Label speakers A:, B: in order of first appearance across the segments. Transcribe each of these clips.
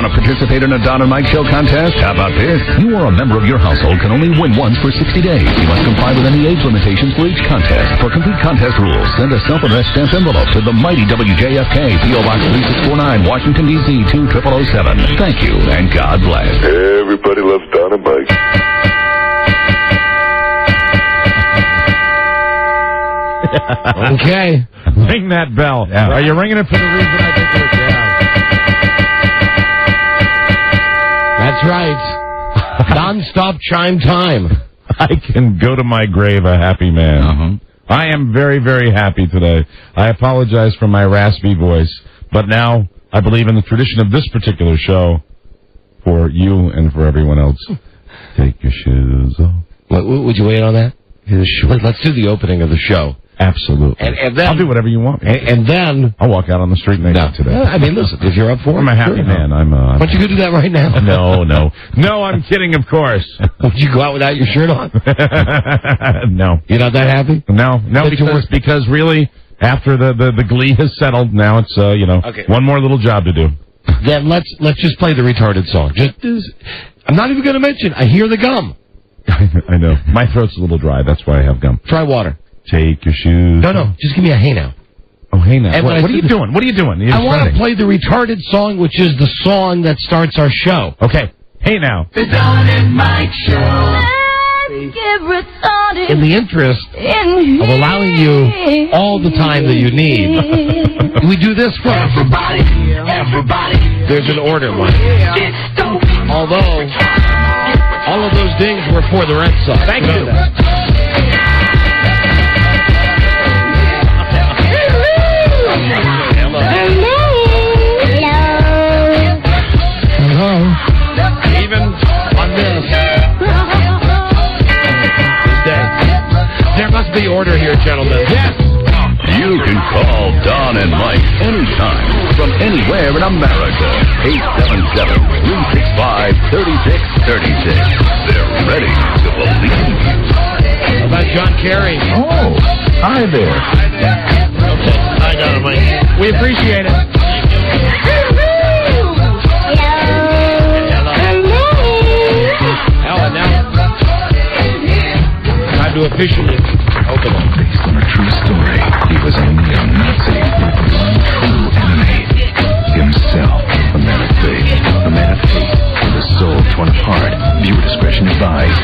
A: Want to participate in a Don and Mike Show contest? How about this? You or a member of your household can only win once for 60 days. You must comply with any age limitations for each contest. For complete contest rules, send a self-addressed stamped envelope to the mighty WJFK, P.O. Box 3649, Washington, D.C. 20007. Thank you, and God bless.
B: Everybody loves Don and Mike.
C: Okay.
D: Ring that bell. Yeah. Are you ringing it for the reason I think it is? Yeah.
C: That's right. Non-stop chime time.
D: I can go to my grave a happy man.
E: Uh-huh.
D: I am very, very happy today. I apologize for my raspy voice, but now I believe in the tradition of this particular show for you and for everyone else. Take your shoes off.
C: Would you wait on that?
D: Yeah, sure.
C: Let's do the opening of the show.
D: Absolutely.
C: And then,
D: I'll do whatever you want.
C: And then...
D: I'll walk out on the street and make it today.
C: I mean, listen, if you're up for it...
D: I'm a happy man.
C: Why don't you go do that right now?
D: No, I'm kidding, of course.
C: Would you go out without your shirt on?
D: No.
C: You're not that happy?
D: No, because really, after the glee has settled, now it's,
C: Okay.
D: one more little job to do.
C: Then let's just play the retarded song. I'm not even going to mention, I hear the gum.
D: I know. My throat's a little dry. That's why I have gum.
C: Try water.
D: Take your shoes.
C: No. Just give me a hey now.
D: Oh, hey now.
C: And
D: what are you doing? What are you doing?
C: I want to play the retarded song, which is the song that starts our show.
D: Okay. Hey now.
F: The Don and Mike Show.
C: In the interest of allowing you all the time that you need, we do this for
F: everybody.
C: There's an order, Mike. Although, all of those dings were for the Red Sox.
D: Thank you.
C: Even on this day. There must be order here, gentlemen.
D: Yes.
A: You can call Don and Mike anytime from anywhere in America. 877-365-3636. They're ready to believe you.
C: How about John Kerry?
D: Oh, hi there.
C: Okay. Hi, Don and Mike. We appreciate it. Helen, now. Time to officially open it.
A: Based on a true story, he was only a Nazi with one true enemy. Himself. A man of faith. A man of hate. With a soul torn apart. Viewer discretion advised.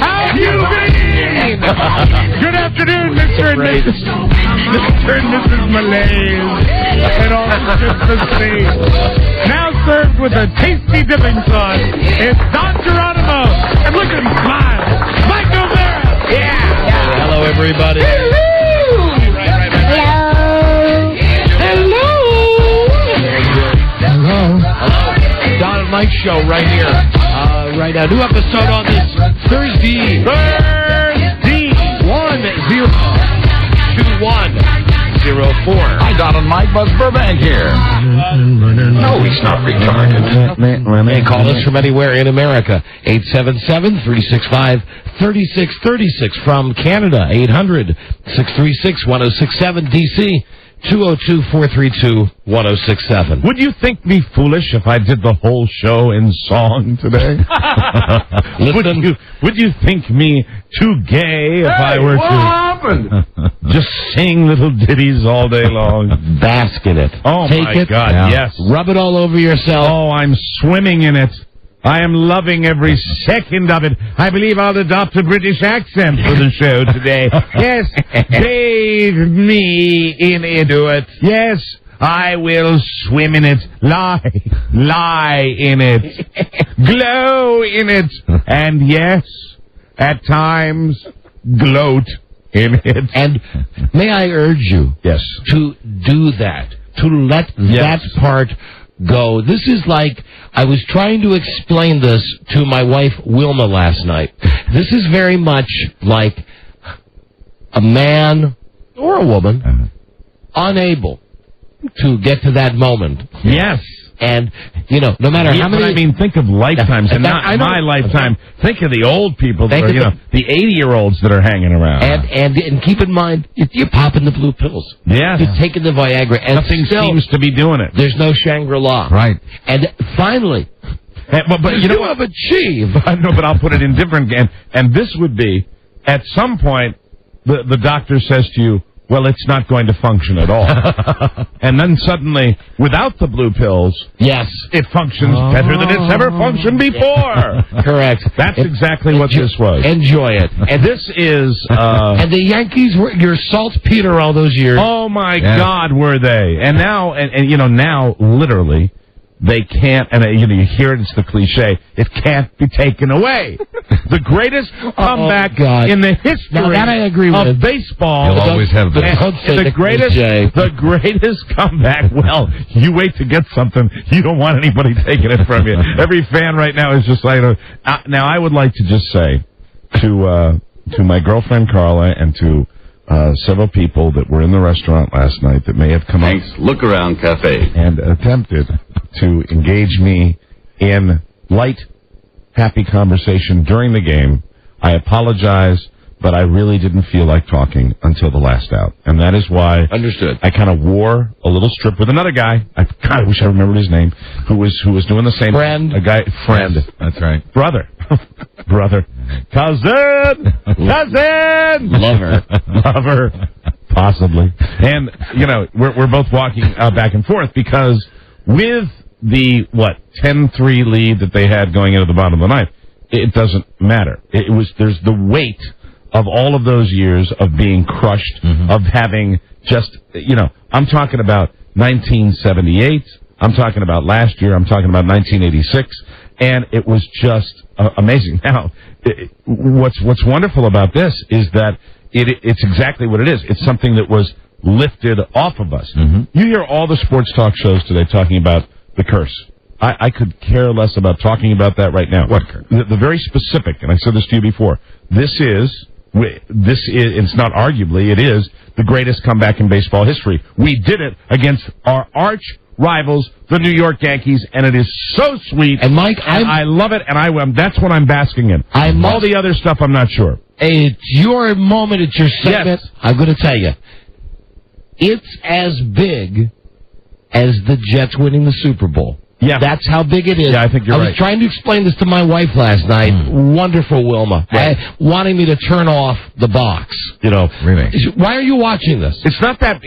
D: How you been? Good afternoon, Mr. and Mrs. Malaise. And all the Christmas now served with a tasty dipping sauce. It's Don Geronimo. And look at him smile. Mike O'Mara. Yeah.
C: Hello, everybody. Hello. Don and Mike Show right here. Right now. New episode on this Thursday. 1-0-2-1-0-4.
E: Hi, Don and Mike. Buzz Burbank here.
A: No, he's not retarded.
C: Hey, call us from anywhere in America. 877-365-3636. From Canada, 800-636-1067. D.C., 202-432-1067.
D: Would you think me foolish if I did the whole show in song today? Would you think me too gay if I were to just sing little ditties all day long?
C: Bask in it.
D: Oh,
C: Take
D: my
C: it,
D: God, yes.
C: Rub it all over yourself.
D: Oh, I'm swimming in it. I am loving every second of it. I believe I'll adopt a British accent for the show today. Yes, bathe me into it. Yes, I will swim in it. Lie in it. Glow in it. And yes, at times, gloat in it.
C: And may I urge you to do that, to let that part go. This is like, I was trying to explain this to my wife Wilma last night. This is very much like a man or a woman unable to get to that moment.
D: Yes.
C: And, no matter how many...
D: But I mean, think of lifetimes, and not my lifetime. Think of the old people, that are, the 80-year-olds that are hanging around.
C: And keep in mind, you're popping the blue pills.
D: Yeah.
C: You're taking the Viagra. And
D: nothing seems to be doing it.
C: There's no Shangri-La.
E: Right.
C: And finally...
D: But you
C: have achieved.
D: No, but I'll put it in different. And this would be, at some point, the doctor says to you, well, it's not going to function at all. And then suddenly, without the blue pills,
C: yes,
D: it functions better than it's ever functioned before.
C: Correct.
D: That's exactly what this was.
C: Enjoy it.
D: And this is...
C: and the Yankees were your saltpeter all those years.
D: Oh, my God, were they. And now, now, literally... They can't, and you hear it, it's the cliche, it can't be taken away. The greatest comeback in the history
C: now, that I agree with.
D: Of baseball.
E: You'll always have
D: the greatest comeback. Well, you wait to get something, you don't want anybody taking it from you. Every fan right now is just like, now I would like to just say to my girlfriend Carla and to several people that were in the restaurant last night that may have come
B: Thanks. Look Around Cafe.
D: and attempted to engage me in light, happy conversation during the game. I apologize, but I really didn't feel like talking until the last out. And that is why
C: Understood.
D: I kind of wore a little strip with another guy. I kind of wish I remembered his name, who was doing the same.
C: Friend.
D: A guy, friend.
E: Yes, that's right.
D: Brother. Brother. Cousin! Cousin! Lover. Possibly. And, we're both walking back and forth because with the, 10-3 lead that they had going into the bottom of the ninth, it doesn't matter. There's the weight of all of those years of being crushed, of having just, I'm talking about 1978, I'm talking about last year, I'm talking about 1986, and it was just amazing. Now, what's wonderful about this is that it's exactly what it is. It's something that was lifted off of us. You hear all the sports talk shows today talking about the curse. I could care less about talking about that right now.
E: What curse?
D: The very specific, and I said this to you before, this is, it's not arguably, it is the greatest comeback in baseball history. We did it against our arch rivals, the New York Yankees, and it is so sweet.
C: And Mike,
D: I love it, and that's what I'm basking in. All the other stuff, I'm not sure.
C: It's your moment, it's your segment.
D: Yes.
C: I'm going to tell you, it's as big as the Jets winning the Super Bowl.
D: Yeah.
C: That's how big it is.
D: Yeah, I think you're right.
C: I was trying to explain this to my wife last night. Wonderful Wilma.
D: Right.
C: Wanting me to turn off the box.
E: Really?
C: Why are you watching this?
D: It's not that,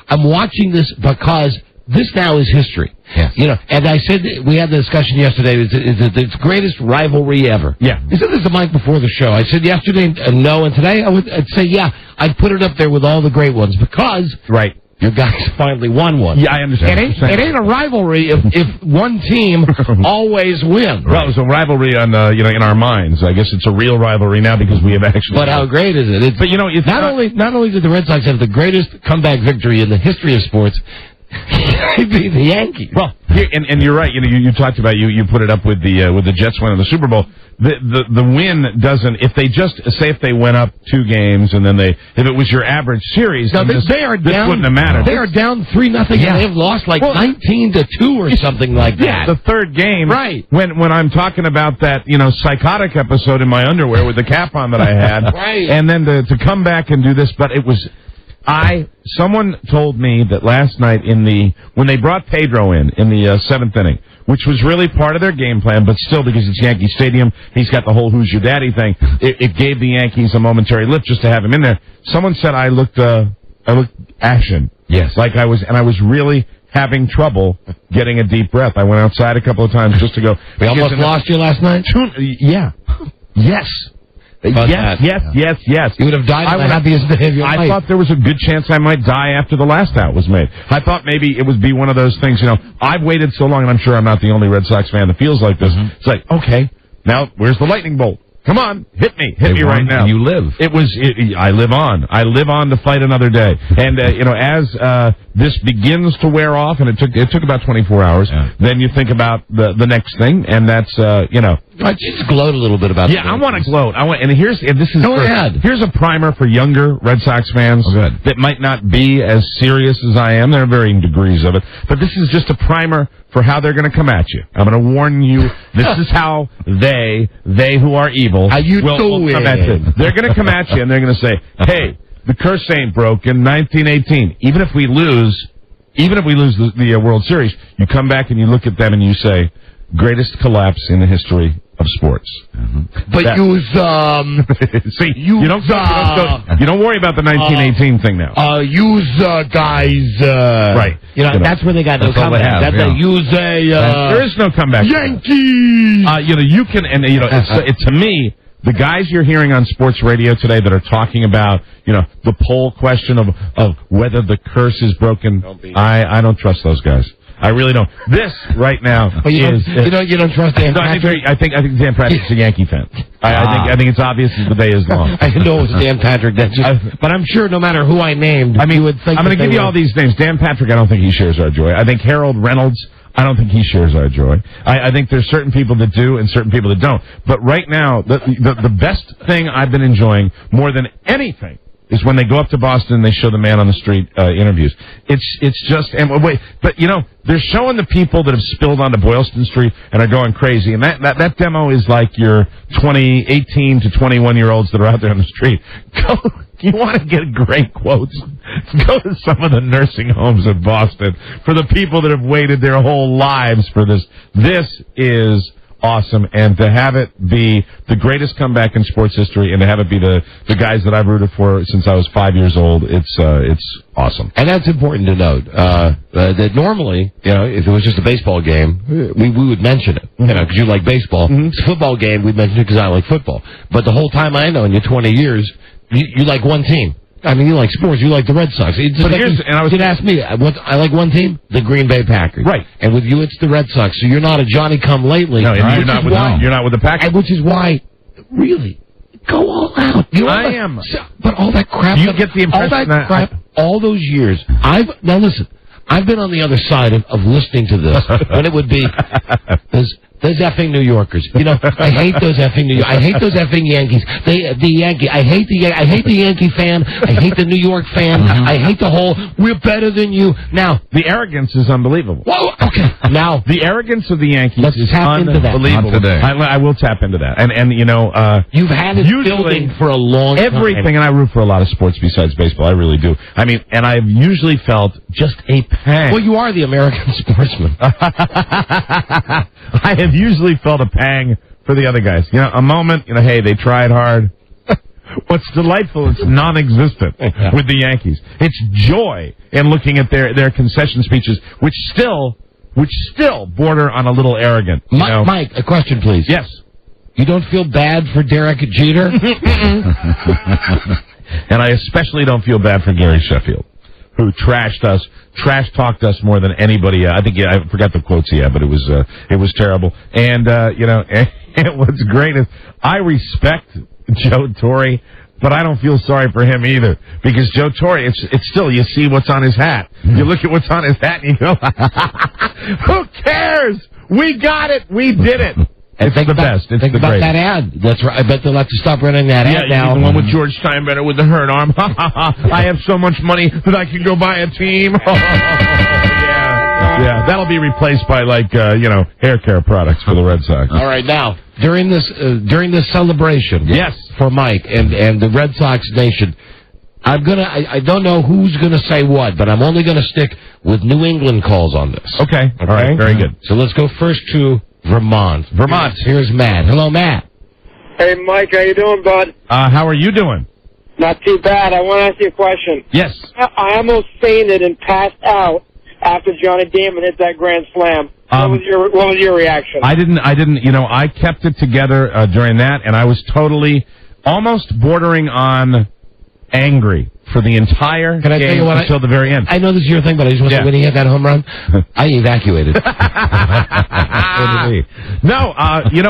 C: I'm watching this because this now is history.
E: Yes.
C: And I said, we had the discussion yesterday, it's the greatest rivalry ever.
D: Yeah.
C: I said this to Mike before the show. I said yesterday, no, and today I'd say, yeah, I'd put it up there with all the great ones because...
D: Right.
C: Your guys finally won one.
D: Yeah, I understand.
C: It ain't a rivalry if one team always wins.
D: Well, it was a rivalry on in our minds. I guess it's a real rivalry now because we have actually.
C: But how great is it?
D: But it's
C: not only did the Red Sox have the greatest comeback victory in the history of sports, they beat the Yankees.
D: Well, and you're right. You talked about you put it up with the Jets winning the Super Bowl. The win doesn't. If they went up 2 games and then if it was your average series,
C: no, they are
D: this
C: down.
D: Wouldn't have mattered.
C: They are down 3-0,
D: yeah.
C: and they've lost 19-2 or something like that.
D: The third game,
C: right?
D: When I'm talking about that psychotic episode in my underwear with the cap on that I had,
C: right?
D: And then to come back and do this, but it was. Someone told me that last night when they brought Pedro in the 7th inning, which was really part of their game plan, but still because it's Yankee Stadium, he's got the whole "Who's Your Daddy" thing. It gave the Yankees a momentary lift just to have him in there. Someone said I looked ashen.
E: Yes,
D: I was really having trouble getting a deep breath. I went outside a couple of times just to go.
C: We almost lost you last night.
D: Yeah. Yes. Yes.
C: You would have died in the happiest day of your life.
D: I thought there was a good chance I might die after the last out was made. I thought maybe it would be one of those things, I've waited so long, and I'm sure I'm not the only Red Sox fan that feels like this. It's like, okay, now where's the lightning bolt? Come on, hit me right now.
E: You live.
D: I live on. I live on to fight another day. And as this begins to wear off, and it took about 24 hours. Yeah. Then you think about the next thing, and that's
C: I just gloat a little bit about.
D: Yeah, I want to gloat. Here's a primer for younger Red Sox fans that might not be as serious as I am. There are varying degrees of it, but this is just a primer for how they're going to come at you. I'm going to warn you. This is how they who are evil, will come at you. They're going to come at you, and they're going to say, hey, the curse ain't broken. 1918. Even if we lose the World Series, you come back and you look at them and you say, greatest collapse in the history of sports.
C: But
D: see, you don't worry about the 1918 thing now.
C: Guys,
D: right?
C: That's where they got no comeback.
D: There is no comeback.
C: Yankees.
D: You can, and to me, the guys you're hearing on sports radio today that are talking about, the poll question of whether the curse is broken. I don't trust those guys. I really don't. This right now is
C: you don't trust Dan Patrick.
D: I think Dan Patrick's a Yankee fan. I think it's obvious as the day is long.
C: I know it was Dan Patrick, but I'm sure no matter who I named, you would think.
D: I'm going to give you all these names. Dan Patrick, I don't think he shares our joy. I think Harold Reynolds, I don't think he shares our joy. I think there's certain people that do and certain people that don't. But right now, the best thing I've been enjoying more than anything is when they go up to Boston and they show the man on the street interviews. It's just, and wait, but they're showing the people that have spilled onto Boylston Street and are going crazy. And that demo is like your 18 to 21-year-olds that are out there on the street. You want to get great quotes? Go to some of the nursing homes in Boston for the people that have waited their whole lives for this. This is awesome, and to have it be the greatest comeback in sports history, and to have it be the guys that I've rooted for since I was 5 years old, it's awesome.
C: And that's important to note. That normally, if it was just a baseball game, we would mention it, because you like baseball. It's a football game, we'd mention it because I like football. But the whole time I know, in your 20 years, you like one team. I mean, you like sports. You like the Red Sox. You'd ask me, I like one team, the Green Bay Packers.
D: Right.
C: And with you, it's the Red Sox. So you're not a Johnny-come-lately.
D: No, you're not with the Packers.
C: Which is why, really, go all out.
D: I am.
C: But all that crap.
D: You get the impression
C: all that crap, all those years. Now listen, I've been on the other side of listening to this when it would be those effing New Yorkers. I hate those effing New York. I hate those effing Yankees. I hate the Yankee fan. I hate the New York fan. I hate the whole, we're better than you. Now,
D: the arrogance is unbelievable.
C: Whoa, okay. Now,
D: the arrogance of the Yankees is
C: tap into that.
D: Unbelievable. Not today. I will tap into that. And
C: you've had it building for a long time.
D: Everything, and I root for a lot of sports besides baseball. I really do. I mean, and I've usually felt just a pang.
C: Well, you are the American sportsman.
D: I have usually felt a pang for the other guys. A moment, hey, they tried hard. What's delightful, it's non-existent with the Yankees. It's joy in looking at their concession speeches, which still border on a little arrogant.
C: Mike, a question, please.
D: Yes.
C: You don't feel bad for Derek Jeter?
D: And I especially don't feel bad for Gary Sheffield, who trash-talked us more than anybody. I think I forgot the quotes he had, but it was terrible. And and what's great is I respect Joe Torre, but I don't feel sorry for him either, because Joe Torre, it's still, you see what's on his hat. You look at what's on his hat and you go, who cares? We got it. We did it. It's the best. It's
C: think
D: the
C: about
D: greatest.
C: that ad. That's right. I bet they'll have to stop running that ad now.
D: The one with George Steinbrenner with the hurt arm. I have so much money that I can go buy a team. Yeah, that'll be replaced by hair care products for the Red Sox.
C: All right, now during this celebration,
D: yes,
C: for Mike and the Red Sox Nation, I don't know who's gonna say what, but I'm only gonna stick with New England calls on this.
D: Okay. All right, very good.
C: So let's go first to Vermont. Here's Matt. Hello, Matt.
G: Hey, Mike. How you doing, bud?
D: How are you doing?
G: Not too bad. I want to ask you a question.
D: Yes.
G: I almost fainted and passed out after Johnny Damon hit that grand slam. What was your reaction?
D: I didn't. I kept it together during that, and I was totally, almost bordering on angry for the entire game until the very end.
C: I know this is your thing, but I just want to say, when he hit that home run, I evacuated.
D: No,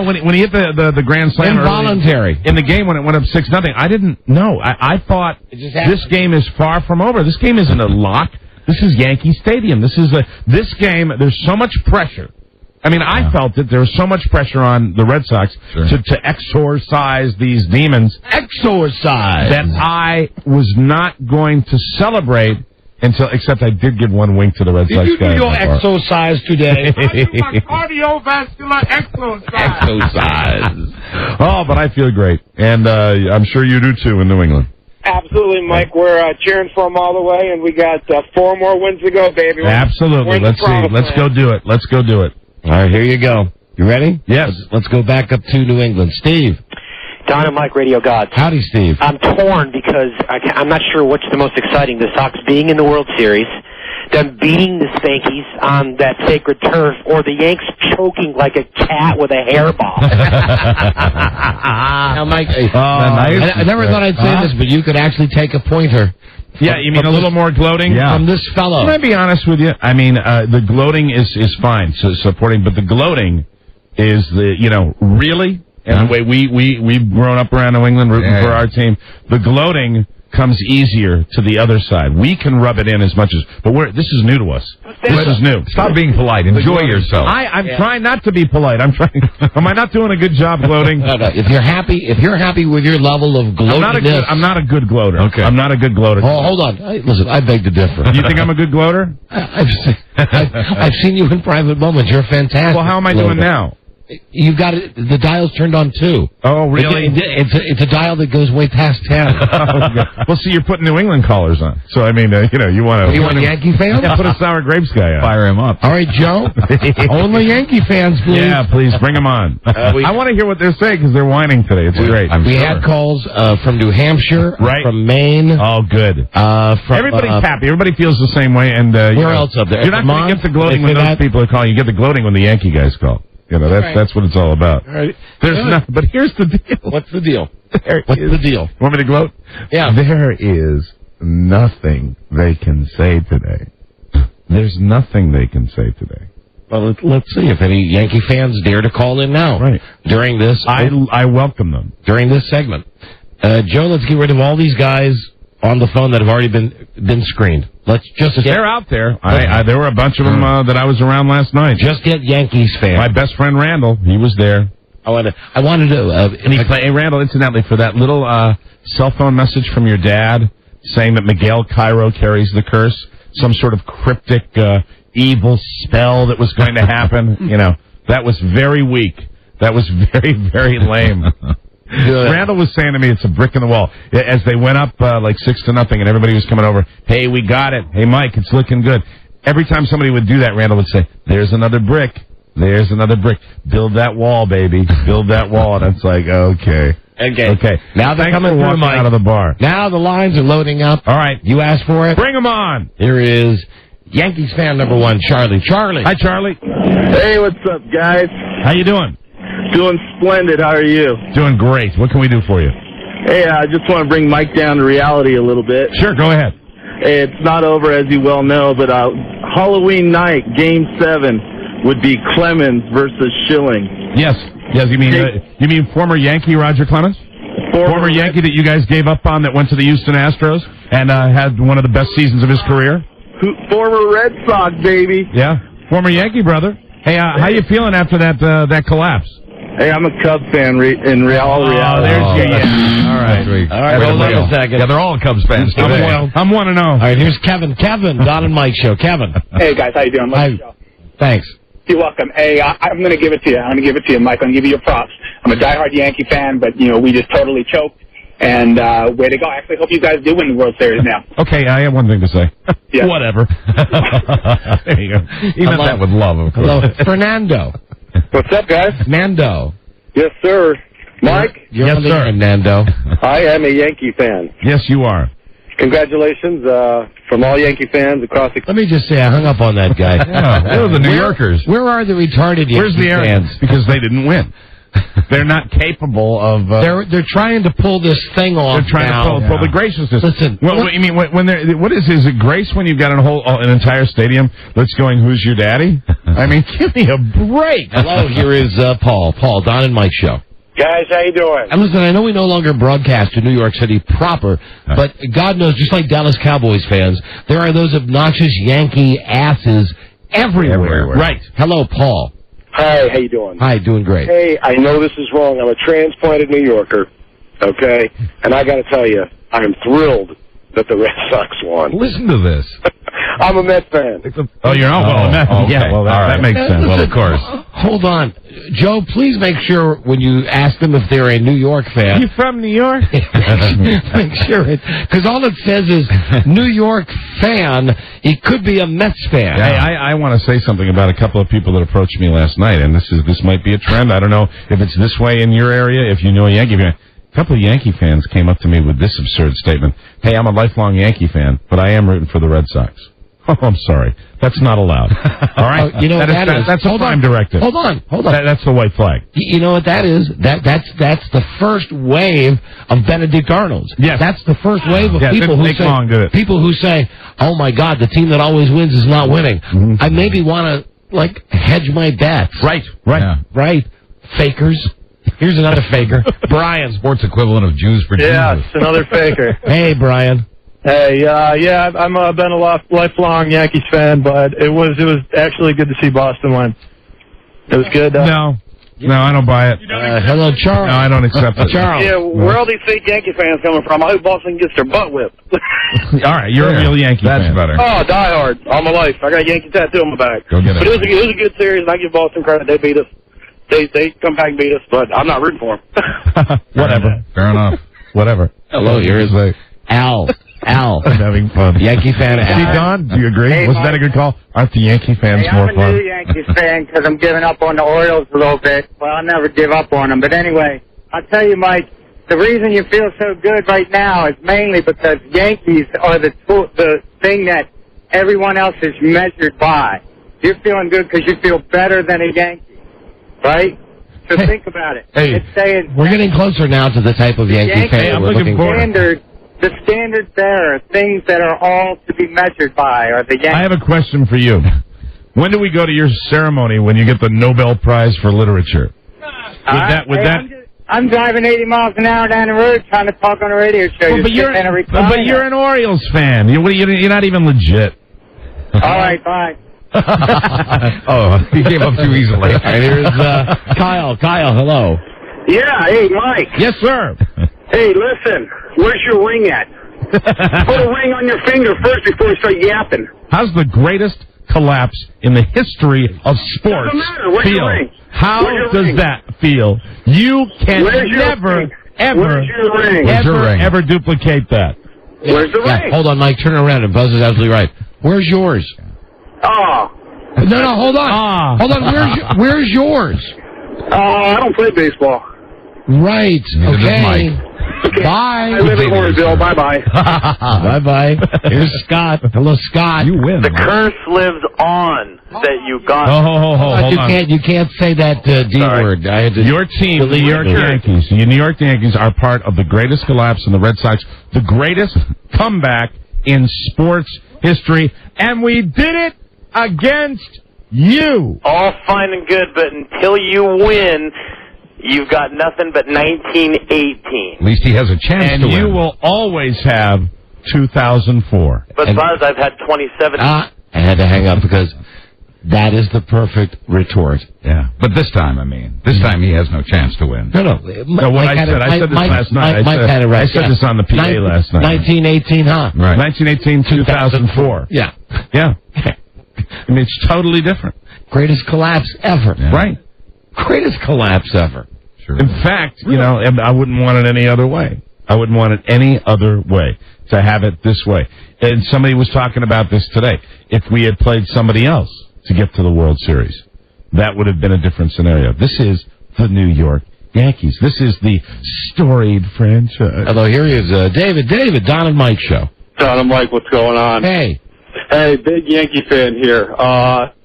D: when he hit the grand slam,
C: involuntary
D: in the game when it went up 6-0, I didn't know. I thought this game is far from over. This game isn't a lock. This is Yankee Stadium. This game. There's so much pressure. I mean, I felt that there was so much pressure on the Red Sox to exorcise these demons.
C: Exorcise!
D: That I was not going to celebrate Except I did give one wink to the Red Sox guy.
C: Did you do your exercise today?
D: I do my cardiovascular exercise. Oh, but I feel great. And I'm sure you do, too, in New England.
G: Absolutely, Mike. We're cheering for them all the way, and we got 4 more wins to go, baby.
D: Absolutely. Let's see. Let's go do it. Let's go do it.
C: All right, here you go. You ready?
D: Yes.
C: Let's go back up to New England. Steve.
H: Don and Mike, Radio Gods.
C: Howdy, Steve.
H: I'm torn because I'm not sure which is the most exciting, the Sox being in the World Series, them beating the Spankies on that sacred turf, or the Yanks choking like a cat with a hairball.
C: Now, Mike, I never thought I'd say this, but you could actually take a pointer.
D: Yeah, you mean a little more gloating?
C: Yeah. From this fellow.
D: Can I be honest with you? I mean, the gloating is fine, supporting, but the gloating is really? And the way we've grown up around New England rooting for our team, the gloating comes easier to the other side. We can rub it in as much as, but this is new to us. This is new.
E: Stop being polite. Enjoy yourself.
D: I'm trying not to be polite. I'm trying. Am I not doing a good job gloating?
C: No. If you're happy with your level of gloatiness,
D: I'm not a good gloater.
C: Okay.
D: I'm not a good gloater.
C: Oh, hold on. Listen, I beg to differ.
D: You think I'm a good gloater?
C: I've seen you in private moments. You're fantastic.
D: Well, how am I doing now?
C: You've got it. The dial's turned on 2.
D: Oh, really?
C: It's a dial that goes way past 10.
D: Well, see, you're putting New England callers on. So, I mean, you want to...
C: You want a Yankee fan?
D: Yeah, put a Sour Grapes guy on.
E: Fire him up.
C: All right, Joe. Only Yankee fans, please.
D: Yeah, please, bring them on. I want to hear what they're saying because they're whining today. It's great.
C: We had calls from New Hampshire,
D: right?
C: From Maine.
D: Oh, good. Everybody's happy. Everybody feels the same way. And
C: where else up there?
D: You're not going to get the gloating when those people are calling. You get the gloating when the Yankee guys call. That's what it's all about.
C: All right.
D: But here's the deal.
C: What's the deal? What's the deal?
D: Want me to gloat?
C: Yeah.
D: There is nothing they can say today. There's nothing they can say today.
C: Well, let's see if any Yankee fans dare to call in now.
D: Right.
C: During this.
D: I welcome them.
C: During this segment. Joe, let's get rid of all these guys on the phone that have already been screened. Let's just
D: they're out there. There were a bunch of them that I was around last night.
C: Just get Yankees fans.
D: My best friend Randall, he was there.
C: I wanted to.
D: Hey, Randall, incidentally, for that little cell phone message from your dad saying that Miguel Cairo carries the curse, some sort of cryptic evil spell that was going to happen. That was very weak. That was very, very lame. Randall was saying to me, it's a brick in the wall. As they went up like 6-0, and everybody was coming over, hey, we got it. Hey, Mike, it's looking good. Every time somebody would do that, Randall would say, there's another brick. There's another brick. Build that wall, baby. Build that wall. And it's like, okay. Okay.
C: Now they're coming through, Mike.
D: Out of the bar.
C: Now the lines are loading up.
D: All right.
C: You asked for it.
D: Bring them on.
C: Here is Yankees fan number 1, Charlie. Charlie.
D: Hi, Charlie.
I: Hey, what's up, guys?
D: How you doing?
I: Doing splendid. How are you?
D: Doing great. What can we do for you?
I: Hey, I just want to bring Mike down to reality a little bit.
D: Sure, go ahead.
I: Hey, it's not over, as you well know, but Halloween night, Game 7, would be Clemens versus Schilling.
D: Yes. You mean former Yankee Roger Clemens? Former Yankee that you guys gave up on that went to the Houston Astros and had one of the best seasons of his career?
I: Former Red Sox, baby.
D: Yeah, former Yankee brother. Hey, how you feeling after that collapse?
I: Hey, I'm a Cubs fan in reality.
D: There's you. Yeah. All right,
C: hold on a second.
E: Yeah, they're all Cubs fans today.
D: I'm 1-0.
C: All right, here's Kevin. Don and Mike show. Kevin.
J: Hey, guys, how you doing?
C: Hi. Thanks.
J: You're welcome. Hey, I'm going to give it to you. I'm going to give it to you, Mike. I'm going to give you your props. I'm a diehard Yankee fan, but, we just totally choked. And way to go. I actually hope you guys do win the World Series now.
D: Okay, I have one thing to say.
J: Yeah.
D: Whatever. There you go. He meant that with love, of course.
C: Hello, Fernando.
I: What's up, guys?
C: Nando.
I: Yes, sir. Mike?
C: Yes, sir. Nando.
I: I am a Yankee fan.
D: Yes, you are.
I: Congratulations from all Yankee fans across the...
C: Let me just say, I hung up on that guy.
E: They're the New Yorkers.
C: Where are the retarded Yankee fans?
D: Because they didn't win. They're not capable of...
C: They're trying to pull this thing off.
D: They're trying to pull the graciousness.
C: Listen.
D: What you mean, what is it grace when you've got an entire stadium that's going, who's your daddy? I mean, give me a break.
C: Hello, here is Paul. Paul, Don and Mike show.
I: Guys, how you doing?
C: And listen, I know we no longer broadcast to New York City proper, but God knows, just like Dallas Cowboys fans, there are those obnoxious Yankee asses everywhere.
D: Right.
C: Hello, Paul.
I: Hi, how you doing?
C: Hi, doing great.
I: Hey, I know this is wrong. I'm a transplanted New Yorker, okay? And I got to tell you, I am thrilled
B: that the Red Sox won.
E: Listen to this.
B: I'm a Mets fan.
D: Oh, you're not? Well,
E: okay.
D: yeah, well, that makes sense.
C: Listen,
D: Well, of course.
C: Hold on. Joe, please make sure when you ask them if they're a New York fan.
D: You from New York?
C: Make sure it, because all it says is New York fan. He could be a Mets fan.
D: Hey, I want to say something about a couple of people that approached me last night, and this might be a trend. I don't know if it's this way in your area, if you know a Yankee fan. A couple of Yankee fans came up to me with this absurd statement. Hey, I'm a lifelong Yankee fan, but I am rooting for the Red Sox. Oh, I'm sorry. That's not allowed. All right?
C: You know what that is?
D: That's a prime directive.
C: Hold on.
D: That's the white flag.
C: You know what that is? That's the first wave of Benedict Arnolds.
D: Yes.
C: That's the first wave of
D: people
C: who say, oh, my God, the team that always wins is not winning.
D: Mm-hmm.
C: I maybe want to, hedge my bets.
D: Right.
E: Yeah.
C: Right. Fakers. Here's another faker. Brian.
E: Sports equivalent of Jews for Jesus.
G: Yes, another faker.
C: Hey, Brian.
G: Hey, yeah, I've been a lifelong Yankees fan, but it was actually good to see Boston win. It was good.
D: No, I don't buy it.
C: Hello, Charles.
D: No, I don't accept it.
C: Charles.
J: Yeah, where all these fake Yankee fans coming from? I hope Boston gets their butt whipped.
D: All right, you're a real Yankee fan.
E: That's better.
J: Oh, diehard all my life. I got a Yankee tattoo on my back.
E: Go get it.
J: But it was a good series, and I give Boston credit. They beat us. They come back and beat us, but I'm not rooting for them.
D: Whatever.
E: Fair enough.
D: Whatever.
C: Hello, here's Al.
D: I'm having fun.
C: Yankee fan.
D: See, Don, do you agree? Wasn't that a good call? Aren't the Yankee fans more fun?
K: I'm a new Yankees fan because I'm giving up on the Orioles a little bit. Well, I'll never give up on them. But anyway, I'll tell you, Mike, the reason you feel so good right now is mainly because Yankees are the thing that everyone else is measured by. You're feeling good because you feel better than a Yankee, right? So think about it.
C: Hey,
K: it's saying
C: we're getting closer now to the type of Yankee fan
D: I'm
C: we're
D: looking
C: for.
K: The standards there are things that are all to be measured by. Are the Yankees?
D: I have a question for you. When do we go to your ceremony when you get the Nobel Prize for Literature?
K: I'm driving 80 miles an hour down the road trying to talk on a radio show.
D: But you're an Orioles fan. You're not even legit.
K: All right, bye.
E: Oh, he gave up too easily.
C: And here's Kyle. Kyle, hello.
J: Yeah, hey, Mike.
D: Yes, sir.
J: Hey, listen, where's your ring at? Put a ring on your finger first before you start yapping.
D: How's the greatest collapse in the history of sports
J: Doesn't matter. Where's your ring?
D: How
J: Where's your
D: does
J: ring?
D: that feel? You can
J: Where's your
D: never,
J: ring?
D: ever,
J: Where's your ring?
E: Where's your ring?
D: ever duplicate that.
J: Where's the ring?
C: Hold on, Mike. Turn around. And Buzz is absolutely right. Where's yours?
J: Oh.
C: No, hold on. Hold on. Where's yours?
J: I don't play baseball.
C: Right.
E: Neither does
C: Okay.
E: Mike.
C: Bye.
J: I live in Hornsville. Bye-bye.
C: Bye-bye. Here's Scott. Hello, Scott.
E: You win.
L: The curse lives on that you got.
D: Hold on.
C: You can't say that D word. I had to
D: Your team, the New York Yankees. The New York Yankees are part of the greatest collapse in the Red Sox, the greatest comeback in sports history, and we did it against you.
L: All fine and good, but until you win, you've got nothing but 1918.
E: At least he has a chance
D: And
E: to win.
D: you will always have 2004.
L: But Buzz, I've had 27.
C: I had to hang up because that is the perfect retort.
E: Yeah. But this time he has no chance to win.
C: No.
D: No, what I said this last night. I said this on the PA last night.
C: 1918, huh?
E: Right.
D: 1918, 2004.
C: Yeah.
D: Yeah. I mean, it's totally different.
C: Greatest collapse ever.
E: Yeah.
D: Right.
C: Greatest collapse ever.
E: Sure.
D: In fact, I wouldn't want it any other way. I wouldn't want it any other way to have it this way. And somebody was talking about this today. If we had played somebody else to get to the World Series, that would have been a different scenario. This is the New York Yankees. This is the storied franchise.
C: Hello, here he is, David. David, Don and Mike show.
B: Don and Mike, what's going on?
C: Hey.
B: Hey, big Yankee fan here.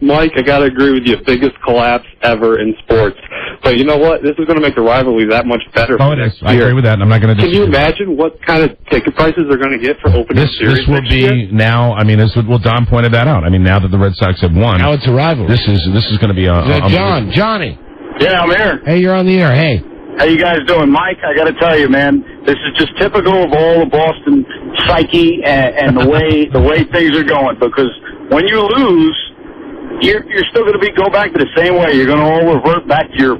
B: Mike, I got to agree with you. Biggest collapse ever in sports. But you know what? This is going to make the rivalry that much better.
D: Oh, it is. I agree with that, and I'm not going to
B: Can
D: disagree.
B: you imagine what kind of ticket prices they're going to get for opening series?
D: This will
B: next
D: be
B: year?
D: now. I mean, Don pointed that out. I mean, now that the Red Sox have won,
C: Now it's a rivalry.
D: this is going to be a
C: Johnny.
J: Yeah, I'm here.
C: Hey, you're on the air. Hey.
J: How you guys doing? Mike, I got to tell you, man, this is just typical of all the Boston psyche and the way things are going. Because when you lose, you're still going to go back to the same way. You're going to all revert back to your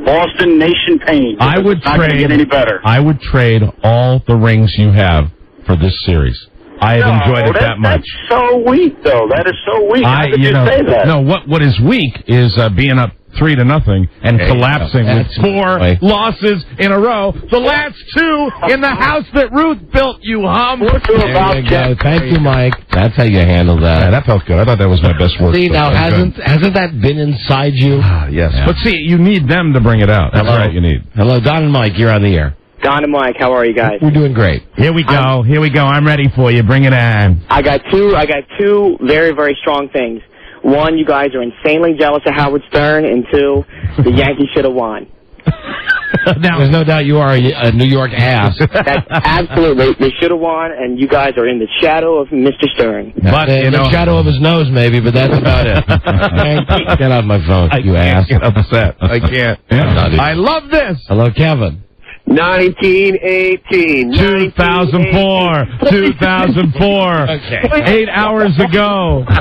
J: Boston nation pain.
D: I would
J: it's not going to
D: trade.
J: get any better.
D: I would trade all the rings you have for this series. I have enjoyed it that much.
J: That's so weak, though. That is so weak. How did you say that?
D: No, what is weak is being up 3-0 and collapsing with 4 losses in a row. The last 2 in the house that Ruth built, you hum.
C: There you go. Thank you, Mike. That's how you handle that.
D: Yeah, that felt good. I thought that was my best work.
C: See, now, hasn't that been inside you?
D: Yes. Yeah. But see, you need them to bring it out. That's right, you need.
C: Hello, Don and Mike, you're on the air.
M: Don and Mike, how are you guys?
C: We're doing great.
D: Here we go. I'm ready for you. Bring it on.
M: I got two very, very strong things. One, you guys are insanely jealous of Howard Stern, and 2, the Yankees should have won.
C: Now, there's no doubt you are a New York ass.
M: That's absolutely. They should have won, and you guys are in the shadow of Mr. Stern.
C: But in the shadow of his nose, maybe, but that's about it. Get out of my phone, you ass.
D: Get upset. I can't. I love this.
C: Hello, Kevin.
J: 1918.
D: 2004. 2004.
C: Okay.
D: 8 hours ago. 8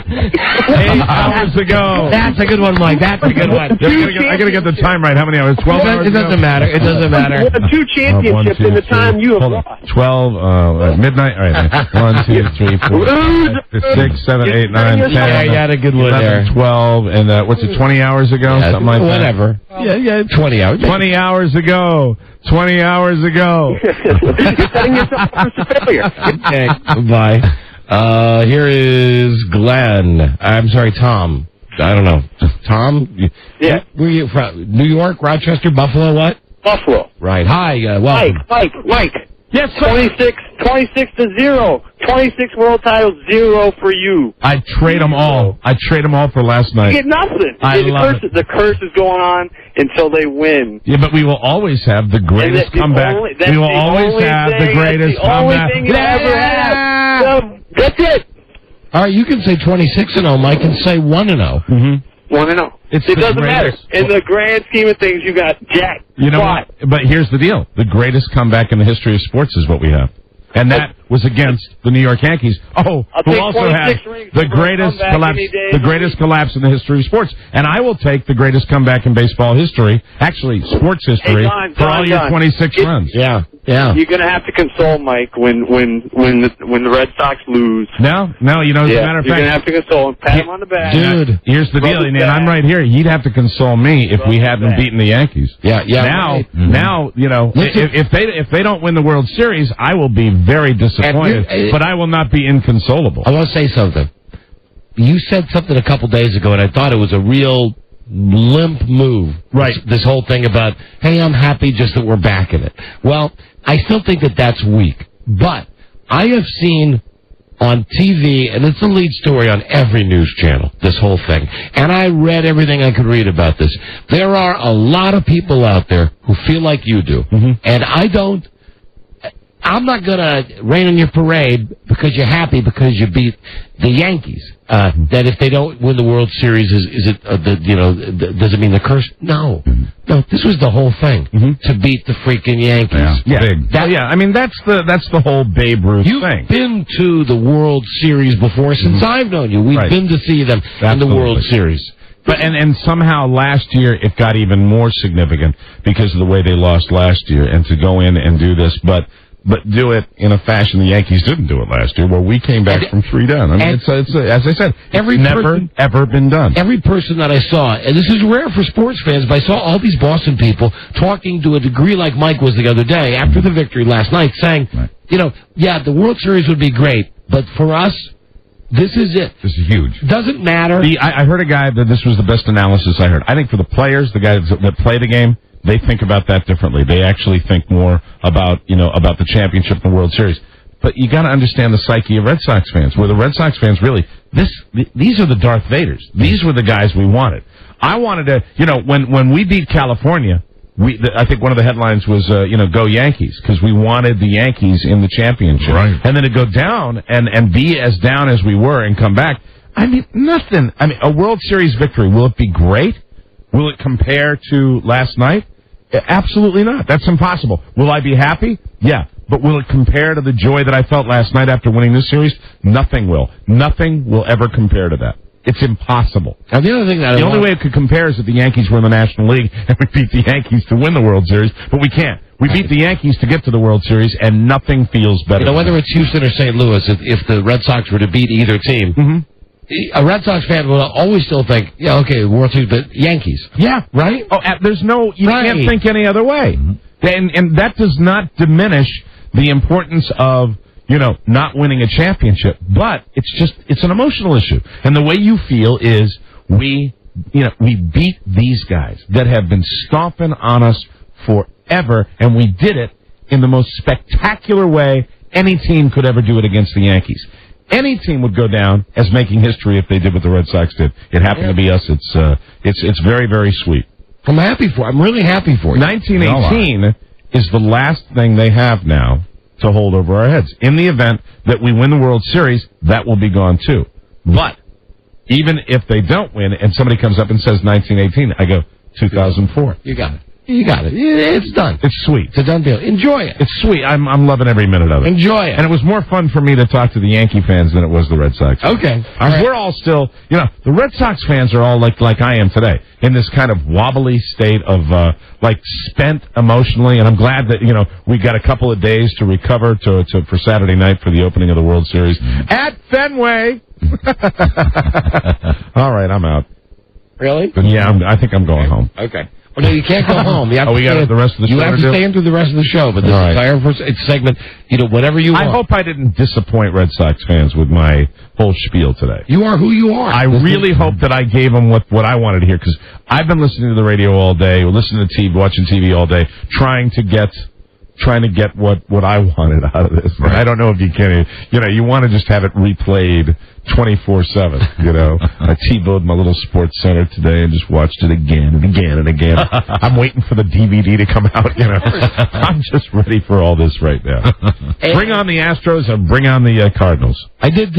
D: hours ago.
C: That's a good one, Mike. That's a good one.
D: I gotta get the time right. How many hours? 12 hours.
C: It doesn't matter. It doesn't matter.
J: You won 2 championships in the time you have lost.
D: 12, midnight. All right. 1, 2, 3, 4, 5, 6, 7, 8, 9, 10.
C: Yeah, you had a good one
D: 11,
C: there.
D: 12, and what's it, 20 hours ago?
C: Yeah,
D: something like that.
C: whatever. Yeah, 20 hours.
D: 20 hours ago. 20 hours ago.
J: You're setting yourself up for failure.
C: Okay, goodbye. Here is Glenn. I'm sorry, Tom. I don't know. Tom?
J: Yeah.
C: Where are you from? New York, Rochester, Buffalo, what?
J: Buffalo.
C: Right. Hi, welcome.
J: Mike.
D: Yes, sir.
J: 26-0. 26 world titles, 0 for you.
D: I'd trade them all. I'd trade them all for last night.
J: You get nothing.
D: The
J: curse is going on until they win.
D: Yeah, but we will always have the greatest comeback. We will always have the greatest comeback.
J: Only thing you ever have. So, that's it.
C: All right, you can say 26-0. Mike can say 1-0.
D: Mm-hmm.
J: 1-0. It doesn't matter. In the grand scheme of things, you got Jack.
D: You know what? But here's the deal. The greatest comeback in the history of sports is what we have. And that was against the New York Yankees. Oh, who also had the greatest collapse in the history of sports. And I will take the greatest comeback in baseball history, actually sports history, for all your 26 runs.
C: Yeah.
J: You're going to have to console Mike when the Red Sox lose.
D: No, you know, as a matter of fact,
J: you're going to have to console him, pat him on the back.
C: Dude,
D: here's the deal, and I'm right here. You'd have to console me if we hadn't beaten the Yankees.
C: Yeah.
D: Now, you know, if they don't win the World Series, I will be very disappointed, but I will not be inconsolable.
C: I want to say something. You said something a couple days ago, and I thought it was a real limp move.
D: Right.
C: This whole thing about, hey, I'm happy just that we're back in it. Well, I still think that that's weak. But I have seen on TV, and it's a lead story on every news channel, this whole thing. And I read everything I could read about this. There are a lot of people out there who feel like you do. Mm-hmm. And I'm not going to rain on your parade because you're happy because you beat the Yankees. That if they don't win the World Series, does it mean the curse? No. No, this was the whole thing, to beat the freaking Yankees.
D: I mean, that's the whole Babe Ruth thing.
C: You've been to the World Series before since I've known you. We've been to see them in the World Series.
D: But and somehow last year it got even more significant because of the way they lost last year, and to go in and do this, but do it in a fashion the Yankees didn't do it last year, where we came back from 3 down. I mean, it's as I said, ever been done.
C: Every person that I saw, and this is rare for sports fans, but I saw all these Boston people talking to a degree like Mike was the other day after the victory last night, saying, the World Series would be great, but for us, this is it.
D: This is huge.
C: Doesn't matter.
D: I heard a guy that this was the best analysis I heard. I think for the players, the guys that play the game, they think about that differently. They actually think more about the championship and the World Series. But you got to understand the psyche of Red Sox fans. Where the Red Sox fans really, these are the Darth Vaders. These were the guys we wanted. I wanted to, when we beat California, I think one of the headlines was, go Yankees, because we wanted the Yankees in the championship.
E: Right.
D: And then to go down and be as down as we were and come back. I mean, nothing. I mean, a World Series victory, will it be great? Will it compare to last night? Absolutely not. That's impossible. Will I be happy? Yeah. But will it compare to the joy that I felt last night after winning this series? Nothing will. Nothing will ever compare to that. It's impossible.
C: Now, the other thing
D: only way it could compare is if the Yankees were in the National League and we beat the Yankees to win the World Series, but we can't. We beat the Yankees to get to the World Series, and nothing feels better.
C: You know, whether it's Houston or St. Louis, if the Red Sox were to beat either team, a Red Sox fan will always still think, yeah, okay, World Series, but Yankees.
D: Yeah,
C: right?
D: Oh, there's no, you can't think any other way. And that does not diminish the importance of, you know, not winning a championship, but it's an emotional issue. And the way you feel is we beat these guys that have been stomping on us forever, and we did it in the most spectacular way any team could ever do it against the Yankees. Any team would go down as making history if they did what the Red Sox did. It happened to be us. It's very, very sweet.
C: I'm really happy for you.
D: 1918 is the last thing they have now to hold over our heads. In the event that we win the World Series, that will be gone too. But even if they don't win and somebody comes up and says 1918, I go 2004.
C: You got it. You got it. It's done.
D: It's sweet.
C: It's a done deal. Enjoy it.
D: It's sweet. I'm loving every minute of it.
C: Enjoy it.
D: And it was more fun for me to talk to the Yankee fans than it was the Red Sox fans.
C: Okay. All right.
D: We're all still, you know, the Red Sox fans are all like I am today, in this kind of wobbly state of, spent emotionally. And I'm glad that, you know, we got a couple of days to recover for Saturday night for the opening of the World Series at Fenway. All right, I'm out.
C: Really?
D: Yeah, I think I'm going home.
C: Okay. Well, no, you can't go home. You have
D: we got the rest of the show.
C: You have to stay in through the rest of the show. But this entire first segment, you know, whatever you want.
D: I hope I didn't disappoint Red Sox fans with my whole spiel today.
C: You are who you are.
D: I really hope that I gave them what I wanted to hear, because I've been listening to the radio all day, listening to TV, watching TV all day, trying to get what I wanted out of this. Right. I don't know if you can. You know, you want to just have it replayed 24/7. You know, I T-bowed my little Sports Center today and just watched it again and again and again. I'm waiting for the DVD to come out. You know, I'm just ready for all this right now. Bring on the Astros and bring on the Cardinals.
C: I did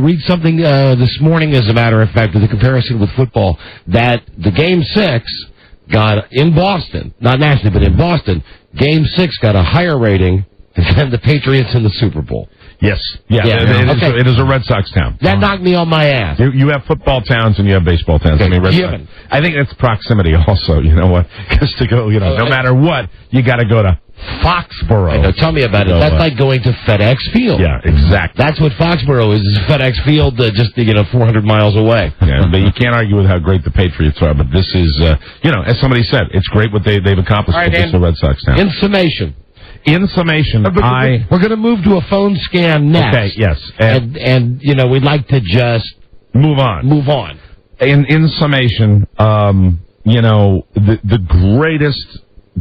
C: read something this morning, as a matter of fact, with the comparison with football, that the Game 6 got in Boston, not nationally, but in Boston. Game 6 got a higher rating than the Patriots in the Super Bowl.
D: Yes. Yeah. It is a Red Sox town.
C: That knocked me on my ass.
D: You have football towns and you have baseball towns.
C: Okay,
D: I mean, I think it's proximity also. You know what? Because to go, you know, no matter what, you got to go to Foxborough.
C: I know, tell me about it. That's like going to FedEx Field.
D: Yeah, exactly.
C: That's what Foxborough is FedEx Field, just 400 miles away.
D: Yeah, but you can't argue with how great the Patriots are. But this is, as somebody said, it's great what they've accomplished with this Red Sox town.
C: In summation, we're going to move to a phone scam next. Okay,
D: yes.
C: And we'd like to just
D: move on. In summation, the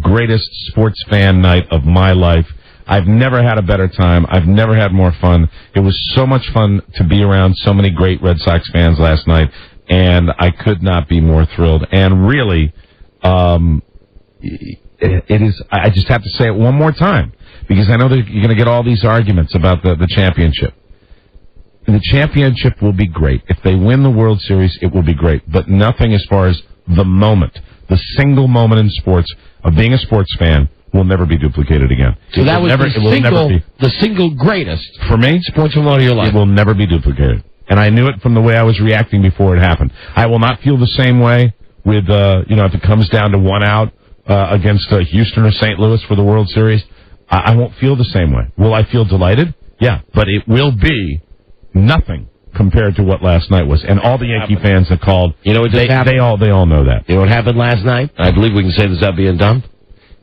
D: greatest sports fan night of my life. I've never had a better time. I've never had more fun. It was so much fun to be around so many great Red Sox fans last night, and I could not be more thrilled. And really, it is. I just have to say it one more time, because I know that you're going to get all these arguments about the championship. And the championship will be great. If they win the World Series, it will be great. But nothing as far as the moment, the single moment in sports of being a sports fan, will never be duplicated again.
C: So that was the single greatest
D: for me
C: sports moment of your life.
D: It will never be duplicated. And I knew it from the way I was reacting before it happened. I will not feel the same way with, if it comes down to one out against Houston or St. Louis for the World Series. I won't feel the same way. Will I feel delighted? Yeah, but it will be nothing compared to what last night was. And all the Yankee fans that called, they all know that.
C: You know what happened last night? I believe we can say this without being dumb.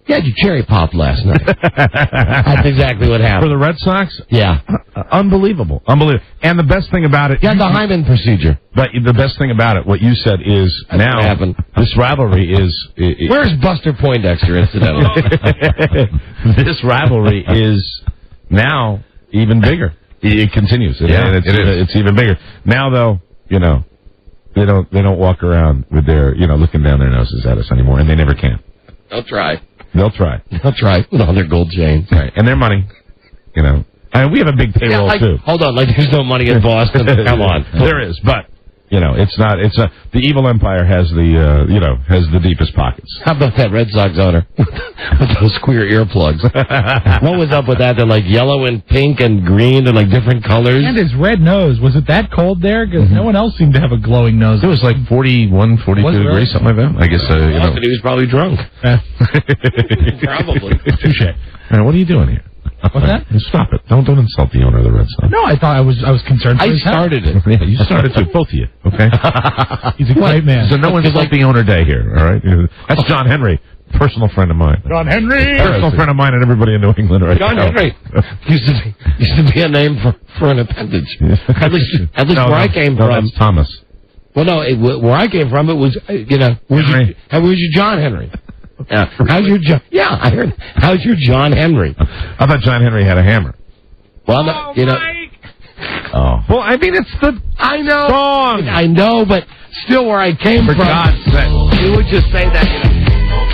C: You had your cherry popped last night. That's exactly what happened.
D: For the Red Sox?
C: Yeah.
D: Unbelievable. And the best thing about it...
C: You had the Hyman procedure.
D: But the best thing about it, what you said is, this rivalry is...
C: Where's Buster Poindexter, incidentally?
D: This rivalry is now even bigger. It continues. It's even bigger. Now, though, they don't walk around with their, looking down their noses at us anymore, and they never can.
C: They'll try.
D: They'll try
C: with all their gold chains.
D: Right. And their money, And we have a big payroll, too.
C: Hold on, there's no money in Boston. Come on.
D: There is, but You know, it's not. It's the evil empire has the has the deepest pockets.
C: How about that Red Sox owner with those queer earplugs? What was up with that? They're like yellow and pink and green and like different colors.
N: And his red nose. Was it that cold there? Because no one else seemed to have a glowing nose.
D: It was like 41, 42 degrees, something like that. I guess
C: But he was probably drunk. Probably.
D: Touche. Man, what are you doing here?
N: What's that?
D: Stop it! Don't insult the owner of the Red Sox.
N: No, I thought I was concerned.
C: I started it.
D: Yeah, you started to, both of you. Okay.
N: He's a great man.
D: So no one's like the owner day here. All right. That's John Henry, personal friend of mine.
N: John Henry,
D: personal friend of mine, and everybody in New England right
C: John
D: now.
C: Henry used to be a name for an appendage. At least where I came from.
D: That's Thomas.
C: Well, no, where I came from, it was where's your John Henry? How's your John? Yeah, I heard. How's your John Henry?
D: I thought John Henry had a hammer.
C: Well,
D: Oh. Well, I mean, it's the song.
C: I know, but still, where I came from,
D: God's sake.
C: you would just say that.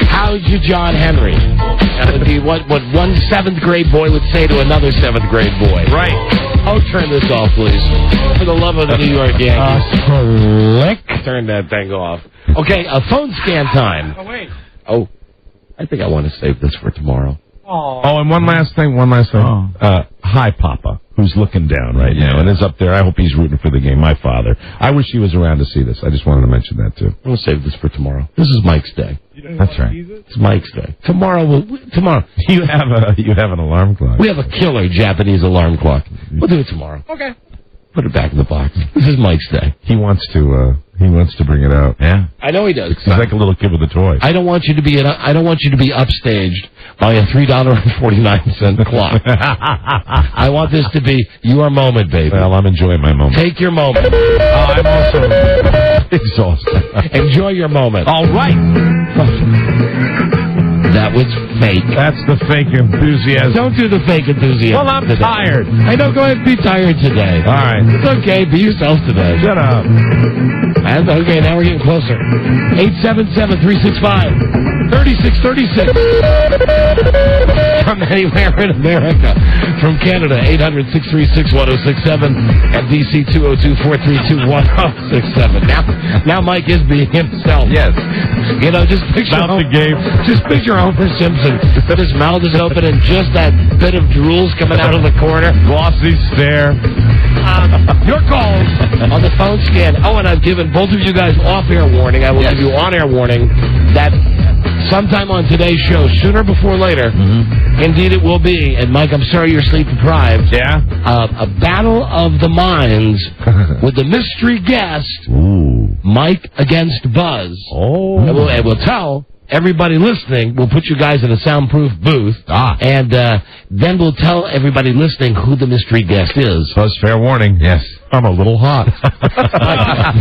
C: How's your John Henry? That would be what one 7th grade boy would say to another 7th grade boy.
D: Right.
C: Oh, turn this off, please. For the love of the New York Yankees. Turn that thing off. Okay, phone scan time.
N: Oh, wait.
C: Oh, I think I want to save this for tomorrow.
D: Oh, and one last thing. Hi, Papa, who's looking down right now and is up there. I hope he's rooting for the game. My father. I wish he was around to see this. I just wanted to mention that, too.
C: I'm going to save this for tomorrow. This is Mike's day.
D: That's right.
C: It's Mike's day. Tomorrow.
D: You have an alarm clock.
C: We have a killer Japanese alarm clock. We'll do it tomorrow.
N: Okay.
C: Put it back in the box. This is Mike's day.
D: He wants to bring it out. Yeah.
C: I know he does.
D: He's like a little kid with a toy.
C: I don't want you to be upstaged by a $3.49 clock. I want this to be your moment, baby.
D: Well, I'm enjoying my moment.
C: Take your moment.
D: I'm also exhausted.
C: Enjoy your moment.
D: All right.
C: That was fake.
D: That's the fake enthusiasm.
C: Don't do the fake enthusiasm.
D: Well, I'm
C: today.
D: tired.
C: I know. Go ahead. Be tired today.
D: All right.
C: It's okay. Be yourself today.
D: Shut up.
C: And okay, now we're getting closer. 877-365-3636. From anywhere in America. From Canada, 800-636-1067 and DC 202-432-1067. Now Mike is being himself.
D: Yes.
C: You know, just picture Homer Simpson. But his mouth is open and just that bit of drool's coming out of the corner.
D: Glossy stare.
C: Your calls on the phone scan. Oh, and I've given both of you guys off-air warning. I will give you on-air warning that sometime on today's show, sooner before later, indeed it will be, and Mike, I'm sorry you're sleep-deprived, a battle of the minds with the mystery guest, Mike against Buzz.
D: Oh.
C: And we'll tell everybody listening, we'll put you guys in a soundproof booth, and then we'll tell everybody listening who the mystery guest is.
D: Buzz, fair warning. Yes. I'm a little hot.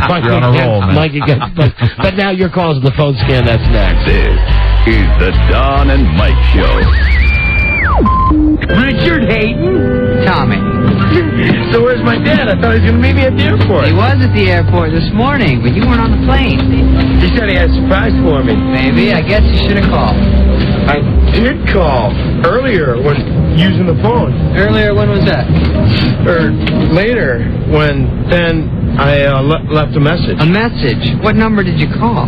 C: Mike,
D: you're on a roll, man.
C: Mike against Buzz. But now your calls on the phone scan, that's next.
A: This is the Don and Mike Show.
O: Richard Hayden? Tommy.
C: So where's my dad? I thought he was going to meet me at the airport.
O: He was at the airport this morning, but you weren't on the plane.
C: He said he had a surprise for me.
O: Maybe. I guess you should have called.
C: I did call earlier when using the phone.
O: Earlier, when was that?
C: Or later, when then I left a message.
O: A message? What number did you call?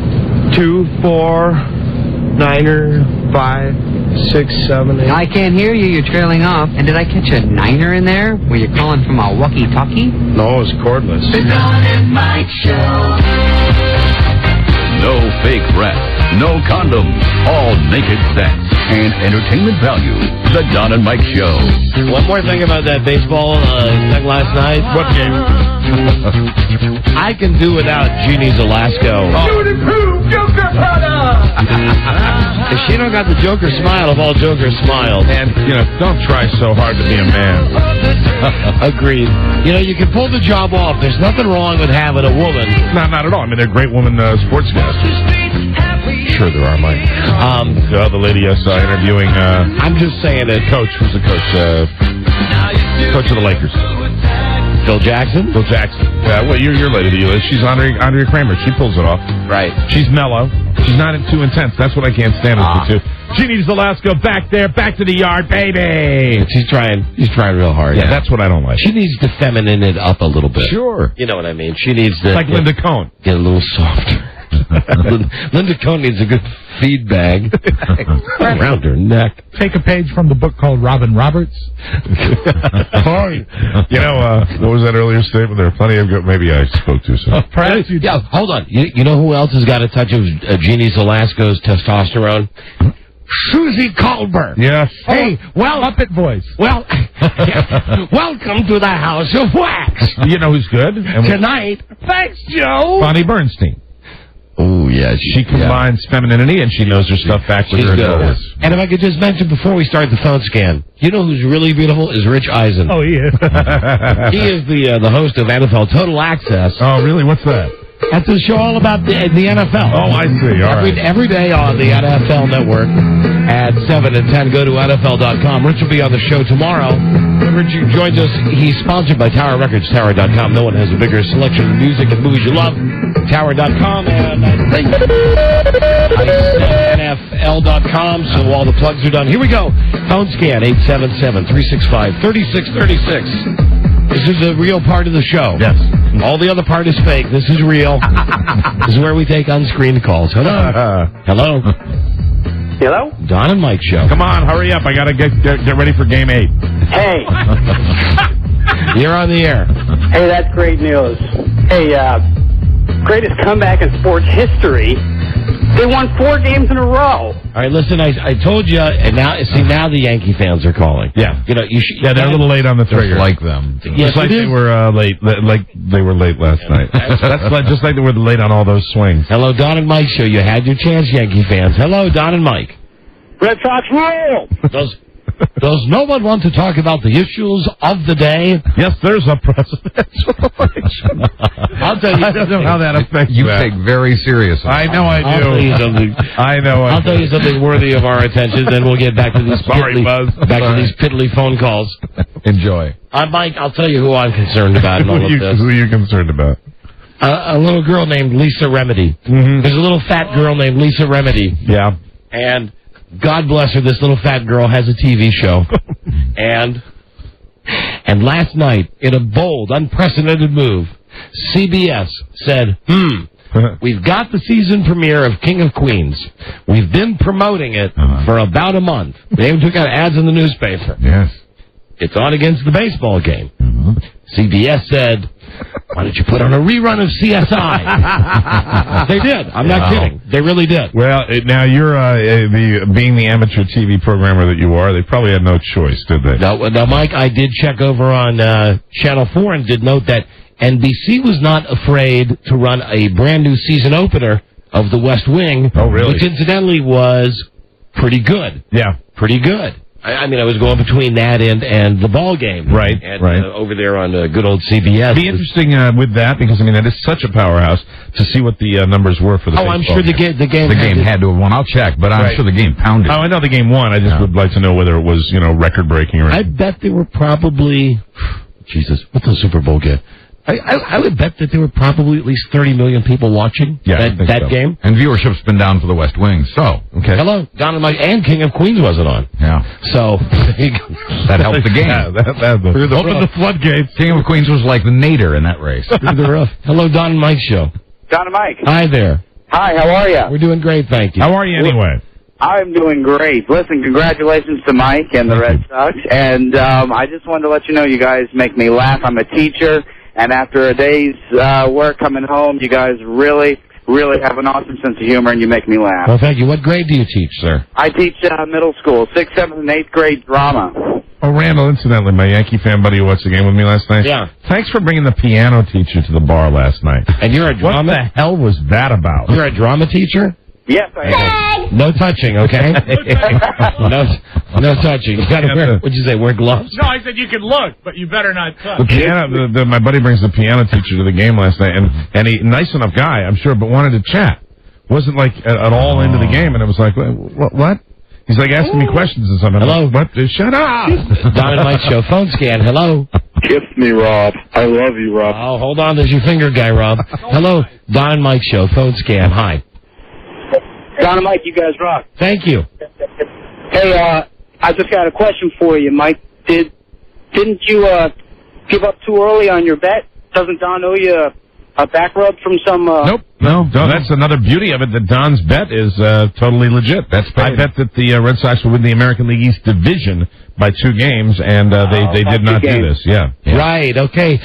C: 249-567-8.
O: I can't hear you. You're trailing off. And did I catch a niner in there? Were you calling from a walkie-talkie?
C: No, it was cordless.
F: The Don and Mike Show.
A: No fake breath, no condoms, all naked sex and entertainment value. The Don and Mike Show.
C: One more thing about that baseball thing last night.
D: What game?
C: I can do without Jeannie Zelasco.
F: Shoot improved Joker product.
C: If she don't got the Joker smile of all Joker smiles.
D: And, don't try so hard to be a man.
C: Agreed. You can pull the job off. There's nothing wrong with having a woman.
D: No, not at all. I mean, they're great women sportscasters. Sure there are, Mike. The lady I saw interviewing...
C: I'm just saying it.
D: Coach. Who's the coach? Coach of the Lakers.
C: Phil Jackson?
D: Yeah, well, your lady, she's Andrea Kramer. She pulls it off.
C: Right.
D: She's mellow. She's not too intense. That's what I can't stand with her, too. She needs Velasco back there, back to the yard, baby.
C: She's trying real hard.
D: Yeah, that's what I don't like.
C: She needs to feminine it up a little bit.
E: Sure.
C: You know what I mean? She needs to...
D: Like Linda Cohn.
C: Get a little softer. Linda Cohn needs a good feed bag around her neck.
N: Take a page from the book called Robin Roberts.
D: Fine. You know, what was that earlier statement? There are plenty of... Maybe I spoke too soon.
N: Perhaps you
C: Yeah, hold on. You know who else has got a touch of Jeannie Velasco's testosterone? Susie Colbert.
D: Yes.
N: Hey, well, Muppet voice.
C: Well, welcome to the House of Wax.
D: You know who's good?
C: Tonight, thanks, Joe.
D: Bonnie Bernstein.
C: Oh, yeah.
D: She combines femininity and she knows her stuff back with her.
C: Good. And if I could just mention before we start the phone scan, you know who's really beautiful is Rich Eisen.
N: Oh, he is.
C: He is the host of NFL Total Access.
D: Oh, really? What's that?
C: That's a show all about the NFL.
D: Oh, I see. All right.
C: Every day on the NFL Network at 7 and 10. Go to NFL.com. Rich will be on the show tomorrow. Rich joins us. He's sponsored by Tower Records, Tower.com. No one has a bigger selection of music and movies you love. Tower.com. And I think I said NFL.com, so all the plugs are done. Here we go. Phone scan, 877-365-3636. This is the real part of the show.
D: Yes.
C: All the other part is fake. This is real. This is where we take unscreened calls. Hello. Hello.
P: Hello?
C: Don and Mike show.
D: Come on, hurry up. I got to get ready for game 8.
P: Hey.
C: You're on the air.
P: Hey, that's great news. Hey, greatest comeback in sports history. They won 4 games in a row.
C: All right, listen, I told you, and now the Yankee fans are calling.
D: Yeah.
C: You know, you should,
D: yeah, they're a little late on the trigger.
E: Just like them.
C: Yes,
D: just like they were late, like they were late last night. That's like, just like they were late on all those swings.
C: Hello, Don and Mike show. You had your chance, Yankee fans. Hello, Don and Mike.
P: Red Sox rule!
C: Does no one want to talk about the issues of the day?
D: Yes, there's a presidential election.
C: I'll tell you.
D: I don't know how that affects
E: you.
D: That.
E: Take very seriously.
D: I know I do.
C: I'll tell you something.
D: I know.
C: I'll tell you something worthy of our attention. Then we'll get back to these these piddly phone calls.
E: Enjoy.
C: Mike, I'll tell you who I'm concerned about in all of this.
D: Who are you concerned about?
C: A little girl named Lisa Remedy.
D: Mm-hmm.
C: There's a little fat girl named Lisa Remedy.
D: Yeah.
C: And God bless her, this little fat girl has a TV show. and last night, in a bold, unprecedented move, CBS said, we've got the season premiere of King of Queens. We've been promoting it for about a month. They even took out ads in the newspaper.
D: Yes.
C: It's on against the baseball game. CBS said, why don't you put on a rerun of CSI? They did. I'm not kidding. They really did.
D: Well, now you're being the amateur TV programmer that you are. They probably had no choice, did they?
C: Now, Mike, I did check over on Channel 4 and did note that NBC was not afraid to run a brand new season opener of The West Wing.
D: Oh, really?
C: Which incidentally was pretty good.
D: Yeah.
C: Pretty good. I mean, I was going between that and the ball game.
D: Right,
C: and,
D: right.
C: Over there on good old CBS.
D: It'd be interesting with that because, I mean, that is such a powerhouse to see what the numbers were for the baseball
C: I'm sure the game
E: had to have won. I'll check, but I'm sure the game pounded.
D: Oh, I know the game won. I just would like to know whether it was, record-breaking or anything.
C: I bet there were probably... Jesus, what's the Super Bowl game? I would bet that there were probably at least 30 million people watching that game.
E: And viewership's been down for the West Wing, so.
C: Okay. Hello, Don and Mike, and King of Queens wasn't on.
E: Yeah.
C: So,
E: that helped the game.
D: Yeah, that opened the floodgates.
E: King of Queens was like the nadir in that race.
C: Through the roof. Hello, Don and Mike show.
P: Don and Mike.
C: Hi there.
P: Hi, how are you?
C: We're doing great, thank you.
D: How are you anyway?
P: I'm doing great. Listen, congratulations to Mike and the Red Sox. And I just wanted to let you know you guys make me laugh. I'm a teacher. And after a day's work coming home, you guys really, really have an awesome sense of humor, and you make me laugh.
C: Well, thank you. What grade do you teach, sir?
P: I teach middle school, 6th, 7th, and 8th grade drama.
D: Oh, Randall, incidentally, my Yankee fan buddy who watched the game with me last night.
C: Yeah.
D: Thanks for bringing the piano teacher to the bar last night.
C: And you're a drama?
D: What the hell was that about?
C: You're a drama teacher?
P: Yes, I am.
C: No touching, okay? no touching. You gotta wear, what'd you say, wear gloves?
N: No, I said you can look, but you better not touch.
D: The piano, my buddy brings the piano teacher to the game last night, and he, nice enough guy, I'm sure, but wanted to chat. Wasn't like at all into the game, and it was like, what? He's like asking me questions and something.
C: Hello?
D: What? Shut up!
C: Don and Mike show, phone scan, hello?
B: Kiss me, Rob. I love you, Rob.
C: Oh, hold on, there's your finger guy, Rob. Hello, Don and Mike show, phone scan, hi.
Q: Don and Mike, you guys rock.
C: Thank you.
Q: Hey, I just got a question for you, Mike. Didn't you give up too early on your bet? Doesn't Don owe you a back rub from some...
D: Nope. No, that's another beauty of it, that Don's bet is totally legit. I bet that the Red Sox will win the American League East Division by 2 games, and they did not do this. Yeah.
C: Right, okay.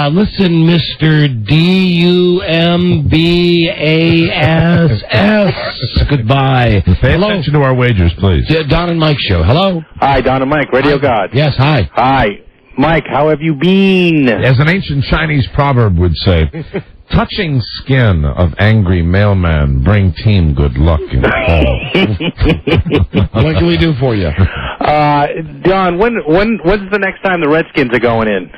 C: Listen, Mr. D-U-M-B-A-S-S. Goodbye.
D: Pay attention to our wagers, please.
C: Don and Mike Show. Hello?
R: Hi, Don and Mike, Radio God.
C: Yes, hi.
R: Hi. Mike, how have you been?
D: As an ancient Chinese proverb would say, touching skin of angry mailman bring team good luck in fall.
C: What can we do for you?
R: Don, when's the next time the Redskins are going in?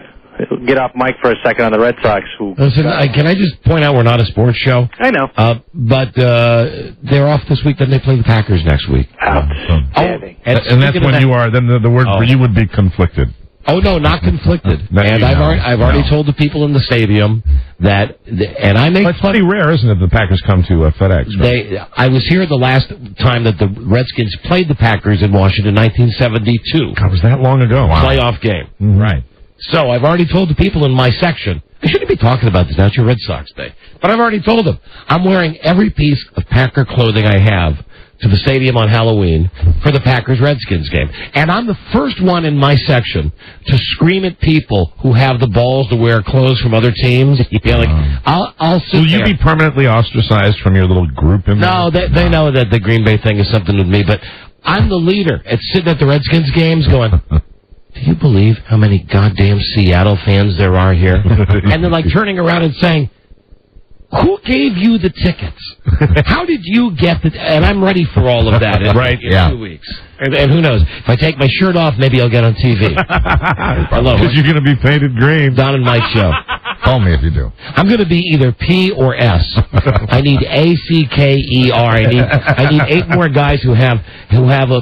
R: Get off Mike for a second on the Red Sox.
C: Listen, can I just point out we're not a sports show?
R: I know.
C: But they're off this week, then they play the Packers next week.
R: Outstanding.
D: And that's when you are, then the word for you would be conflicted.
C: Oh, no, not conflicted. And I've already told the people in the stadium that, and I make
D: It's pretty rare, isn't it, the Packers come to FedEx? Right?
C: I was here the last time that the Redskins played the Packers in Washington, 1972.
D: God, was that long ago? Wow.
C: Playoff game.
D: Mm-hmm. Right.
C: So I've already told the people in my section, I shouldn't be talking about this now, it's your Red Sox Day. But I've already told them, I'm wearing every piece of Packer clothing I have to the stadium on Halloween for the Packers-Redskins game. And I'm the first one in my section to scream at people who have the balls to wear clothes from other teams. Yeah, like, I'll sit
D: Will you
C: there.
D: be permanently ostracized from your little group in there?
C: No, they know that the Green Bay thing is something with me, but I'm the leader at sitting at the Redskins games going, do you believe how many goddamn Seattle fans there are here? And then, like, turning around and saying, who gave you the tickets? How did you get the... And I'm ready for all of that in 2 weeks. And who knows? If I take my shirt off, maybe I'll get on TV. Hello.
D: Because you're going to be painted green.
C: Don and Mike Show.
E: Call me if you do.
C: I'm going to be either P or S. I need A-C-K-E-R. I need 8 more guys who have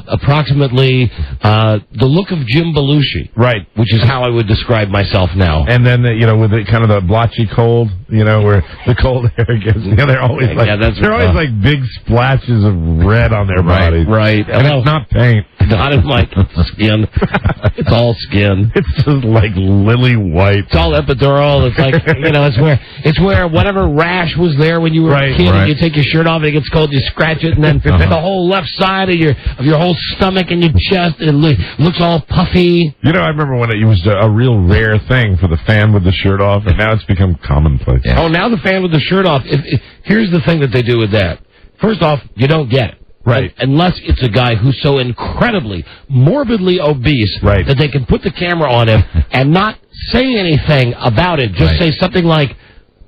C: approximately the look of Jim Belushi.
D: Right.
C: Which is how I would describe myself now.
D: And then, with the, kind of the blotchy cold, where the cold air gets... they're always like, always like big splashes of red on their bodies.
C: Right.
D: And it's not paint.
C: Not in like skin. It's all skin.
D: It's just like lily white.
C: It's all epidural. It's like, it's where whatever rash was there when you were a kid, and you take your shirt off and it gets cold, you scratch it, and then the whole left side of your whole stomach and your chest, it looks all puffy.
D: I remember when it was a real rare thing for the fan with the shirt off, and now it's become commonplace.
C: Yeah. Oh, now the fan with the shirt off. Here's the thing that they do with that. First off, you don't get it.
D: Right.
C: Unless it's a guy who's so incredibly, morbidly obese that they can put the camera on him and not say anything about it. Just say something like,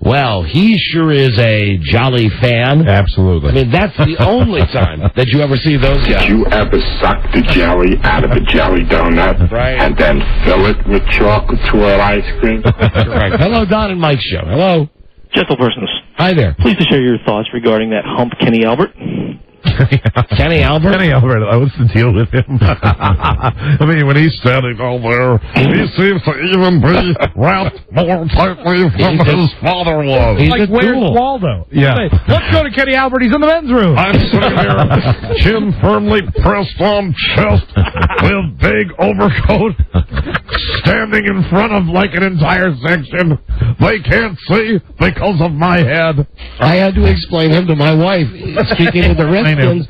C: well, he sure is a jolly fan.
D: Absolutely.
C: I mean, that's the only time that you ever see those guys.
S: Did you ever suck the jelly out of a jelly donut and then fill it with chocolate swirl ice cream?
C: Correct. Hello, Don and Mike Show. Hello.
T: Gentlepersons.
C: Hi there.
T: Please to share your thoughts regarding that hump Kenny Albert.
C: Kenny Albert?
D: Kenny Albert, what's the deal with him? I mean, when he's standing over there, he seems to even be wrapped more tightly than his father was.
N: Like, where's Waldo?
D: Yeah.
N: Let's go to Kenny Albert. He's in the men's room.
D: I'm sitting here, chin firmly pressed on chest, with big overcoat, standing in front of like an entire section. They can't see because of my head.
C: I had to explain him to my wife. Speaking of the Redskins,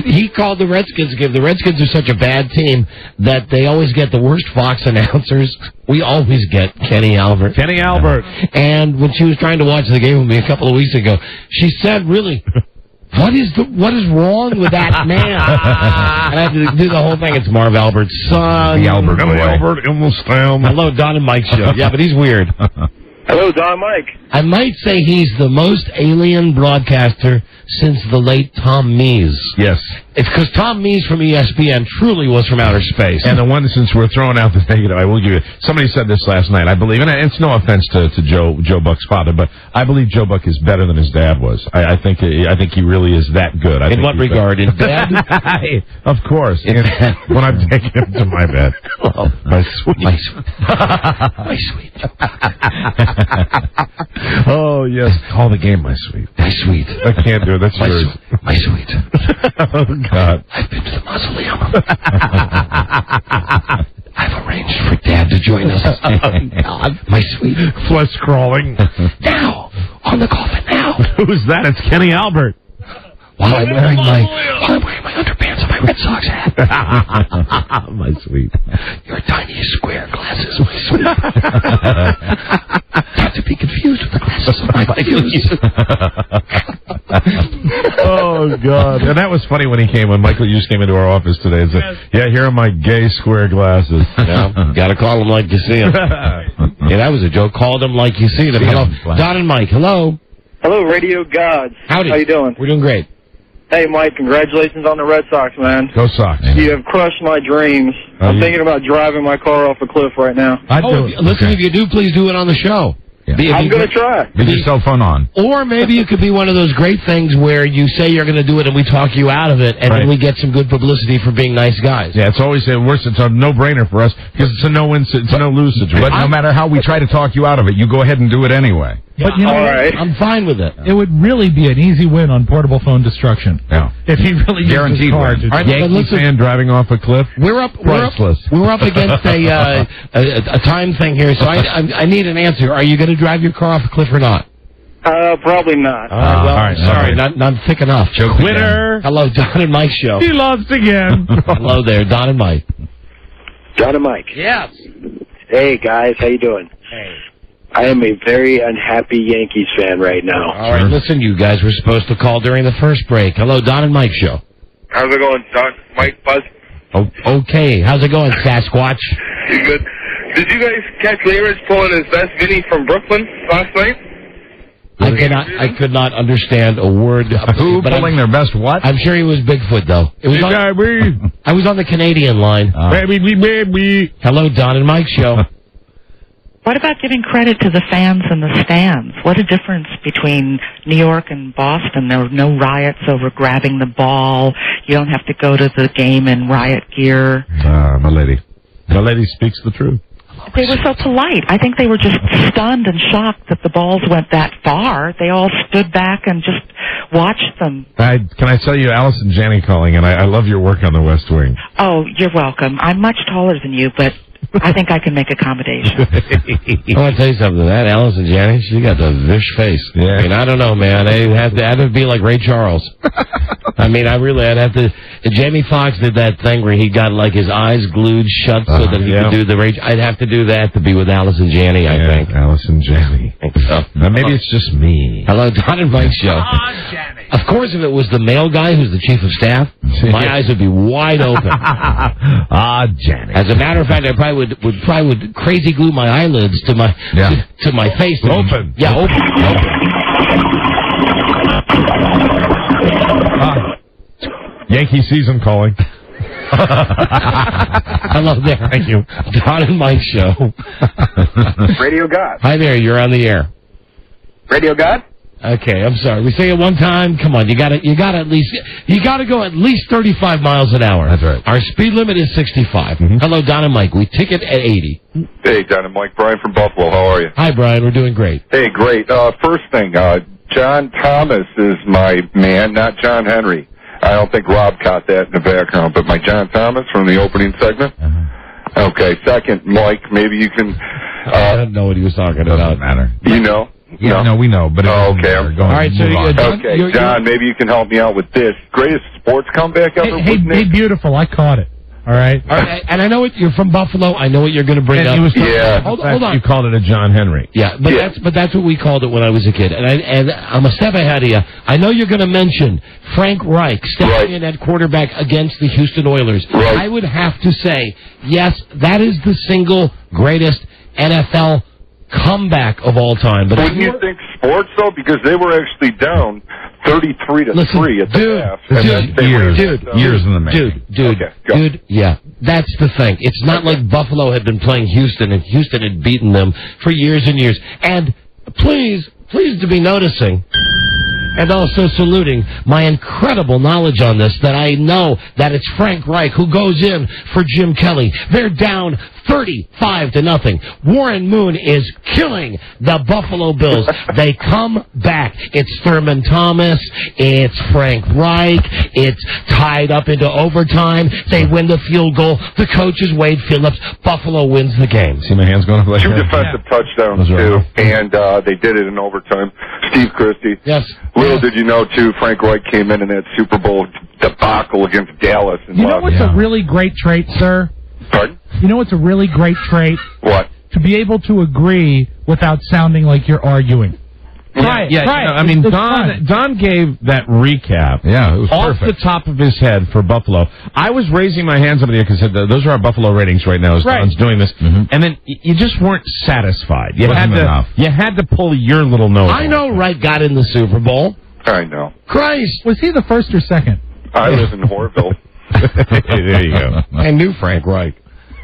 C: he called the Redskins game. The Redskins are such a bad team that they always get the worst Fox announcers. We always get Kenny Albert.
D: Kenny Albert.
C: And when she was trying to watch the game with me a couple of weeks ago, she said, really, what is wrong with that man? And I have to do the whole thing. It's Marv Albert's son.
D: The Albert boy. Albert in the stand.
C: Hello, Don and Mike Show. Yeah, but he's weird.
Q: Hello, Don and Mike.
C: I might say he's the most alien broadcaster since the late Tom Mees.
D: Yes.
C: It's because Tom Mees from ESPN truly was from outer space.
D: And the one, since we're throwing out the negative, I will give you, somebody said this last night, I believe, and it's no offense to Joe Buck's father, but I believe Joe Buck is better than his dad was. I think he really is that good.
C: In what regard? In bed?
D: Of course. When I'm taking him to my bed.
C: Oh, my sweet. My sweet.
D: Oh, yes. Call the game, my sweet.
C: My sweet.
D: I can't do it. That's yours.
C: My sweet.
D: Oh, God.
C: I've been to the mausoleum. I've arranged for Dad to join us. God. My sweet.
D: Flesh crawling.
C: Now! On the coffin now!
D: Who's that? It's Kenny Albert.
C: While I'm wearing my underpants and my Red Sox hat.
D: My sweet.
C: Your tiny square glasses, my sweet. Not to be confused with the glasses of my Vikings.
D: Oh, God. And that was funny when Michael Hughes came into our office today and said, yeah, here are my gay square glasses.
C: Yeah, gotta call them like you see them. Yeah, that was a joke. Call them like you see them. Hello. Don and Mike, hello.
G: Hello, Radio Gods.
C: Howdy.
G: How you doing?
C: We're doing great.
G: Hey, Mike, congratulations on the Red Sox, man.
D: Go Sox.
G: You have crushed my dreams. I'm thinking about driving my car off a cliff right now.
C: Listen, if you do, please do it on the show.
E: Yeah.
G: I'm going to try.
E: Get your cell phone on.
C: Or maybe it could be one of those great things where you say you're going to do it and we talk you out of it, and then we get some good publicity for being nice guys.
D: Yeah, it's always worse. It's a no-brainer for us because it's a no-win, it's a no-lose situation.
E: But no matter how we try to talk you out of it, you go ahead and do it anyway.
N: But you know,
C: I'm fine with it.
N: It would really be an easy win on portable phone destruction.
E: Yeah.
N: If he really
E: guaranteed
N: used his car
E: win.
N: to
D: Yankee fan driving off a cliff.
C: We're up against a time thing here, so I need an answer. Are you going to drive your car off a cliff or not?
G: Probably not.
C: All right, sorry, not thick enough.
D: Winner.
C: Hello, Don and Mike show.
D: He lost again.
C: Hello there, Don and Mike.
U: Don and Mike.
C: Yes.
U: Hey, guys, how you doing?
C: Hey.
U: I am a very unhappy Yankees fan right now.
C: All right, listen, you guys were supposed to call during the first break. Hello, Don and Mike show.
V: How's it going, Don? Mike, Buzz?
C: Okay. How's it going, Sasquatch?
V: You good? Did you guys catch Leverage pulling his best Vinny from Brooklyn last night?
C: I could not understand a word.
E: Who pulling their best what?
C: I'm sure he was Bigfoot, though. It was I was on the Canadian line.
D: Baby.
C: Hello, Don and Mike show.
W: What about giving credit to the fans in the stands? What a difference between New York and Boston. There were no riots over grabbing the ball. You don't have to go to the game in riot gear.
D: My lady. My lady speaks the truth.
W: They were so polite. I think they were just stunned and shocked that the balls went that far. They all stood back and just watched them.
D: Can I tell you, Allison Janney calling, and I love your work on the West Wing.
W: Oh, you're welcome. I'm much taller than you, but I think I can make accommodations.
C: I want to tell you something. That Allison Janney, she got the vish face.
D: Yeah.
C: I mean, I don't know, man. I'd have to be like Ray Charles. I mean, I'd have to. Jamie Foxx did that thing where he got like his eyes glued shut so that he could do the Ray. I'd have to do that to be with Allison Janney, I think.
D: Allison Janney.
C: I think so.
D: Maybe it's just me.
C: Hello, Don and Mike show. Of course, if it was the male guy who's the chief of staff, my eyes would be wide open.
D: Janney.
C: As a matter of fact, I probably would crazy glue my eyelids to my to my face.
D: Open.
C: Yeah, open.
D: Yankee season calling.
C: Hello there.
D: Thank you.
C: Don and Mike show.
U: Radio God.
C: Hi there. You're on the air.
U: Radio God?
C: Okay, I'm sorry. We say it one time. Come on, you gotta go at least 35 miles an hour.
D: That's right.
C: Our speed limit is 65. Hello, Don and Mike. We ticket at 80.
V: Hey, Don and Mike. Brian from Buffalo. How are you?
C: Hi, Brian. We're doing great.
V: Hey, great. First thing, John Thomas is my man, not John Henry. I don't think Rob caught that in the background, but my John Thomas from the opening segment. Okay. Second, Mike, maybe you can.
C: I don't know what he was talking about.
D: Doesn't matter.
V: You know.
D: Yeah, no, we know, but
V: okay.
D: All
C: right, so
V: John, maybe you can help me out with this. Greatest sports comeback ever.
N: Hey, beautiful! I caught it. All right.
C: And I know you're from Buffalo. I know what you're going to bring up. Hold on.
D: You called it a John Henry.
C: Yeah, but that's what we called it when I was a kid. And I'm a step ahead of you. I know you're going to mention Frank Reich stepping in at quarterback against the Houston Oilers.
V: Right.
C: I would have to say, yes, that is the single greatest NFL comeback of all time. But
V: wouldn't you think sports though? Because they were actually down 33-3 at the half.
D: Years in the making.
C: Dude, yeah, that's the thing. It's not like Buffalo had been playing Houston and Houston had beaten them for years and years. And please to be noticing, And also saluting my incredible knowledge on this, that I know that it's Frank Reich who goes in for Jim Kelly. They're down 35-0. Warren Moon is killing the Buffalo Bills. They come back. It's Thurman Thomas. It's Frank Reich. It's tied up into overtime. They win the field goal. The coach is Wade Phillips. Buffalo wins the game.
E: See my hands going up like
V: Two
E: that?
V: defensive touchdowns, too, and they did it in overtime. Steve Christie.
C: Yes.
V: Little did you know, too, Frank Reich came in that Super Bowl debacle against Dallas. And
N: You know what's a really great trait, sir?
V: Pardon?
N: You know what's a really great trait?
V: What?
N: To be able to agree without sounding like you're arguing. Try it.
D: I mean, Don gave that recap.
E: Yeah, it was
D: off
E: perfect.
D: the top of his head for Buffalo. I was raising my hands up in the air because those are our Buffalo ratings right now as Don's doing this. And then you just weren't satisfied. You
E: Wasn't enough.
D: You had to pull your little nose.
C: I know Reich got in the Super Bowl.
V: I know.
C: Christ.
N: Was he the first or second?
V: I live in Horville.
D: There you go.
C: I knew Frank Reich.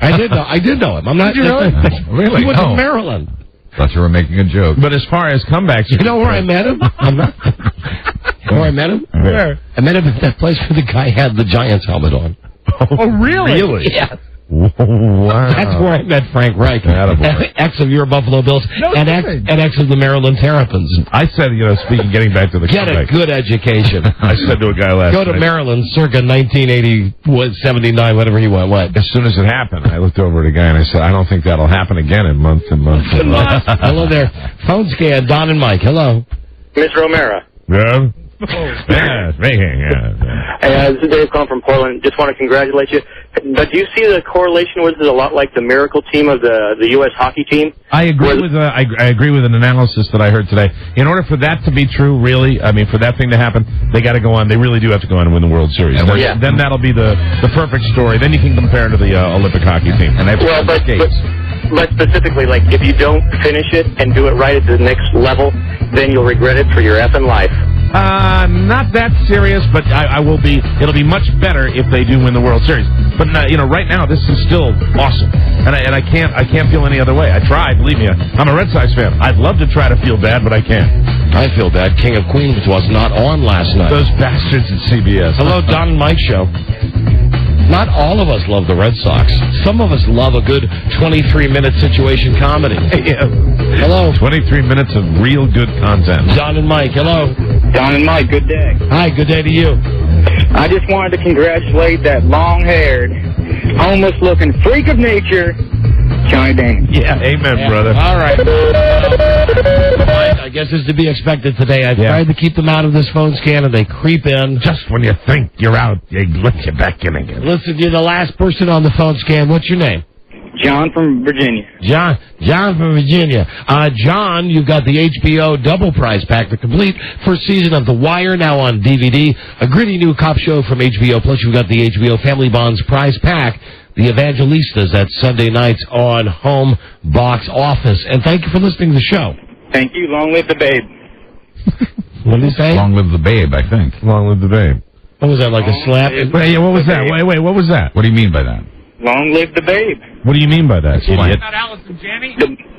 C: I did know him. I'm not.
N: Did you really?
E: Really?
C: He went
E: No.
C: to Maryland.
E: Thought you were making a joke.
D: But as far as comebacks,
C: You know where I met him? I'm not. Where I met him?
D: Where?
C: I met him at that place where the guy had the Giants helmet on.
N: Oh, really?
D: Really?
C: Yeah.
D: Wow.
C: That's where I met Frank Reich.
D: Attaboy.
C: Ex of your Buffalo Bills and ex of the Maryland Terrapins.
D: I said, getting back to the
C: Get a
D: comeback.
C: good education.
D: I said to a guy last
C: Go to
D: night.
C: Maryland circa 1979, whatever he went. What?
D: As soon as it happened, I looked over at a guy and I said, I don't think that'll happen again in months and months and months.
C: Hello there. Phone scan, Don and Mike. Hello.
J: Miss Romero.
D: Yeah?
J: Hey, this is Dave calling from Portland. Just want to congratulate you. But do you see the correlation with it a lot like the miracle team of the U.S. hockey team?
D: I agree with I agree with an analysis that I heard today. In order for that to be true, really, I mean, for that thing to happen, they got to go on. They really do have to go on and win the World Series. Then that'll be the perfect story. Then you can compare to the Olympic hockey team. And
J: but specifically, like if you don't finish it and do it right at the next level, then you'll regret it for your effing life.
D: Not that serious, but I will be. It'll be much better if they do win the World Series. But right now this is still awesome, and I can't feel any other way. I try, believe me. I'm a Red Sox fan. I'd love to try to feel bad, but I can't.
C: I feel bad. King of Queens was not on last night.
D: Those bastards at CBS.
C: Hello, Don and Mike show. Not all of us love the Red Sox. Some of us love a good 23-minute situation comedy.
D: Yeah.
C: Hello.
D: 23 minutes of real good content.
C: Don and Mike, hello.
Q: Don and Mike, good day.
C: Hi, good day to you.
Q: I just wanted to congratulate that long-haired, homeless-looking freak of nature, Johnny Damon.
D: Yeah, amen, brother.
C: All right. Mike, I guess it's to be expected today. I've tried to keep them out of this phone scan, and they creep in.
D: Just when you think you're out, they let you back in again.
C: Listen, you're the last person on the phone scan. What's your name?
Q: John from Virginia.
C: John from Virginia. John, you've got the HBO double prize pack, the complete first season of The Wire, now on DVD. A gritty new cop show from HBO. Plus, you've got the HBO Family Bonds prize pack, The Evangelistas. That's Sunday nights on Home Box Office. And thank you for listening to the show.
Q: Thank you. Long live the babe.
C: What did he say?
E: Long live the babe, I think.
D: Long live the babe.
C: What was that, like a slap?
D: Wait, what was that? Wait, what was that?
E: What do you mean by that?
Q: Long live the babe.
D: What do you mean by that, idiot?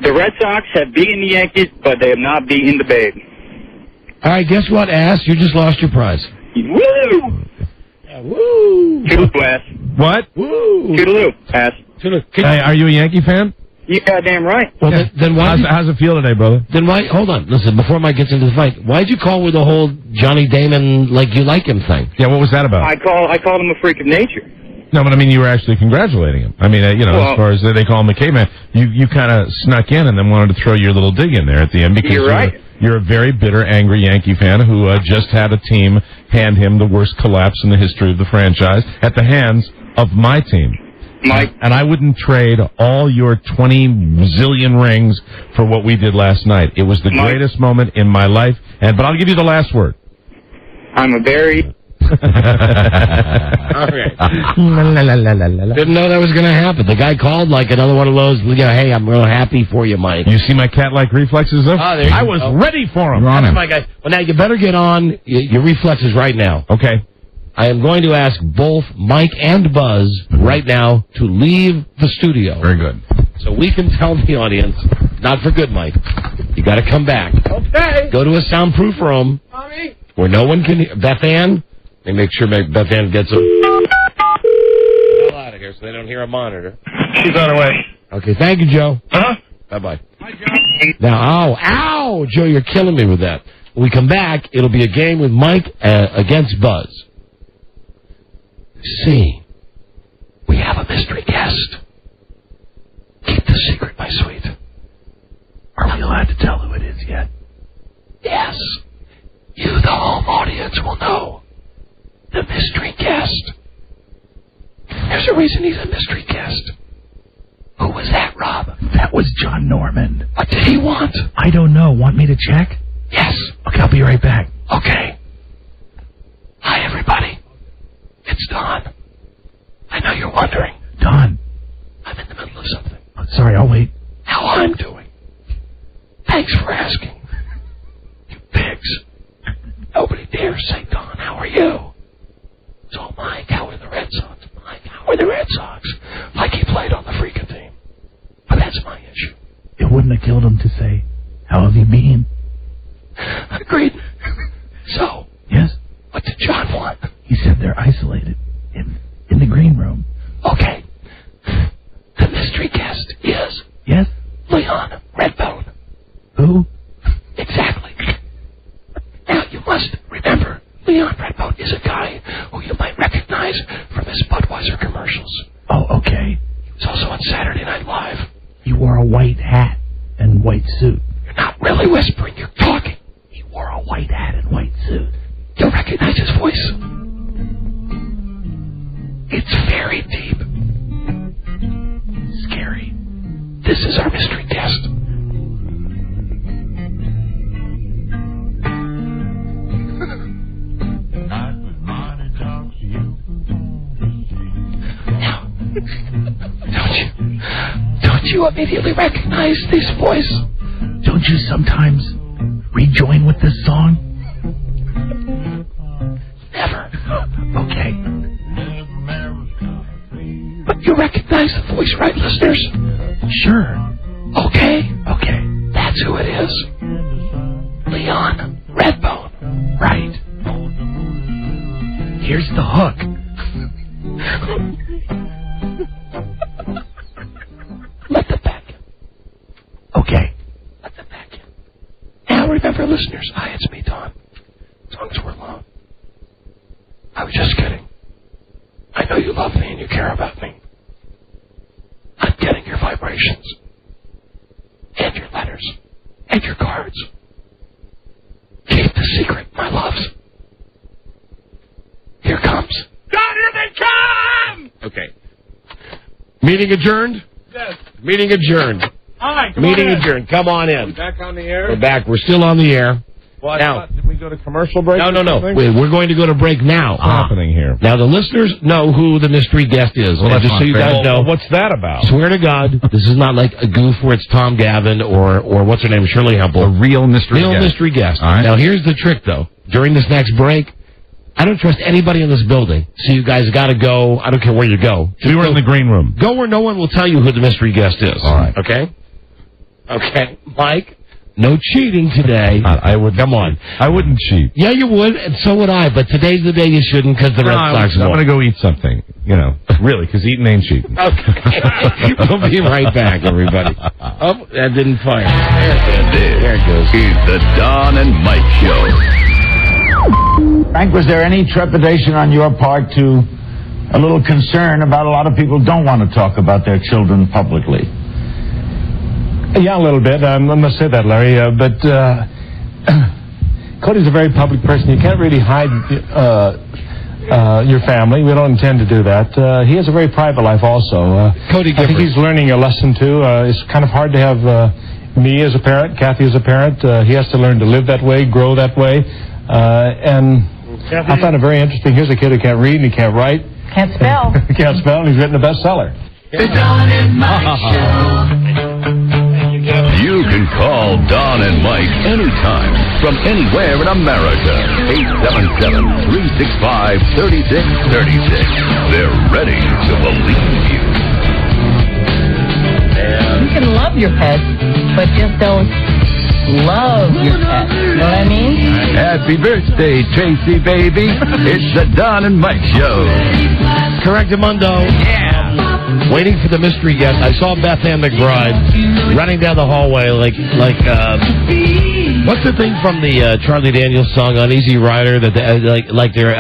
Q: The Red Sox have beaten the Yankees, but they have not beaten the babe.
C: All right, guess what, ass? You just lost your prize.
Q: Woo!
C: Woo!
Q: Toodaloo, ass.
D: What?
C: Woo!
Q: Toodaloo, ass.
D: Hey, are you a Yankee fan?
Q: You goddamn right.
C: Well, then why?
D: How's it feel today, brother?
C: Then why? Hold on. Listen, before Mike gets into the fight, why'd you call with the whole Johnny Damon like you like him thing?
D: Yeah, what was that about?
Q: I called him a freak of nature.
D: No, but I mean, you were actually congratulating him. I mean, as far as they call him the caveman, you kind of snuck in and then wanted to throw your little dig in there at the end because
Q: you're right.
D: You're a very bitter, angry Yankee fan who just had a team hand him the worst collapse in the history of the franchise at the hands of my team.
Q: Mike.
D: And I wouldn't trade all your 20 zillion rings for what we did last night. It was the greatest moment in my life. But I'll give you the last word.
Q: I'm a very...
C: All right. Didn't know that was going to happen. The guy called like another one of those, hey, I'm real happy for you, Mike.
D: You see my cat-like reflexes, though?
C: Oh, there you
D: I was ready for him.
E: You're on
C: That's
E: him.
C: my guy. Well, now you better get on your reflexes right now.
D: Okay.
C: I am going to ask both Mike and Buzz right now to leave the studio.
E: Very good.
C: So we can tell the audience, not for good, Mike. You got to come back.
Q: Okay.
C: Go to a soundproof room.
Q: Mommy.
C: where no one can hear. Beth Ann? They make sure Beth Ann gets them the hell out of here so they don't hear a monitor.
G: She's on her way.
C: Okay, thank you, Joe.
G: Huh?
C: Bye-bye. Bye, Joe. Now, ow, Joe, you're killing me with that. When we come back, it'll be a game with Mike against Buzz. See, we have a mystery guest. Keep the secret, my sweet. Are we allowed to tell who it is yet? Yes. You, the home audience, will know. The mystery guest. There's a reason he's a mystery guest. Who was that, Rob?
N: That was John Norman.
C: What did he want?
N: I don't know. Want me to check?
C: Yes.
N: Okay, I'll be right back.
C: Okay. Hi, everybody. It's Don. I know you're wondering.
N: Don.
C: I'm in the middle of something.
N: Oh, sorry, I'll wait.
C: How I'm doing. Thanks for asking. You pigs. Nobody dares say, Don, how are you? So, Mike, how are the Red Sox? Mike, how are the Red Sox? Like he played on the freaking team. But that's my issue.
N: It wouldn't have killed him to say, how have you been?
C: Agreed. So,
N: yes?
C: What did John want?
N: He said they're isolated in the green room.
C: Okay. The mystery guest is...
N: Yes?
C: Leon Redbone.
N: Who?
C: Exactly. Now, you must remember, Leon Redbone is a guy who you might recognize from his Budweiser commercials.
N: Oh, okay.
C: He was also on Saturday Night Live.
N: He wore a white hat and white suit.
C: You're not really whispering, you're talking.
N: He wore a white hat and white suit.
C: You'll recognize his voice. It's very deep.
N: Scary.
C: This is our mystery guest. Now, don't you immediately recognize this voice?
N: Don't you sometimes rejoin with this song?
C: Never.
N: Okay.
C: But you recognize the voice, right, listeners?
N: Sure.
C: Okay.
N: Okay.
C: That's who it is. Leon Redbone.
N: Right. Here's the hook.
C: Let them back in.
N: Okay.
C: Let them back in. Now remember, listeners, hi, it's me, Don. As long as we're alone. I was just kidding. I know you love me and you care about me. I'm getting your vibrations. And your letters. And your cards. Keep the secret, my loves. Here comes.
F: Don, here they come!
C: Okay. Meeting adjourned?
F: Yes.
C: Meeting adjourned.
F: Hi,
C: Meeting adjourned. Come on in.
F: Back on the air?
C: We're back. We're still on the air.
F: Well,
C: now,
F: did we go to commercial break?
C: No. We're going to go to break now.
F: What's happening here?
C: Now, the listeners know who the mystery guest is.
F: Well,
C: and just so you guys know.
F: What's that about?
C: Swear to God, this is not like a goof where it's Tom Gavin or what's her name, Shirley Hempel.
E: A real mystery guest.
C: Real mystery guest.
E: All right.
C: Now, here's the trick, though. During this next break, I don't trust anybody in this building, so you guys got to go. I don't care where you go.
F: We were in the green room.
C: Go where no one will tell you who the mystery guest is.
E: All right.
C: Okay? Okay. Mike, no cheating today.
F: I would.
C: Come on.
F: I wouldn't cheat.
C: Yeah, you would, and so would I, but today's the day you shouldn't because the Red Sox
F: I'm
C: won.
F: going to go eat something. You know, really, because eating ain't cheating.
C: Okay. We'll be right back, everybody. Oh, that didn't fire.
A: There it goes. It's the Don and Mike Show.
H: Frank, was there any trepidation on your part to a little concern about a lot of people don't want to talk about their children publicly?
I: Yeah, a little bit. I must say that, Larry. But Cody's a very public person. You can't really hide your family. We don't intend to do that. He has a very private life also.
C: Cody
I: I think he's learning a lesson, too. It's kind of hard to have me as a parent, Kathy as a parent. He has to learn to live that way, grow that way. And Kathy, I found it very interesting. Here's a kid who can't read and he can't write.
K: Can't spell.
I: Can't spell, and he's written a bestseller.
F: The Don and Mike Show.
A: You can call Don and Mike anytime from anywhere in America. 877-365-3636. They're ready to believe you.
K: You can love your pets, but just don't love your pet. You know what I mean?
A: Happy birthday, Tracy, baby. It's the Don and Mike Show.
C: Correctamundo. Yeah. Waiting for the mystery guest. I saw Beth Ann McBride running down the hallway like what's the thing from the Charlie Daniels song on Easy Rider that like their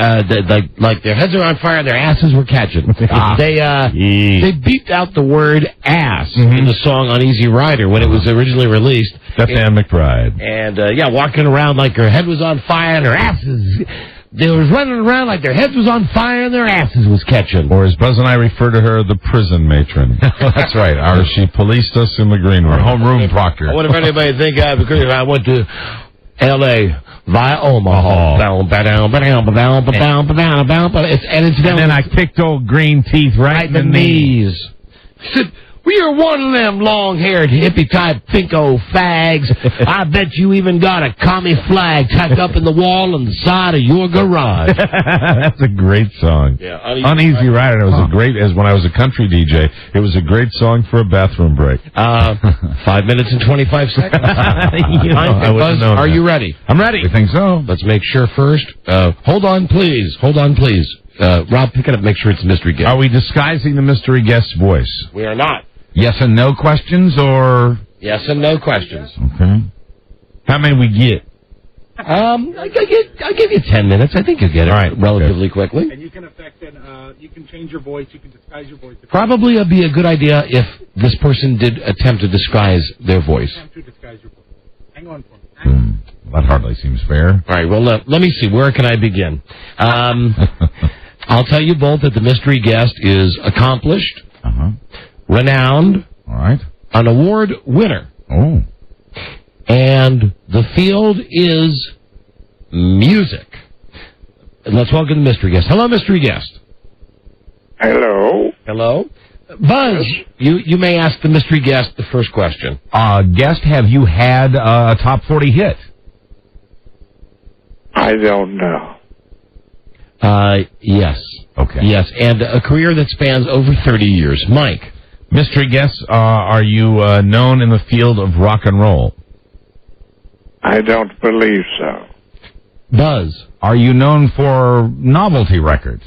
C: heads are on fire and their asses were catching. They beeped out the word ass in the song on Easy Rider when it was originally released.
F: Beth Ann McBride.
C: And walking around like her head was on fire and her asses. They was running around like their heads was on fire and their asses was catching.
F: Or as Buzz and I refer to her, the prison matron.
E: That's right.
F: Or she policed us in the green room.
E: Our homeroom proctor.
C: I wonder if anybody think because I went to L.A. via Omaha.
D: And then I kicked old green teeth right in the knees.
C: I said, we are one of them long-haired, hippie-type pinko fags. I bet you even got a commie flag tacked up in the wall on the side of your garage.
F: That's a great song.
C: Yeah,
F: Uneasy Rider. It was a great, as when I was a country DJ, it was a great song for a bathroom break.
C: 5 minutes and 25 seconds. Buzz, are you ready?
F: I'm ready.
E: I think so.
C: Let's make sure first. Hold on, please. Rob, pick it up. Make sure it's a mystery guest.
F: Are we disguising the mystery guest's voice?
C: We are not.
E: Yes and no questions, or?
C: Yes and no questions.
F: Okay. How many we get?
C: I'll give you 10 minutes. I think you'll get it relatively quickly.
N: And you can affect it. You can change your voice. You can disguise your voice.
C: Probably it'd be a good idea if this person did attempt to disguise their voice.
N: Attempt to disguise your voice. Hang on for me.
F: That hardly seems fair.
C: All right, well, let me see. Where can I begin? I'll tell you both that the mystery guest is accomplished, renowned,
F: all right,
C: an award winner.
F: Oh.
C: And the field is music. Let's welcome the mystery guest. Hello, mystery guest.
S: Hello.
C: Hello. Buzz, you may ask the mystery guest the first question.
E: Guest, have you had a top 40 hit?
S: I don't know.
C: Yes.
E: Okay.
C: Yes, and a career that spans over 30 years. Mike.
F: Mystery guest, are you known in the field of rock and roll?
S: I don't believe so.
C: Buzz.
E: Are you known for novelty records?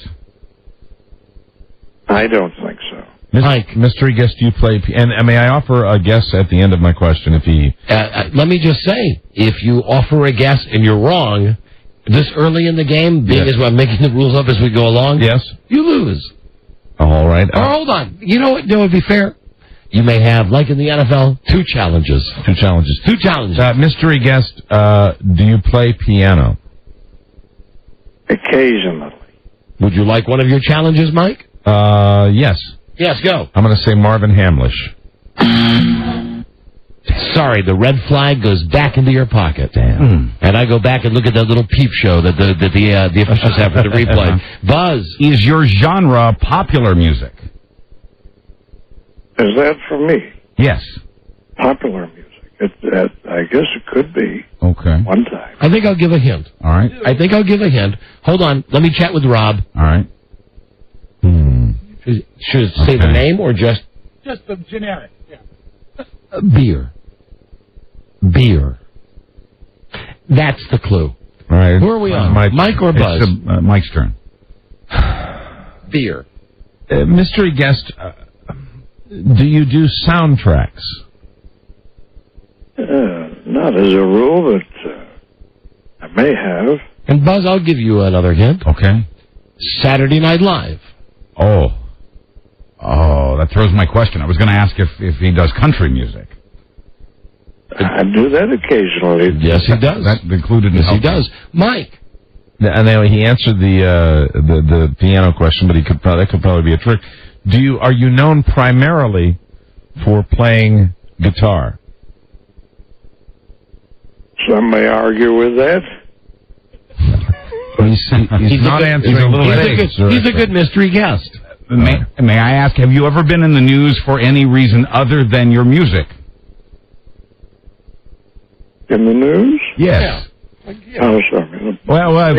S: I don't think so.
C: Mike.
F: Mystery guest, do you play... And may I offer a guess at the end of my question if he...
C: Let me just say, if you offer a guess and you're wrong, this early in the game, being as I'm making the rules up as we go along,
F: yes,
C: you lose.
F: All right.
C: Or hold on. You know what? That would be fair. You may have, like in the NFL, two challenges.
F: Mystery guest, do you play piano?
S: Occasionally.
C: Would you like one of your challenges, Mike?
F: Yes.
C: Yes, go.
F: I'm going to say Marvin Hamlish.
C: Sorry, the red flag goes back into your pocket.
F: Damn.
C: And I go back and look at that little peep show that the officials have for the replay. Buzz.
E: Is your genre popular music?
S: Is that for me?
E: Yes.
S: Popular music. I guess it could be.
F: Okay.
S: One time.
C: I think I'll give a hint.
F: All right.
C: Hold on. Let me chat with Rob.
F: All right.
C: Should it say the name or just...
N: Just the generic, yeah.
C: Beer. That's the clue.
F: All right.
C: Who are we on? Mike or Buzz?
E: It's Mike's turn.
C: Beer.
F: Mystery guest, do you do soundtracks?
S: Not as a rule, but I may have.
C: And Buzz, I'll give you another hint.
F: Okay.
C: Saturday Night Live.
E: Oh, that throws my question. I was going to ask if he does country music.
S: I do that occasionally.
C: Yes, he does.
E: That included.
C: Yes, he does. Mike.
F: And then he answered the piano question, but that could probably be a trick. Are you known primarily for playing guitar?
S: Some may argue with that.
F: He's not answering.
C: He's a good mystery guest.
E: May I ask, have you ever been in the news for any reason other than your music?
S: In the news?
E: Yes.
S: Yeah. Oh, sorry.
E: Well,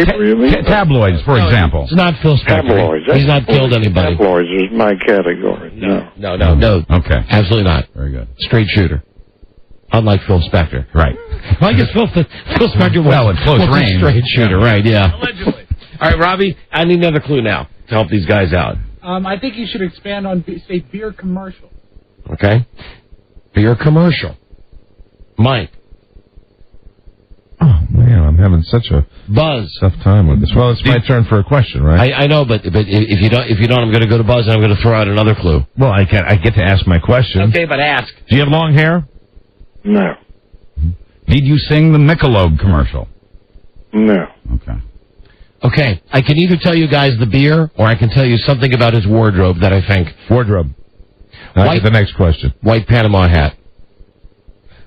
E: tabloids, for example.
C: It's not Phil Spector.
S: Tabloids.
C: He's not killed anybody.
S: Tabloids is my category.
C: No. Okay. Absolutely not.
F: Very good.
C: Straight shooter. Unlike Phil Spector.
E: Right.
C: Well, I guess Phil Spector was
E: at close range.
C: a straight shooter, right, yeah. Allegedly. All right, Robbie, I need another clue now to help these guys out.
N: I think you should expand on, say, beer commercial.
C: Okay? Beer commercial. Mike.
F: Oh, man, I'm having such a tough time with this. Well, it's my turn for a question, right?
C: I know, but if you don't, I'm going to go to Buzz and I'm going to throw out another clue.
F: Well, I get to ask my question.
C: Okay, but ask.
F: Do you have long hair?
S: No.
E: Did you sing the Michelob commercial?
S: No.
E: Okay.
C: Okay, I can either tell you guys the beer, or I can tell you something about his wardrobe that I think.
F: Wardrobe. I get the next question.
C: White Panama hat.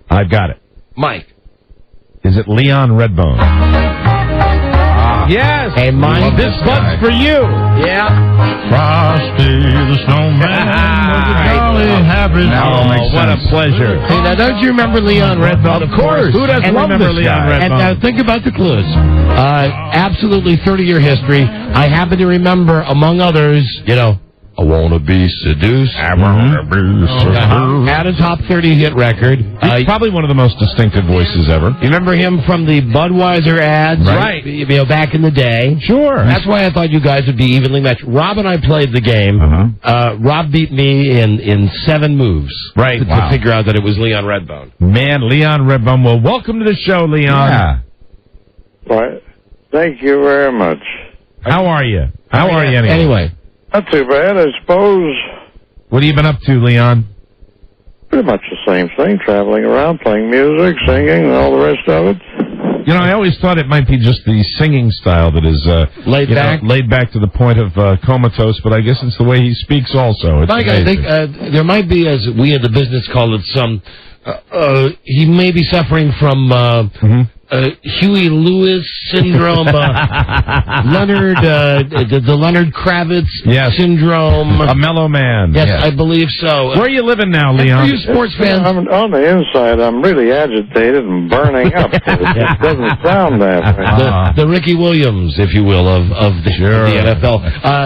F: I've got it.
C: Mike.
F: Is it Leon Redbone?
D: Yes.
C: Hey, Mike.
D: This one's for you.
C: Yeah.
H: Frosty the Snowman.
D: What a pleasure.
C: Hey, now don't you remember Leon Redbone?
D: Of course. Who doesn't remember Leon Redbone?
C: And now think about the clues. Absolutely 30-year history. I happen to remember, among others, I Wanna Be Seduced.
F: I wanna be seduced.
C: Had a top 30 hit record.
F: He's probably one of the most distinctive voices ever.
C: You remember him from the Budweiser ads?
F: Right.
C: Back in the day.
F: Sure.
C: That's why I thought you guys would be evenly matched. Rob and I played the game. Rob beat me in 7 moves.
F: Right.
C: To figure out that it was Leon Redbone.
F: Man, Leon Redbone. Well, welcome to the show, Leon.
E: Yeah.
S: Right. Thank you very much.
F: How are you? How are you
C: Anyway.
S: Not too bad, I suppose.
F: What have you been up to, Leon?
S: Pretty much the same thing, traveling around, playing music, singing, and all the rest of it.
F: I always thought it might be just the singing style that is laid back to the point of comatose, but I guess it's the way he speaks also. It's
C: Mike, I think there might be, as we in the business call it, he may be suffering from Huey Lewis syndrome, Leonard, the Leonard Kravitz syndrome.
F: A mellow man.
C: Yes, I believe so.
F: Where are you living now, Leon?
C: Are you sports fans?
S: On the inside, I'm really agitated and burning up. It doesn't sound that way.
C: The Ricky Williams, if you will, of the NFL.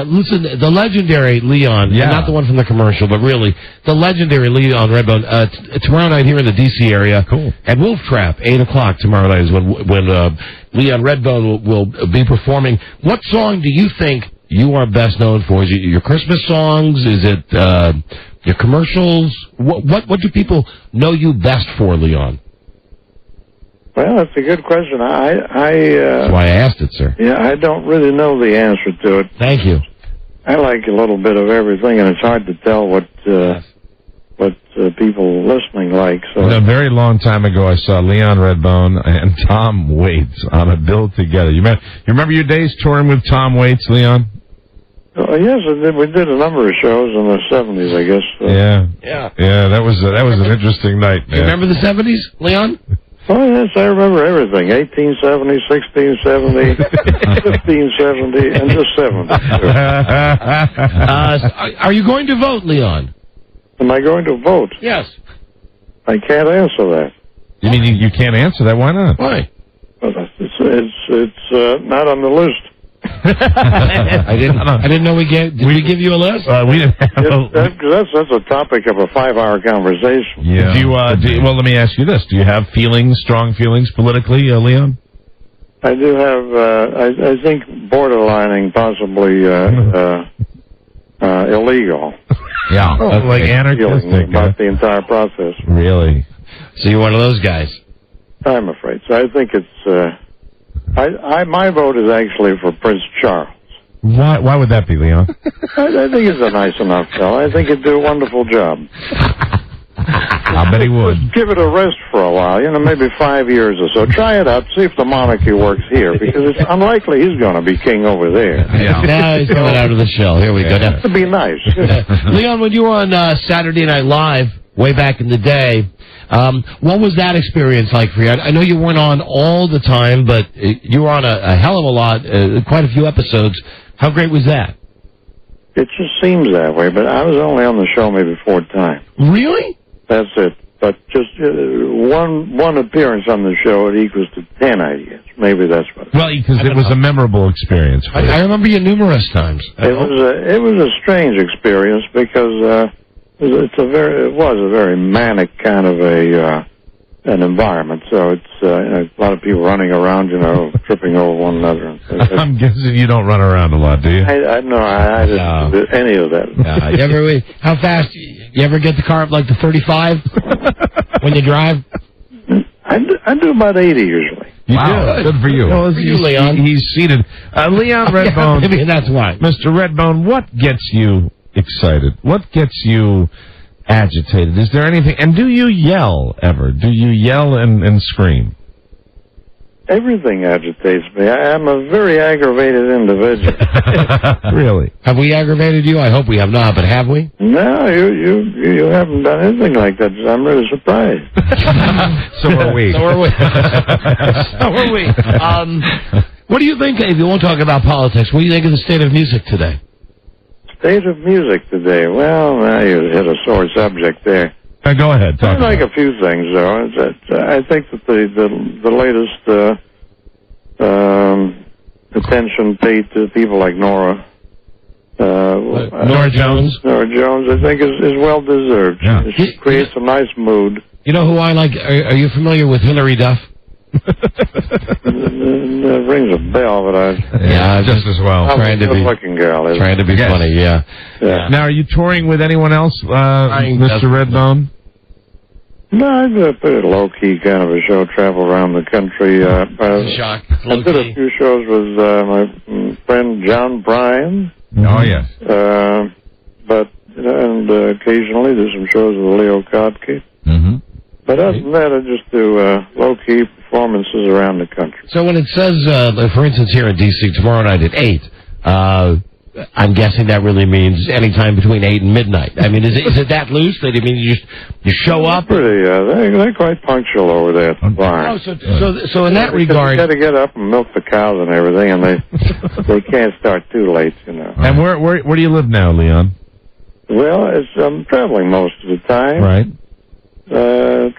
C: Listen, the legendary Leon, not the one from the commercial, but really, the legendary Leon Redbone, tomorrow night here in the D.C. area.
F: Cool.
C: At Wolf Trap, 8 o'clock tomorrow night is when Leon Redbone will be performing. What song do you think you are best known for? Is it your Christmas songs? Is it your commercials? What do people know you best for, Leon?
S: Well, that's a good question.
C: That's why I asked it, sir.
S: Yeah, I don't really know the answer to it.
C: Thank you.
S: I like a little bit of everything, and it's hard to tell what people listening like. So
F: a very long time ago, I saw Leon Redbone and Tom Waits on a bill together. You remember your days touring with Tom Waits, Leon?
S: Yes, we did a number of shows in the 70s, I guess.
F: Yeah. That was an interesting night, man.
C: You remember the 70s, Leon?
S: Oh, yes, I remember everything. 1870, 1670, 1570, and just 70.
C: Are you going to vote, Leon?
S: Am I going to vote?
C: Yes.
S: I can't answer that.
F: You mean you can't answer that? Why not?
C: Why?
S: Well, it's not on the list.
C: I didn't know did we give you a list?
F: We didn't.
S: That's a topic of a 5-hour conversation.
F: Yeah. Well, let me ask you this: do you have strong feelings politically, Leon?
S: I do have. I think borderlining possibly illegal.
F: Yeah, like anarchistic
S: about the entire process.
F: Really?
C: So you're one of those guys?
S: I'm afraid. So I think it's. My vote is actually for Prince Charles.
F: Why would that be, Leon?
S: I think he's a nice enough fellow. I think he'd do a wonderful job.
F: I bet he would.
S: Just give it a rest for a while, maybe 5 years or so. Try it out, see if the monarchy works here, because it's unlikely he's going to be king over there.
C: Yeah. Now he's coming out of the shell. Here we go. Now,
S: it'd be nice.
C: Leon, when you were on Saturday Night Live way back in the day, what was that experience like for you? I know you weren't on all the time, but you were on a hell of a lot, quite a few episodes. How great was that?
S: It just seems that way, but I was only on the show maybe 4 times.
C: Really?
S: That's it. But just one appearance on the show, it equals to 10 ideas. Maybe that's what.
F: Well, because it was a memorable experience.
C: I remember you numerous times.
S: It was a strange experience because it was a very manic kind of a an environment. So it's a lot of people running around, tripping over one another.
F: I'm guessing you don't run around a lot, do you?
S: I didn't do any of that.
C: How fast? You ever get the car up like the 35 when you drive?
S: I do about 80 usually.
F: Wow, good for you.
C: Well, Leon.
F: He's seated. Leon Redbone.
C: Maybe that's why.
F: Mr. Redbone, what gets you excited? What gets you agitated? Is there anything? And do you yell ever? Do you yell and scream?
S: Everything agitates me. I'm a very aggravated individual.
F: Really?
C: Have we aggravated you? I hope we have not, but have we?
S: No, you haven't done anything like that. I'm really surprised.
F: So are we.
C: So are we. So are we. What do you think, if you won't talk about politics, what do you think of the state of music today?
S: State of music today. Well, now you hit a sore subject there.
F: Go ahead.
S: I like a few things, though. I think that the latest attention paid to people like Nora
C: Jones.
S: Nora Jones, I think, is well deserved.
F: Yeah.
S: She creates a nice mood.
C: You know who I like? Are you familiar with Hillary Duff?
S: It rings a bell, but
F: just as well.
C: Trying to be
S: looking girl.
C: Trying to be funny, yeah.
F: Now, are you touring with anyone else, Mr. Redbone?
S: No, I did a pretty low-key kind of a show, travel around the country.
C: Shock.
S: I did a few shows with my friend John Bryan.
F: Oh, yes.
S: And occasionally do some shows with Leo Kottke.
F: Mm-hmm.
S: But other than that, I just do low-key performances around the country.
C: So when it says, for instance, here in D.C. tomorrow night at 8, I'm guessing that really means any time between 8 and midnight. I mean, is it that loose that it means you show up?
S: They're quite punctual over there at the barn.
C: So in that regard,
S: you got to get up and milk the cows and everything, and they can't start too late,
F: And where do you live now, Leon?
S: Well, I'm traveling most of the time.
F: Right.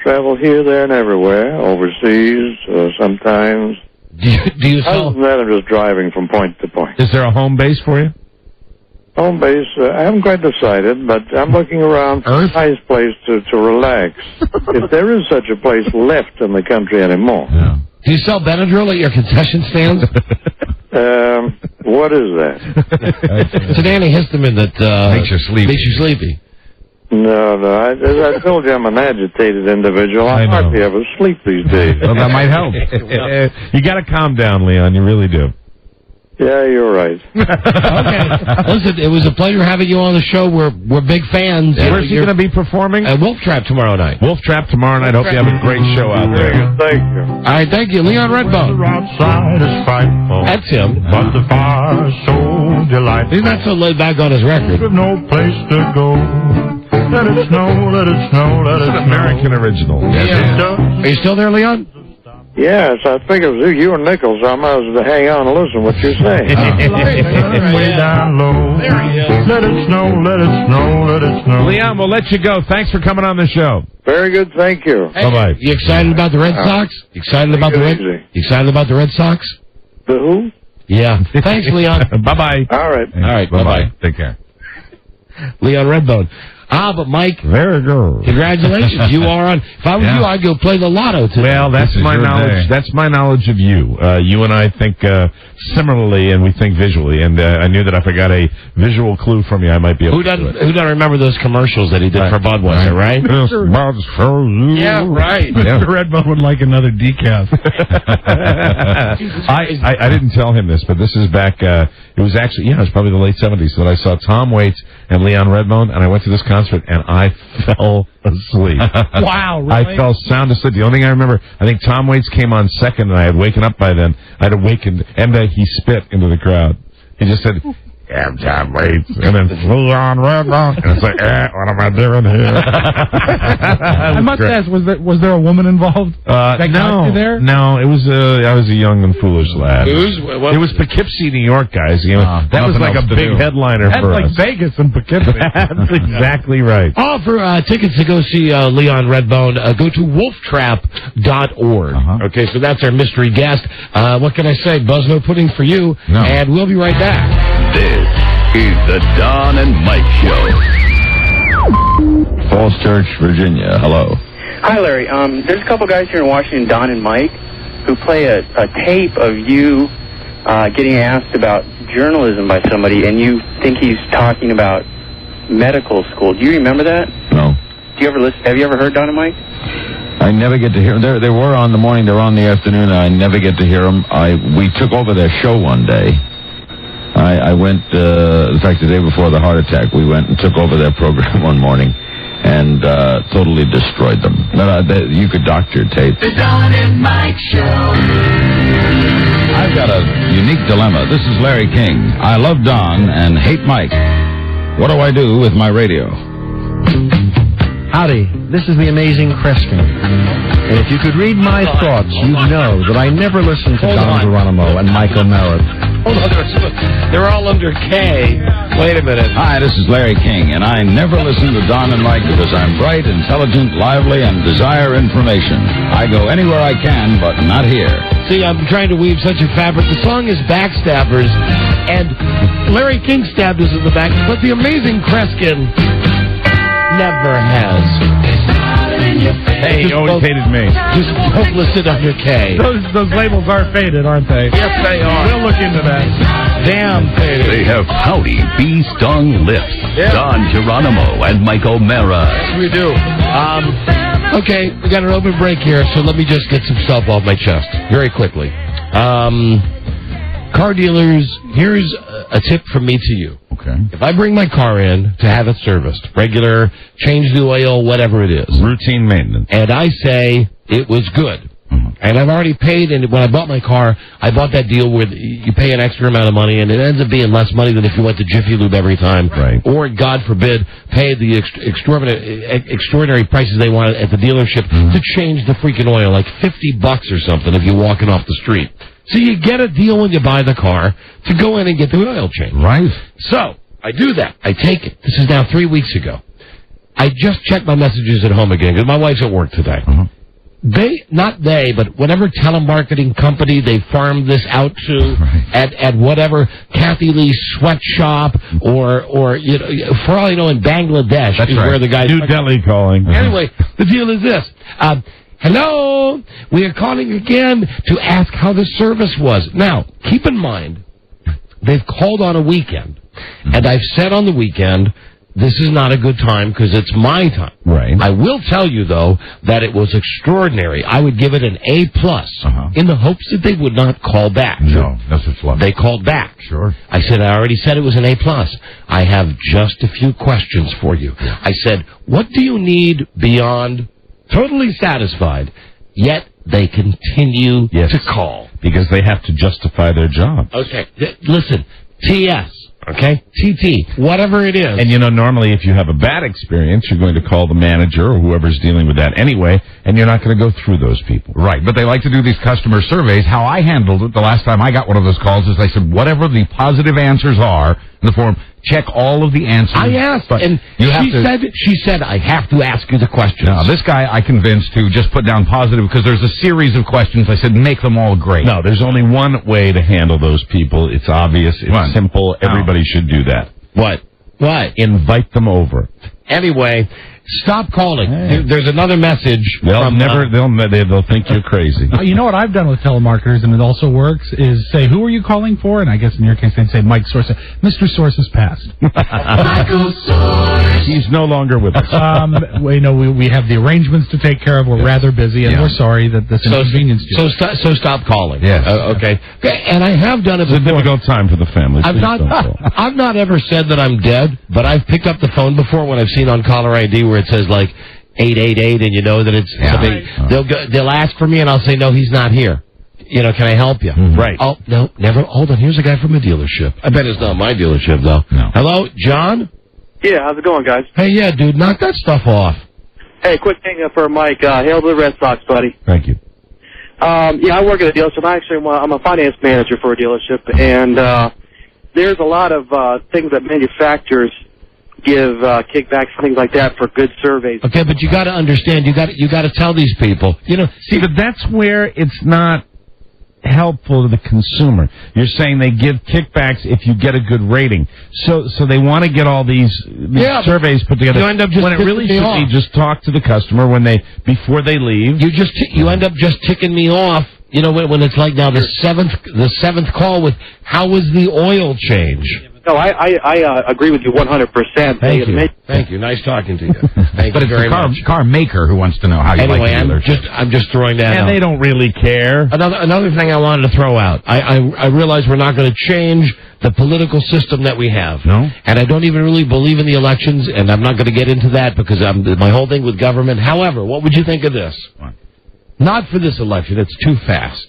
S: Travel here, there, and everywhere. Overseas, sometimes.
C: Do you
S: Other than that, I'm just driving from point to point.
F: Is there a home base for you?
S: Home base, I haven't quite decided, but I'm looking around for a nice place to relax. If there is such a place left in the country anymore.
C: Yeah. Do you sell Benadryl at your concession stands?
S: What is that?
C: It's an antihistamine that
F: makes you sleepy.
C: Makes you sleepy.
S: No. As I told you, I'm an agitated individual. I hardly ever sleep these days.
F: Well, that might help. You got to calm down, Leon. You really do.
S: Yeah, you're right.
C: Okay. Listen, it was a pleasure having you on the show. We're big fans.
F: Where's he going to be performing?
C: At Wolf Trap tomorrow night.
F: Wolf Trap tomorrow night. Hope you have a great show out there.
S: Thank you.
C: All right, thank you. Leon Redbone.
H: Outside is frightful.
C: That's him.
H: But the fire is so delightful.
C: He's not so laid back on his record.
H: With no place to go. Let it snow, let it snow, let it snow.
F: American original.
C: Yeah. Are you still there, Leon?
S: Yes, I think it was you and Nichols. I might as well hang on and listen to what you're saying.
H: Way down low.
C: There he is.
H: Let it snow, let it snow, let it snow.
F: Leon, we'll let you go. Thanks for coming on the show.
S: Very good, thank you.
C: Hey,
F: bye-bye.
C: You excited about the Red Sox? Excited about the Red? You excited about the Red Sox?
S: The who?
C: Yeah. Thanks, Leon.
F: Bye-bye.
S: All right.
C: All right, bye-bye.
F: Take care.
C: Leon Redbone. But Mike,
F: very good.
C: Congratulations. You are on. If I was you, I'd go play the lotto today.
F: Well, that's my knowledge. That's my knowledge of you. You and I think similarly, and we think visually. And I knew that if I got a visual clue from you, I might be able to do it.
C: Who doesn't remember those commercials that he did for Budweiser, right? Yeah, right.
N: Mr. Redbone would like another decaf.
F: I didn't tell him this, but this is back. It was actually, it was probably the late 70s that I saw Tom Waits and Leon Redbone, and I went to this concert, and I fell asleep.
N: Wow, really?
F: I fell sound asleep. The only thing I remember, I think Tom Waits came on second, and I had waken up by then. I'd awakened, and he spit into the crowd. He just said, "Yeah, Tom Waits," and then Leon Redbone, and it's like, what am I doing here?
N: I must ask, was there a woman involved? That got you there?
F: No, it was I was a young and foolish lad. It was Poughkeepsie, New York, guys. That was like a big headliner for us.
N: That's like Vegas and Poughkeepsie.
F: That's exactly right.
C: For tickets to go see Leon Redbone, go to wolftrap.org. Okay, so that's our mystery guest. What can I say? Buzz no pudding for you.
F: No.
C: And we'll be right back.
A: This is the Don and Mike Show.
L: Falls Church, Virginia. Hello. Hi, Larry. There's a couple guys here in Washington, Don and Mike, who play a tape of you getting asked about journalism by somebody, and you think he's talking about medical school. Do you remember that?
M: No.
L: Do you ever listen? Have you ever heard Don and Mike?
M: I never get to hear them. They were on the morning, they were on the afternoon, and I never get to hear them. We took over their show one day. I went, in fact, the day before the heart attack, we went and took over their program one morning and totally destroyed them. You could doctor your tape.
A: The Don and Mike Show.
M: I've got a unique dilemma. This is Larry King. I love Don and hate Mike. What do I do with my radio?
O: Howdy, this is the amazing Kreskin. And if you could read my thoughts, you'd know that I never listened to Don Geronimo and Mike O'Mara.
C: Hold on, they're all under K. Wait a minute.
M: Hi, this is Larry King, and I never listen to Don and Mike because I'm bright, intelligent, lively, and desire information. I go anywhere I can, but not here.
C: See, I'm trying to weave such a fabric. The song is Backstabbers, and Larry King stabbed us in the back, but the amazing Kreskin never has.
F: Hey, you always hated me.
C: Just don't listen under K.
N: Those labels are faded, aren't they?
C: Yes, they are.
N: We'll look into that.
C: Damn faded.
A: They have pouty, bee-stung lips.
C: Yeah.
A: Don Geronimo and Mike O'Mara.
C: Yes, we do. Okay, we got an open break here, so let me just get some stuff off my chest very quickly. Car dealers, here's a tip from me to you.
M: Okay.
C: If I bring my car in to have it serviced, regular, change the oil, whatever it is.
F: Routine maintenance.
C: And I say it was good. And I've already paid, and when I bought my car, I bought that deal where you pay an extra amount of money, and it ends up being less money than if you went to Jiffy Lube every time.
F: Right.
C: Or, God forbid, pay the extraordinary prices they want at the dealership to change the freaking oil, like $50 or something if you're walking off the street. So you get a deal when you buy the car to go in and get the oil change.
M: Right.
C: So, I do that. I take it. This is now 3 weeks ago. I just checked my messages at home again, because my wife's at work today. But whatever telemarketing company they farmed this out to, at whatever Kathy Lee's sweatshop, or you know, for all you know, in Bangladesh is where the guy.
F: New Delhi calling.
C: Anyway, the deal is this. Hello, we are calling again to ask how the service was. Now, keep in mind, they've called on a weekend, and I've said on the weekend, this is not a good time because it's my time.
F: Right.
C: I will tell you, though, that it was extraordinary. I would give it an A+, in the hopes that they would not call back.
M: No, that's what's lovely.
C: They called back.
M: Sure.
C: I said, I already said it was an A+. I have just a few questions for you. I said, what do you need beyond totally satisfied, yet they continue to call?
F: Because they have to justify their job.
C: Okay, listen, TS. Okay? TT, whatever it is.
F: And, you know, normally if you have a bad experience, you're going to call the manager or whoever's dealing with that anyway, and you're not going to go through those people.
M: Right, but they like to do these customer surveys. How I handled it the last time I got one of those calls is I said, whatever the positive answers are in the form, check all of the answers.
C: I asked,
M: but
C: and she said, I have to ask you the questions.
M: Now, this guy I convinced to just put down positive because there's a series of questions. I said, make them all great.
F: No, there's only one way to handle those people. It's obvious. It's simple. Everybody should do that.
C: What?
F: Invite them over.
C: Anyway, stop calling. There's another message.
F: They'll think you're crazy.
N: You know what I've done with telemarketers, and it also works, is say, who are you calling for? And I guess in your case, they'd say Mike Source. Mr. Source has passed.
A: Michael Source.
F: He's no longer with us.
N: We have the arrangements to take care of. We're rather busy, and we're sorry that this inconvenienced you.
C: So stop calling.
M: Yes.
C: Okay. And I have done it before.
F: It's a difficult time for the family.
C: I've not ever said that I'm dead, but I've picked up the phone before when I've seen on caller ID where it says like 888, and you know that it's something. They'll ask for me, and I'll say, no, he's not here. You know, can I help you?
F: Right.
C: Oh, no, never. Hold on. Here's a guy from a dealership. I bet it's not my dealership, though.
M: No.
C: Hello, John?
U: Yeah, how's it going, guys?
C: Hey, yeah, dude, knock that stuff off.
U: Hey, quick thing for Mike. Hail to the Red Sox, buddy.
F: Thank you.
U: I work at a dealership. I'm a finance manager for a dealership, and there's a lot of things that manufacturers give kickbacks, things like that, for good surveys.
C: Okay, but you got to understand. You got to tell these people. You know,
F: see, but that's where it's not helpful to the consumer. You're saying they give kickbacks if you get a good rating. So they want to get all these surveys put together.
C: You end up just
F: when it really should be just talk to the customer before they leave.
C: You end up just ticking me off. You know, when it's like now the seventh call with how was the oil change?
U: No, I agree with you 100%.
C: Thank you. Nice talking to you. Thank you very much.
E: Car maker who wants to know how you like the dealership.
C: I'm just throwing that out.
F: And they don't really care.
C: Another thing I wanted to throw out. I realize we're not going to change the political system that we have.
E: No.
C: And I don't even really believe in the elections, and I'm not going to get into that because my whole thing with government. However, what would you think of this?
E: What?
C: Not for this election. It's too fast.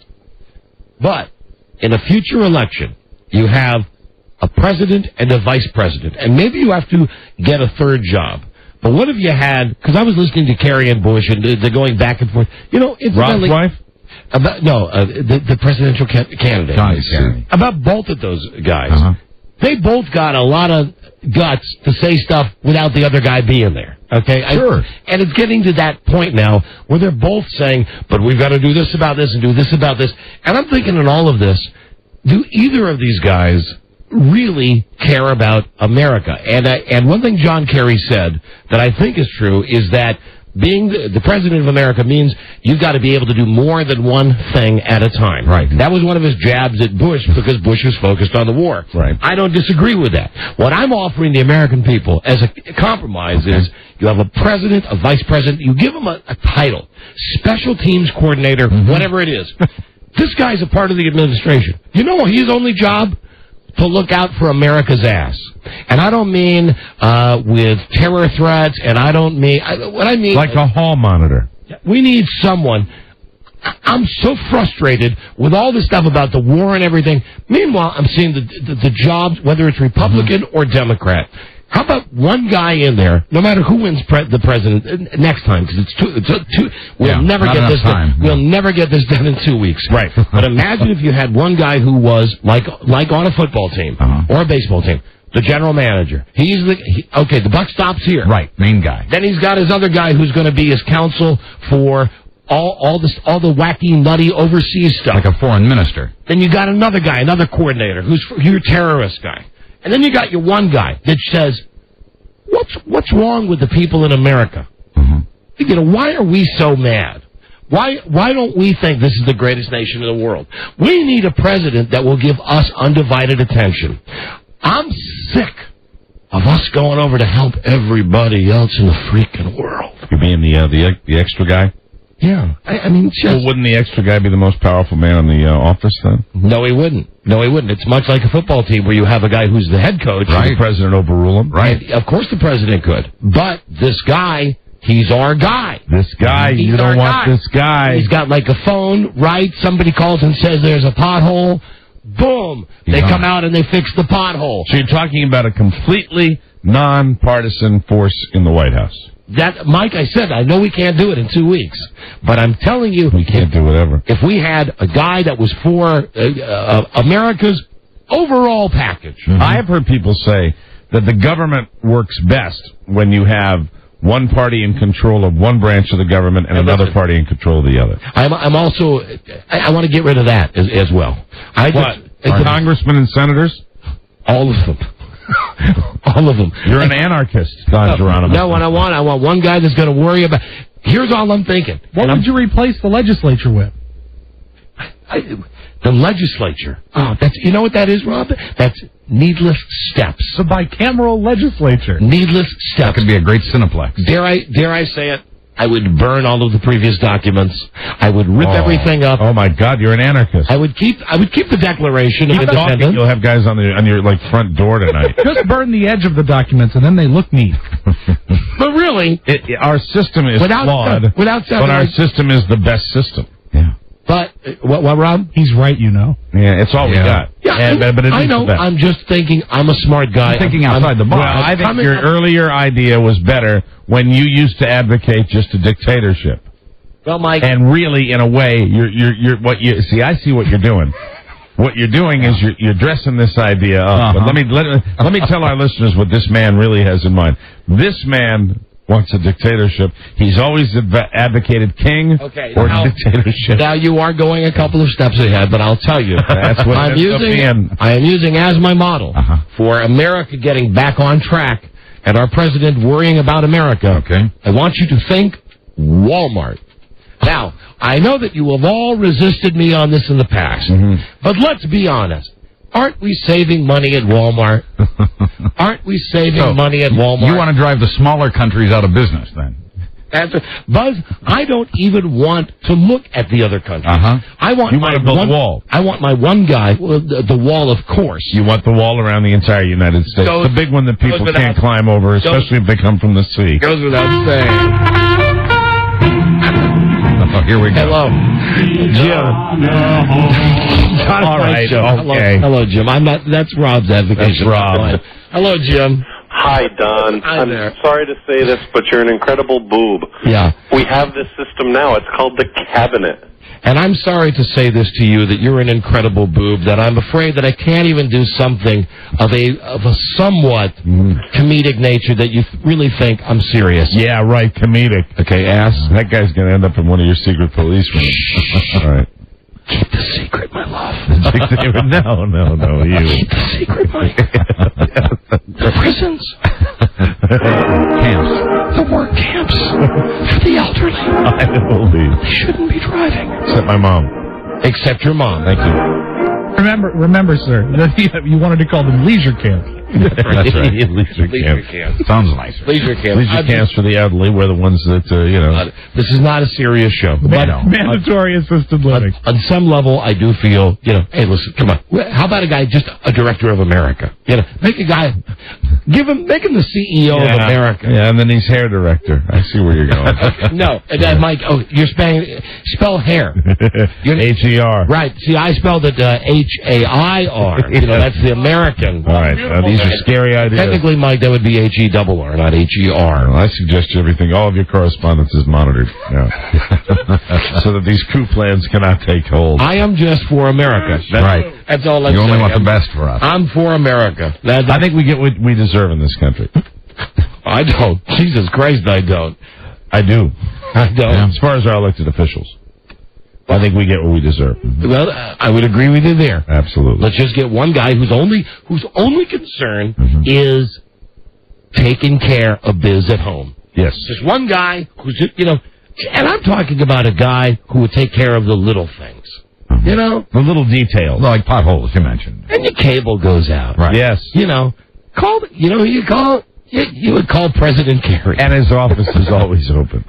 C: But in a future election, you have a president and a vice president. And maybe you have to get a third job. But what if you had, because I was listening to Kerry and Bush, and they're going back and forth. You know,
F: Rob's wife?
C: The presidential candidate.
E: John Kerry.
C: About both of those guys.
E: Uh-huh.
C: They both got a lot of guts to say stuff without the other guy being there. Okay?
E: Sure.
C: And it's getting to that point now where they're both saying, but we've got to do this about this and do this about this. And I'm thinking in all of this, do either of these guys really care about America? And one thing John Kerry said that I think is true is that being the president of America means you've got to be able to do more than one thing at a time.
E: Right.
C: That was one of his jabs at Bush because Bush was focused on the war.
E: Right.
C: I don't disagree with that. What I'm offering the American people as a compromise is you have a president, a vice president, you give them a title, special teams coordinator, whatever it is. This guy's a part of the administration. You know his only job? To look out for America's ass. And I don't mean with terror threats, and I don't mean... what I mean...
F: Like a hall monitor.
C: We need someone... I'm so frustrated with all this stuff about the war and everything. Meanwhile, I'm seeing the jobs, whether it's Republican or Democrat. How about one guy in there, no matter who wins the president next time, because it's too. We'll never get this done. We'll never get this done in 2 weeks.
F: Right.
C: But imagine if you had one guy who was like on a football team or a baseball team, the general manager. The buck stops here.
E: Right, main guy.
C: Then he's got his other guy who's going to be his counsel for all the wacky, nutty overseas stuff.
E: Like a foreign minister.
C: Then you got another guy, another coordinator who's your terrorist guy. And then you got your one guy that says, what's wrong with the people in America? You know, why are we so mad? Why don't we think this is the greatest nation in the world? We need a president that will give us undivided attention. I'm sick of us going over to help everybody else in the freaking world.
F: You mean the extra guy?
C: Yeah. I mean,
F: well, wouldn't the extra guy be the most powerful man in the office then?
C: No, he wouldn't. It's much like a football team where you have a guy who's the head coach.
F: Right. The president overrule him.
C: Right. And of course the president could. But this guy, he's our guy.
F: This guy, you don't want this guy.
C: He's got like a phone, right? Somebody calls and says there's a pothole. Boom. They come out and they fix the pothole.
F: So you're talking about a completely nonpartisan force in the White House.
C: Mike, I said, I know we can't do it in 2 weeks, but I'm telling you...
F: We can't do whatever.
C: If we had a guy that was for America's overall package.
F: I have heard people say that the government works best when you have one party in control of one branch of the government and another party in control of the other.
C: I'm also... I want to get rid of that as well.
F: Congressmen and senators?
C: All of them. All of them.
F: You're an anarchist, Don Geronimo.
C: No, what I want one guy that's going to worry about... Here's all I'm thinking.
N: What would you replace the legislature with?
C: The legislature. Oh, you know what that is, Rob? That's needless steps.
N: The bicameral legislature.
C: Needless steps.
E: That could be a great Cineplex.
C: Dare I say it? I would burn all of the previous documents. I would rip everything up.
F: Oh my God, you're an anarchist.
C: I would keep the Declaration of Independence.
F: You'll have guys on your front door tonight.
N: Just burn the edge of the documents and then they look neat.
C: But really,
F: our system is flawed. But our system is the best system.
E: Yeah.
C: But what, Rob?
N: He's right, you know.
F: Yeah, it's all we got.
C: Yeah, but I know. I'm just thinking. I'm a smart guy.
E: I'm thinking outside the box.
F: Well, I think your earlier idea was better when you used to advocate just a dictatorship.
C: Well, Mike.
F: And really, in a way, I see what you're doing. What you're doing is you're dressing this idea up. But let me tell our listeners what this man really has in mind. This man wants a dictatorship. He's always advocated king or dictatorship.
C: Now you are going a couple of steps ahead, but I'll tell you,
F: that's what I
C: am using as my model for America getting back on track and our president worrying about America.
E: Okay.
C: I want you to think Walmart. Now, I know that you have all resisted me on this in the past, but let's be honest. Aren't we saving money at Walmart? Aren't we saving money at Walmart?
E: You want to drive the smaller countries out of business, then?
C: Buzz, I don't even want to look at the other countries. I want
F: you want to build a wall.
C: I want my one guy, the wall, of course.
F: You want the wall around the entire United States. The big one that people can't climb over, especially if they come from the sea.
C: Goes without saying.
E: Oh, here we go.
C: Hello, Jim.
F: All right, okay.
C: Hello, Jim. I'm not. That's Rob's advocation.
F: That's Rob.
C: Hello, Jim.
B: Hi, Don. I'm sorry to say this, but you're an incredible boob.
C: Yeah.
B: We have this system now. It's called the cabinet.
C: And I'm sorry to say this to you, that you're an incredible boob, that I'm afraid that I can't even do something of a somewhat comedic nature that you really think I'm serious.
F: Yeah, right, comedic.
C: Okay, ass.
F: That guy's going to end up in one of your secret police rooms. All right.
C: Keep the secret, my love.
F: No, you.
C: Keep the secret, Mike. The prisons.
E: Camps.
C: The work camps. For the elderly.
F: I believe.
C: They shouldn't be driving.
F: Except my mom.
C: Except your mom.
F: Thank you.
N: Remember, sir, that you wanted to call them leisure camps.
F: That's right. Leisure camp.
E: Sounds nicer.
C: Leisure camp.
F: Leisure camps for the elderly. We're the ones that,
C: This is not a serious show.
N: Mandatory assisted living.
C: On some level, I do feel, hey, listen, come on. How about a guy, just a director of America? Make a guy, make him the CEO of America.
F: Yeah, and then he's hair director. I see where you're going.
C: No, and Mike, you're spell hair.
F: H-E-R.
C: Right. See, I spelled it H-A-I-R. That's the American.
F: All right. These are scary ideas.
C: Technically, Mike, that would be H-E-R-R, not H-E-R.
F: Well, I suggest all of your correspondence is monitored. Yeah. So that these coup plans cannot take hold.
C: I am just for America.
E: Right.
C: That's all I'm saying.
E: You only want the best for us.
C: I'm for America.
F: I think we get what we deserve in this country.
C: I don't. Jesus Christ, I don't.
F: I do.
C: I don't.
F: Yeah. As far as our elected officials. I think we get what we deserve.
C: Well, I would agree with you there.
F: Absolutely.
C: Let's just get one guy whose only concern is taking care of biz at home.
F: Yes.
C: Just one guy who's just, and I'm talking about a guy who would take care of the little things. The
F: little details.
E: Like potholes, you mentioned.
C: And your cable goes out.
E: Right.
F: Yes.
C: Call, you call... You would call President Kerry.
F: And his office is always open.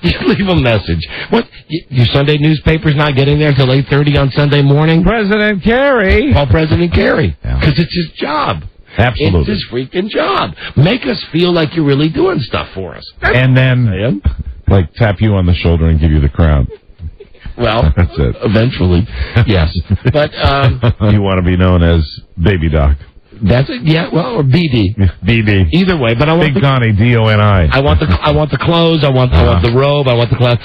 C: You leave a message. What? Your Sunday newspaper's not getting there until 8:30 on Sunday morning?
F: President Kerry.
C: Call President Kerry. Because it's his job.
F: Absolutely.
C: It's his freaking job. Make us feel like you're really doing stuff for us.
F: And then, tap you on the shoulder and give you the crown.
C: Well,
F: that's it.
C: Eventually, yes. But
F: you want to be known as Baby Doc.
C: That's it. Yeah, well, or BD.
F: BD.
C: Either way, but I want
F: Big Donnie, D-O-N-I.
C: I want the clothes. I want the robe. I want the cloud.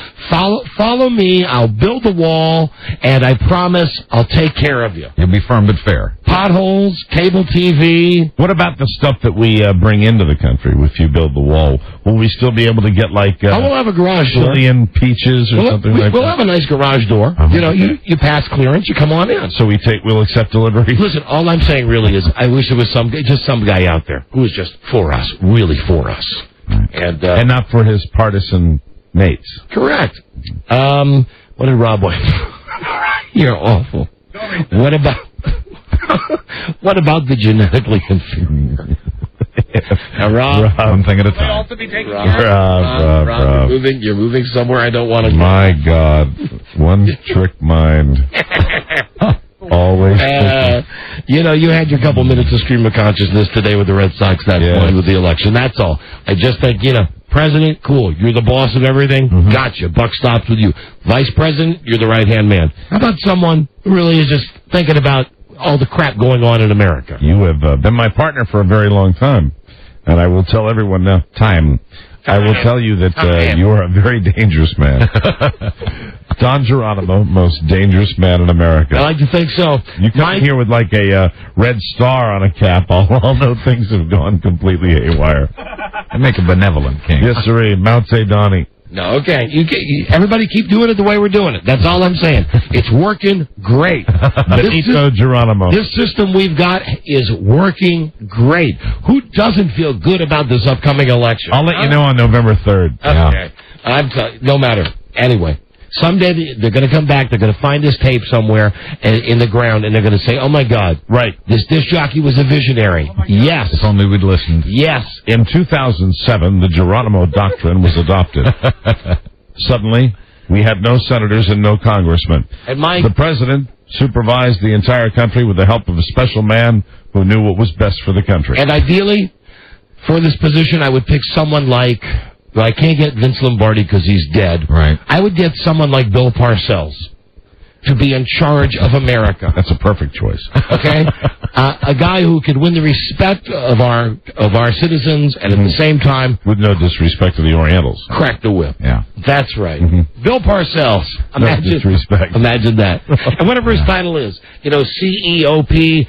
C: Follow me. I'll build the wall, and I promise I'll take care of you.
E: You'll be firm but fair.
C: Potholes, cable TV.
F: What about the stuff that we bring into the country if you build the wall? Will we still be able to get
C: I will have a garage door.
F: Chilean peaches or something like that?
C: We'll have a nice garage door. You pass clearance, you come on in.
F: So we'll accept delivery?
C: Listen, all I'm saying really is I wish there was some guy out there who was just for us, really for us.
F: Right. And not for his partisan mates.
C: Correct. What did Rob want? You're awful. What about the genetically inferior? Rob,
E: one thing at a time.
C: Also be taken Rob, you're moving somewhere I don't want to go.
F: My God, one trick mind. Always.
C: You had your couple minutes of stream of consciousness today with the Red Sox. That's fine with the election. That's all. I just think, President, cool. You're the boss of everything. Gotcha. Buck stops with you. Vice President, you're the right-hand man. How about someone who really is just thinking about all the crap going on in America?
F: You have been my partner for a very long time. And I will tell everyone now, I will tell you that you are a very dangerous man. Don Geronimo, most dangerous man in America.
C: I like to think so.
F: You come here with like a red star on a cap, I'll know things have gone completely haywire.
E: I make a benevolent king.
F: Yes, sir. Mount St. Donnie.
C: No, okay. Everybody keep doing it the way we're doing it. That's all I'm saying. It's working great.
F: Benito Geronimo.
C: This system we've got is working great. Who doesn't feel good about this upcoming election?
F: I'll let you know on November 3rd.
C: Okay.
F: Yeah.
C: No matter. Anyway. Someday they're going to come back. They're going to find this tape somewhere in the ground, and they're going to say, "Oh my God,
F: right?
C: This disc jockey was a visionary." Yes,
E: if only we'd listened.
C: Yes.
F: In 2007, the Geronimo Doctrine was adopted. Suddenly, we had no senators and no congressmen.
C: And
F: the president supervised the entire country with the help of a special man who knew what was best for the country.
C: And ideally, for this position, I would pick someone like. Well, I can't get Vince Lombardi because he's dead.
E: Right.
C: I would get someone like Bill Parcells to be in charge of America.
F: That's a perfect choice.
C: Okay? A guy who could win the respect of our citizens and at the same time...
F: With no disrespect to the Orientals.
C: Crack the whip.
F: Yeah.
C: That's right. Bill Parcells.
F: No disrespect.
C: Imagine that. And whatever his title is. You know, CEOP,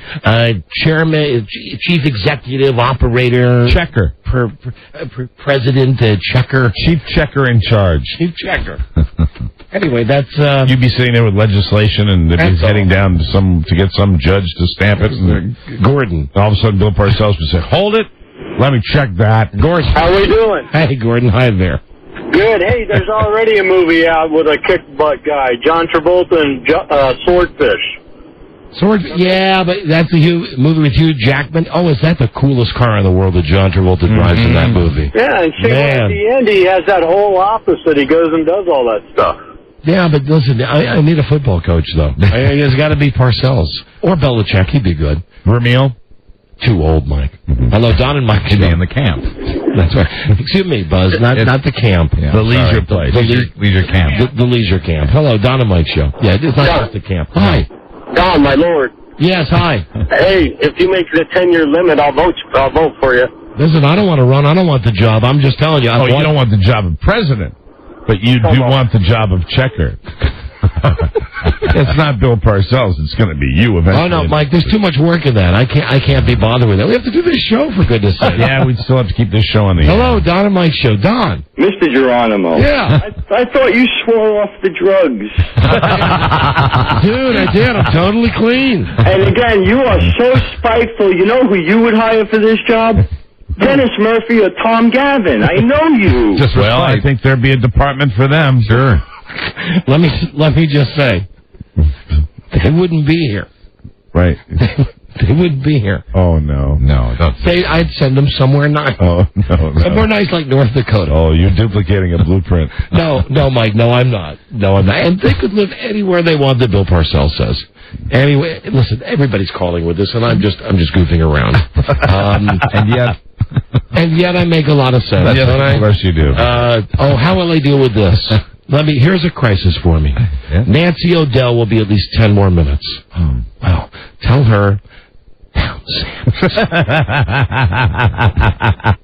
C: chairman, chief executive, operator...
F: Checker.
C: President, checker.
F: Chief checker in charge.
C: Chief checker. Anyway, that's...
F: You'd be sitting there with legislation and they'd be heading down to get some judge to stamp it. And
C: Gordon.
F: All of a sudden, Bill Parcells would say, "Hold it. Let me check that."
C: Gordon.
J: How we doing?
C: Hey, Gordon. Hi there.
J: Good. Hey, there's already a movie out with a kick butt guy, John Travolta and Swordfish.
C: Yeah, but that's a movie with Hugh Jackman. Oh, is that the coolest car in the world that John Travolta drives in that movie?
J: Yeah, and see, at the end, he has that whole office that he goes and does all that stuff.
C: Yeah, but listen, I need a football coach, though. It's got to be Parcells. Or Belichick. He'd be good.
F: Vermeil?
C: Too old, Mike. Hello, Don and Mike.
E: He'd be in the camp.
C: That's right. Excuse me, Buzz. Not the camp.
E: Yeah,
C: the leisure place.
E: Leisure camp.
C: The leisure camp. Hello, Don and Mike show. Yeah, it's not just the camp. Hi.
J: Don, my lord.
C: Yes, hi.
J: Hey, if you make the 10-year limit, I'll vote for you.
C: Listen, I don't want to run. I don't want the job. I'm just telling you.
F: You don't want the job of president, but you do want the job of checker. It's not Bill Parcells. It's going to be you eventually.
C: Oh no, Mike. There's too much work in that. I can't be bothered with that. We have to do this show, for goodness' sake.
F: Yeah, we still have to keep this show on the air.
C: Hello, Don and Mike show. Don.
J: Mr. Geronimo.
C: Yeah.
J: I thought you swore off the drugs.
C: Dude, I did. I'm totally clean.
J: And again, you are so spiteful. You know who you would hire for this job? Dennis Murphy or Tom Gavin. I know you.
F: I think there'd be a department for them.
E: Sure.
C: Let me just say, they wouldn't be here.
F: Right.
C: They wouldn't be here.
F: Oh, no.
E: No, don't.
C: I'd send them somewhere nice.
F: Oh, no.
C: Somewhere nice like North Dakota.
F: Oh, you're duplicating a blueprint.
C: No, Mike. No, I'm not. And they could live anywhere they want, that Bill Parcells says. Anyway, listen, everybody's calling with this, and I'm just goofing around. And yet I make a lot of sense.
F: Yes, of course you do.
C: How will I deal with this? Here's a crisis for me.
E: Yeah.
C: Nancy O'Dell will be at least 10 more minutes. Well, tell her, pound sand.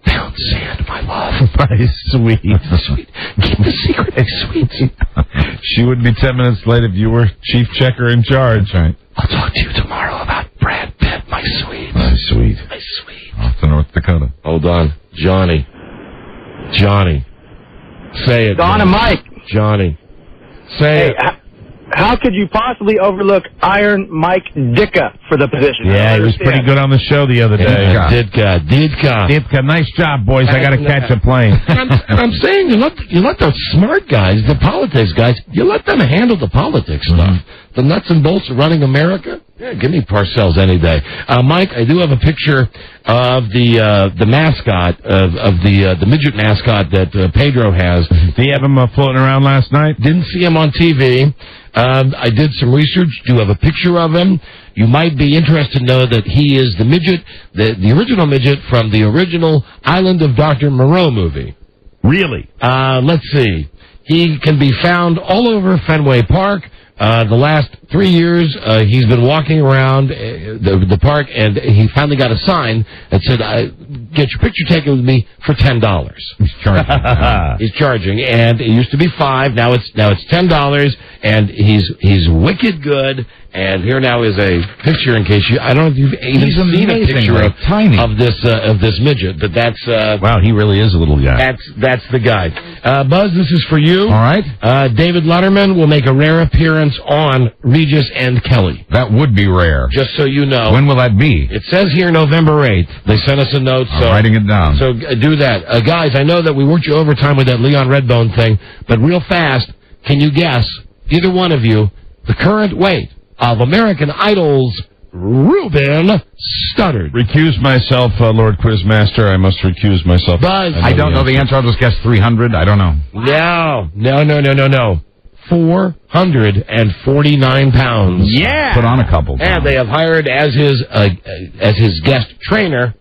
C: Pound sand, my love.
F: My sweet.
C: Keep the secret, my sweet.
F: She would be 10 minutes late if you were chief checker in charge.
E: That's right.
C: I'll talk to you tomorrow about Brad Pitt, my sweet.
E: My sweet.
C: My sweet.
E: Off to North Dakota.
C: Hold on. Johnny. Say it.
J: Don and Mike.
C: Johnny. Say it.
J: How could you possibly overlook Iron Mike Ditka for the position?
F: Yeah, he was pretty good on the show the other day.
C: Ditka.
F: Nice job, boys. I got to catch a plane.
C: I'm saying you let those smart guys, the politics guys, you let them handle the politics stuff. The nuts and bolts of running America? Yeah, give me Parcells any day. Mike, I do have a picture of the mascot, of the midget mascot that Pedro has.
F: Did you have him floating around last night?
C: Didn't see him on TV. I did some research. Do have a picture of him. You might be interested to know that he is the midget, the original midget from the original Island of Dr. Moreau movie.
F: Really?
C: Let's see. He can be found all over Fenway Park. The last 3 years, he's been walking around the park, and he finally got a sign that said, get your picture taken with me for $10.
E: He's charging.
C: He's charging, and it used to be $5, now it's $10, and he's wicked good. And here now is a picture, in case I don't know if you've even seen a picture of this midget, but that's
F: wow, he really is a little guy.
C: That's the guy. Buzz, this is for you.
E: All right.
C: David Letterman will make a rare appearance on Regis and Kelly.
E: That would be rare.
C: Just so you know.
E: When will that be?
C: It says here November 8th. They sent us a note.
E: I'm writing it down.
C: So do that. Guys, I know that we worked you overtime with that Leon Redbone thing, but real fast, can you guess, either one of you, the current weight of American Idol's Ruben Studdard?
F: Recuse myself, Lord Quizmaster. I must recuse myself.
C: Buzz.
E: I don't know the answer. I'll just guess 300. I don't know.
C: No. 449 pounds.
E: Yeah. Put on a couple.
C: And they have hired as his guest trainer,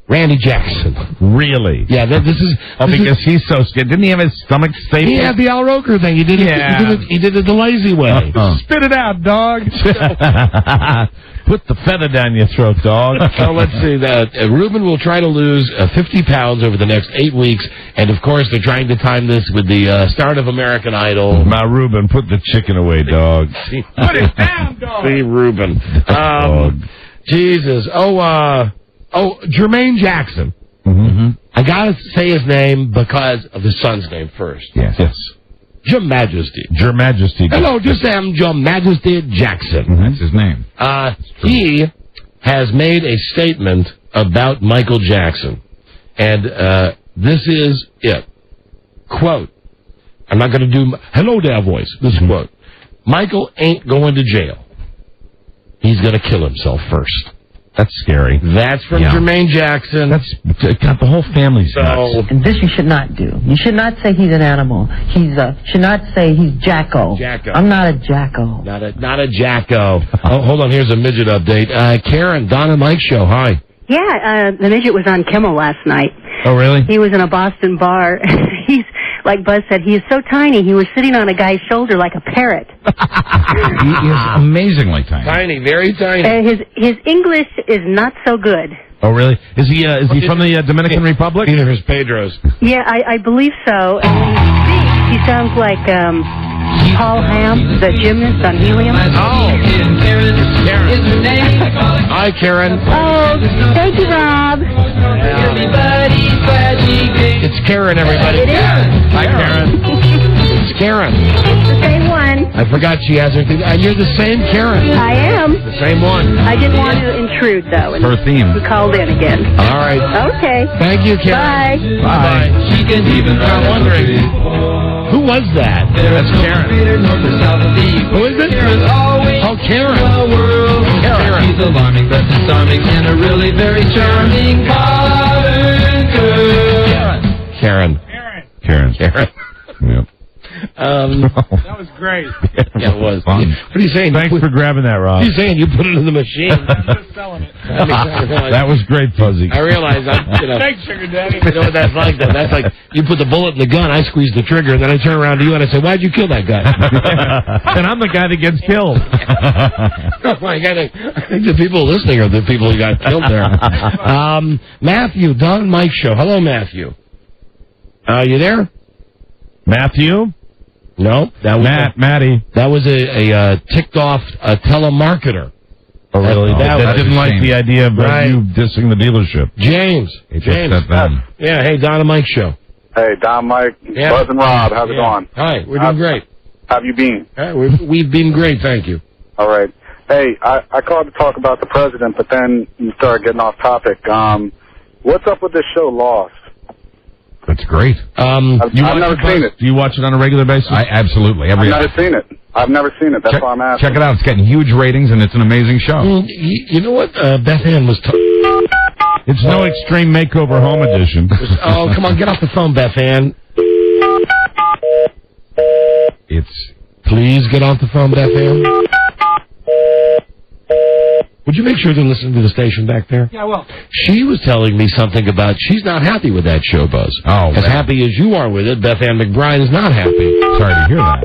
C: Randy Jackson.
F: Really?
C: Yeah, this is...
F: because he's so scared. Didn't he have his stomach safe?
C: He had the Al Roker thing. He did it the lazy way.
F: Spit it out, dog. Put the feather down your throat, dog.
C: So let's see. Ruben will try to lose 50 pounds over the next 8 weeks. And, of course, they're trying to time this with the start of American Idol.
F: Now, Ruben, put the chicken away, dog.
C: Put it down, dog. See, Ruben. Jesus. Jermaine Jackson.
F: Mm-hmm.
C: I gotta say his name because of his son's name first.
F: Yes.
C: Your Majesty.
F: Your Majesty.
C: Hello, just say I'm Your Majesty Jackson.
E: Mm-hmm. That's his name.
C: He has made a statement about Michael Jackson. And this is it. Quote. I'm not going to do hello there voice. This quote. Michael ain't going to jail. He's going to kill himself first.
F: That's scary.
C: That's from Jermaine Jackson.
F: That's got the whole family's nuts.
K: And this you should not do. You should not say he's an animal. Should not say he's Jacko. I'm not a Jacko.
C: Not a Jacko. Hold on. Here's a midget update. Karen, Don and Mike show. Hi.
P: Yeah, the midget was on Kimmel last night.
F: Oh, really?
P: He was in a Boston bar. He's, like Buzz said, he is so tiny. He was sitting on a guy's shoulder like a parrot.
E: He is amazingly tiny.
C: Tiny, very tiny.
P: His English is not so good.
F: Oh, really? Is he from the Dominican Republic?
C: Neither is Pedro's.
P: Yeah, I believe so. And when he speaks, he sounds like Paul Ham, the gymnast on Helium.
C: Oh, Karen. Hi, Karen.
P: Oh, thank you, Rob.
C: It's Karen, everybody.
P: It is.
C: Hi, Karen. It's Karen.
P: It's the same one.
C: I forgot she has her thing. You're the same Karen.
P: I am.
C: The same one.
P: I didn't want to intrude, though.
E: Her theme.
P: We called in again.
C: All right.
P: Okay.
C: Thank you, Karen.
P: Bye.
C: Bye. I'm wondering, who was that?
F: That's Karen.
C: Who is it? Oh, Karen. Karen.
R: She's alarming, but disarming, and a really very charming modern girl.
C: Karen.
F: Yep.
D: That was great.
C: Yeah, it was.
E: Fun.
C: What are you saying?
F: Thanks for grabbing that, Rob.
C: What are you saying? You put it in the machine.
D: I'm just selling it.
F: That was great, Fuzzy.
C: I realize
D: Thanks, Sugar Daddy.
C: You know what that's like, though? That's like you put the bullet in the gun, I squeeze the trigger, and then I turn around to you and I say, why'd you kill that guy?
F: And I'm the guy that gets killed.
C: I think the people listening are the people who got killed there. Matthew, Don and Mike show. Hello, Matthew. You there?
F: Matthew?
C: No, that was
F: Matty.
C: That was a ticked off telemarketer.
F: Oh, really? That didn't like the idea of you dissing the dealership.
C: James. Yeah, hey, Don and Mike show.
V: Hey, Don, Mike, Buzz, and Rob. How's it going?
C: Hi, we're doing great.
V: How have you been?
C: We've been great, thank you.
V: All right. Hey, I called to talk about the president, but then you started getting off topic. What's up with this show, Lost?
E: That's great.
V: I've never seen it.
F: Do you watch it on a regular basis?
E: Absolutely.
V: I've never seen it. That's why I'm asking.
E: Check it out. It's getting huge ratings, and it's an amazing show.
C: You know what? Beth Ann was...
F: It's no Extreme Makeover Home Edition.
C: Oh, come on. Get off the phone, Beth Ann. Please get off the phone, Beth Ann. Would you make sure to listen to the station back there?
D: Yeah, well.
C: She was telling me something about she's not happy with that show, Buzz.
E: Oh,
C: as happy as you are with it, Beth Ann McBride is not happy.
E: Sorry to hear that.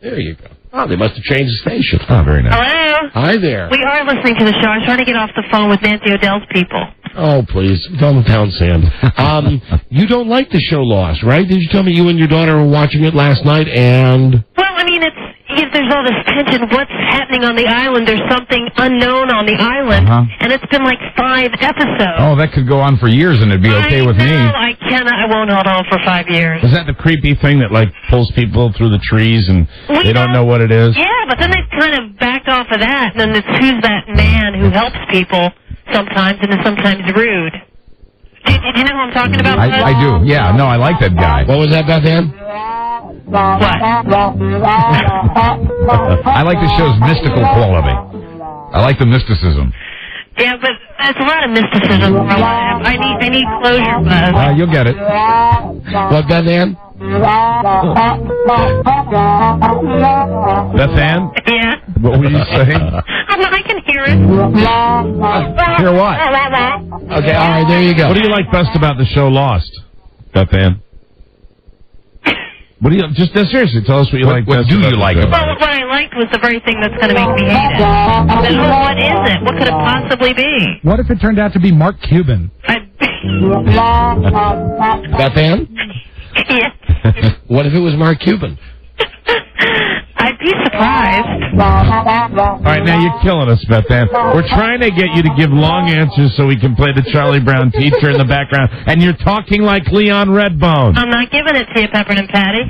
C: There you go. Oh, they must have changed the station.
F: Oh, very nice.
Q: Hello?
C: Hi there.
Q: We are listening to the show. I was trying to get off the phone with Nancy O'Dell's people.
C: Oh, please. Don't pound sand. You don't like the show Lost, right? Did you tell me you and your daughter were watching it last night and...
Q: Well, I mean, there's all this tension. What's happening on the island? There's something unknown on the island, and it's been like 5 episodes.
E: Oh, that could go on for years, and it'd be okay with me.
Q: I won't hold on for 5 years.
F: Is that the creepy thing that, like, pulls people through the trees and they don't know what it is?
Q: Yeah, but then they've kind of backed off of that, and then it's who's that man who helps people sometimes and is sometimes rude. Do you know who I'm talking about?
E: I do. Yeah, no, I like that guy.
C: What was that, Beth Ann?
Q: What?
E: I like the show's mystical quality. I like the mysticism.
Q: Yeah, but it's a lot of mysticism. I need closure, Buzz.
E: You'll get it.
C: What, Beth Ann?
F: Beth Ann?
Q: Yeah?
F: What were you saying?
Q: I can hear it.
E: Hear what?
C: Okay, all right, there you go.
F: What do you like best about the show Lost, Beth Ann? What do you just seriously tell us what you like best?
E: What do you like about it?
Q: Well, what I liked was the very thing that's going to make me hate it. What is it? What could it possibly be?
N: What if it turned out to be Mark Cuban?
C: Beth Ann?
Q: Yeah.
C: What if it was Mark Cuban?
Q: I'd be surprised.
F: All right, now you're killing us, Beth Ann. We're trying to get you to give long answers so we can play the Charlie Brown teacher in the background, and you're talking like Leon Redbone.
Q: I'm not giving it to you, Pepper and Patty.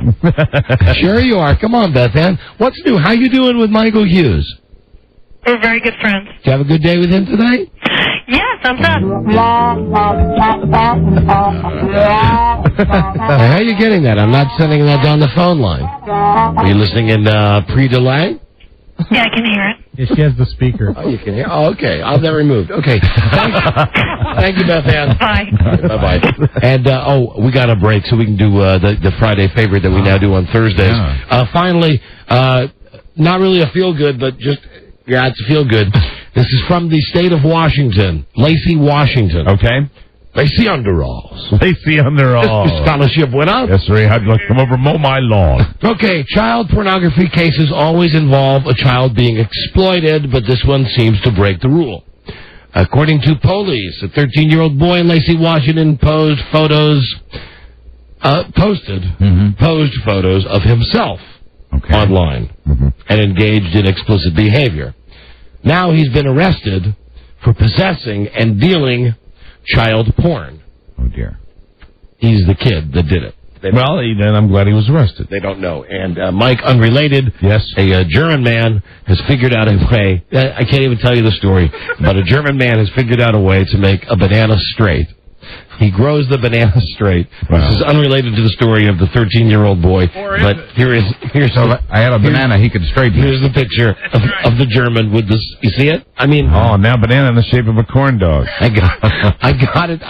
C: Sure you are. Come on, Beth Ann. What's new? How you doing with Michael Hughes?
Q: We're very good friends.
C: Did you have a good day with him today?
Q: Yes, I'm done.
C: How are you getting that? I'm not sending that down the phone line. Are you listening in pre-delay?
Q: Yeah, I can hear it.
N: Yeah, she has the speaker.
C: Oh, you can hear? Oh, okay. I'll have that removed. Okay. Thank you, Beth Ann.
Q: Bye.
C: Bye-bye. And, we got a break so we can do the Friday favorite that we now do on Thursdays.
E: Yeah.
C: Finally, not really a feel-good, but just... Yeah, it's feel good. This is from the state of Washington, Lacey, Washington.
F: Okay.
C: Lacey Underalls.
F: Lacey Underalls.
C: Scholarship winner.
F: Yes, sir. How'd you like to come over mow my lawn?
C: Okay, child pornography cases always involve a child being exploited, but this one seems to break the rule. According to police, a 13-year-old boy in Lacey, Washington posed photos of himself online and engaged in explicit behavior. Now he's been arrested for possessing and dealing child porn.
E: Oh, dear.
C: He's the kid that did it.
F: Well, then I'm glad he was arrested.
C: They don't know. And Mike, unrelated,
F: yes,
C: a German man has figured out a way, I can't even tell you the story, but a German man has figured out a way to make a banana straight. He grows the banana straight. Wow. This is unrelated to the story of the 13-year-old boy, but here's
E: I had a banana he could straighten.
C: Here's the picture of the German with this. You see it? I mean,
F: now banana in the shape of a corn dog.
C: I got it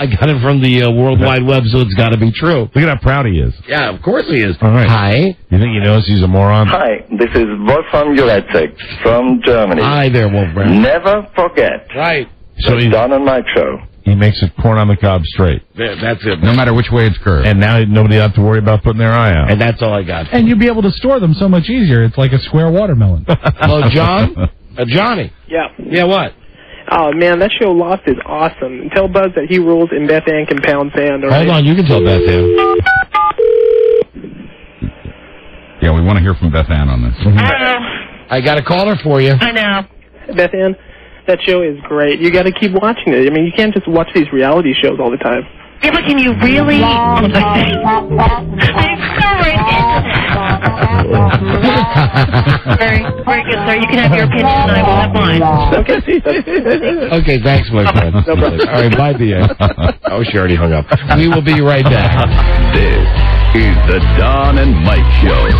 C: from the World Wide Web, so it's got to be true.
F: Look at how proud he is.
C: Yeah, of course he is.
F: All right.
C: Hi.
F: You think he knows he's a moron?
T: Hi, this is Wolfram Juracek from Germany.
C: Hi there, Wolfram.
T: Never forget.
C: Right.
T: So the Don and Mike show.
F: He makes it corn on the cob straight.
C: That's it.
E: No matter which way it's curved.
F: And now nobody have to worry about putting their eye out.
C: And that's all I got.
N: And you'll be able to store them so much easier. It's like a square watermelon.
C: Hello, John? Johnny.
W: Yeah.
C: Yeah, what?
W: Oh, man, that show Lost is awesome. Tell Buzz that he rules and Beth Ann can pound sand.
C: Hold on, you can tell Beth Ann.
E: Yeah, we want to hear from Beth Ann on this.
C: I got a caller for you.
Q: I know.
W: Beth Ann, that show is great. You got to keep watching it. I mean, you can't just watch these reality shows all the time.
Q: Yeah, but can you really? I'm sorry. Very, very good, sir. You can have your opinion and I will have mine.
C: Okay, thanks, my friend.
W: No problem.
C: All right, bye, B.A. Oh, she already hung up. We will be right back.
A: This is the Don and Mike Show.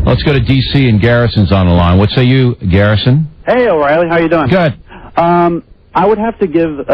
M: Let's go to D.C. and Garrison's on the line. What say you, Garrison?
X: Hey, O'Reilly. How you doing?
M: Good.
X: I would have to give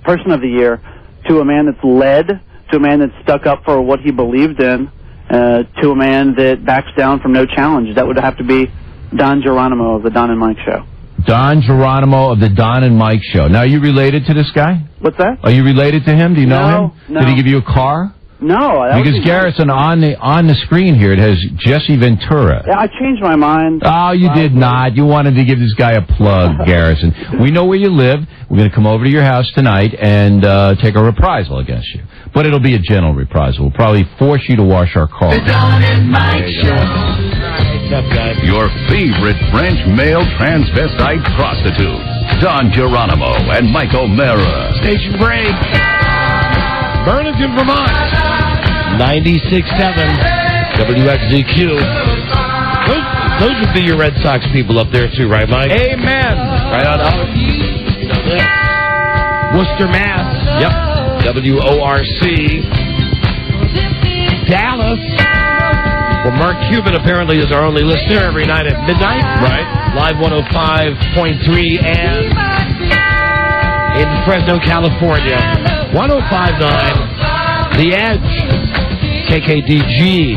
X: Person of the Year to a man that's led, to a man that's stuck up for what he believed in, to a man that backs down from no challenge. That would have to be Don Geronimo of the Don and Mike Show.
M: Don Geronimo of the Don and Mike Show. Now, are you related to this guy?
X: What's that?
M: Are you related to him? Do you know him?
X: No.
M: Did he give you a car?
X: No, that
G: because
X: would be
G: Garrison on the screen here it has Jesse Ventura.
X: Yeah, I changed my mind.
G: Oh, you did not. You wanted to give this guy a plug, Garrison. We know where you live. We're going to come over to your house tonight and take a reprisal against you. But it'll be a gentle reprisal. We'll probably force you to wash our car.
A: The Don and Mike Show. Your favorite French male transvestite prostitutes, Don Geronimo and Mike O'Mara.
C: Station break. Burlington, Vermont. 96.7 WXZQ. Those would be your Red Sox people up there too, right, Mike?
D: Amen.
C: Right on out. Worcester, Mass. Yep. WORC. Dallas. Well, Mark Cuban apparently is our only listener every night at midnight. Right. Live 105.3 and in Fresno, California. 105.9. The Edge. KKDG.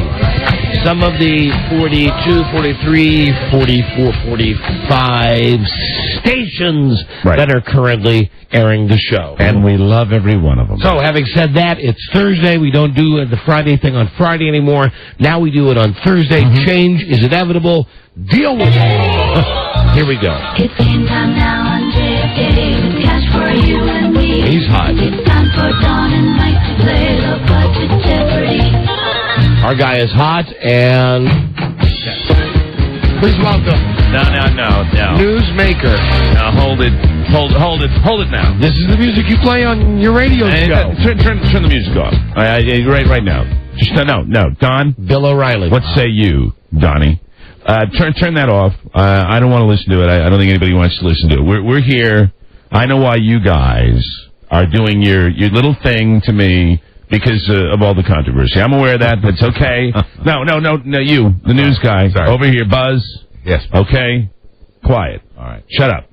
C: Some of the 42, 43, 44, 45 stations that are currently airing the show.
D: And we love every one of them.
C: So, having said that, it's Thursday. We don't do the Friday thing on Friday anymore. Now we do it on Thursday. Change is inevitable. Deal with it. Here we go.
A: It's game time now on JFK with cash for you and me.
C: He's hot.
A: It's time for Don and Mike to play the Budget Jeopardy.
C: Our guy is hot, and please welcome.
D: No.
C: Newsmaker.
D: Now hold it now.
C: This is the music you play on your radio show.
D: Turn the music off. Right now. Just no. Don.
C: Bill O'Reilly.
D: What say you, Donnie? Turn that off. I don't want to listen to it. I don't think anybody wants to listen to it. We're here. I know why you guys are doing your little thing to me. Because of all the controversy. I'm aware of that. That's okay. No, you, the news guy.
E: Sorry.
D: Over here, Buzz.
E: Yes.
D: Okay? Quiet.
E: All right.
D: Shut up.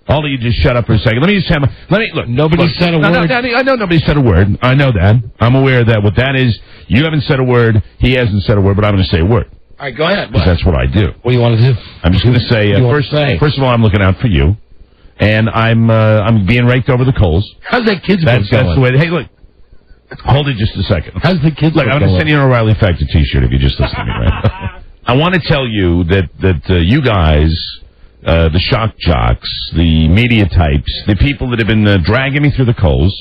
D: All of you just shut up for a second. Let me look.
C: Nobody said a word.
D: I know nobody said a word. I know that. I'm aware of that. What that is, you haven't said a word, he hasn't said a word, but I'm going to say a word.
C: All right, go ahead.
D: Because that's what I do.
C: What do you want to do?
D: I'm just going to say, first of all, I'm looking out for you. And I'm being raked over the coals.
C: How's that kid's book going?
D: That's the way. Hey, look. Hold it just a second.
C: How's the kids?
D: Look, I'm going to send you an O'Reilly Factor T-shirt if you just listen to me, right? I want to tell you that you guys, the shock jocks, the media types, the people that have been dragging me through the coals,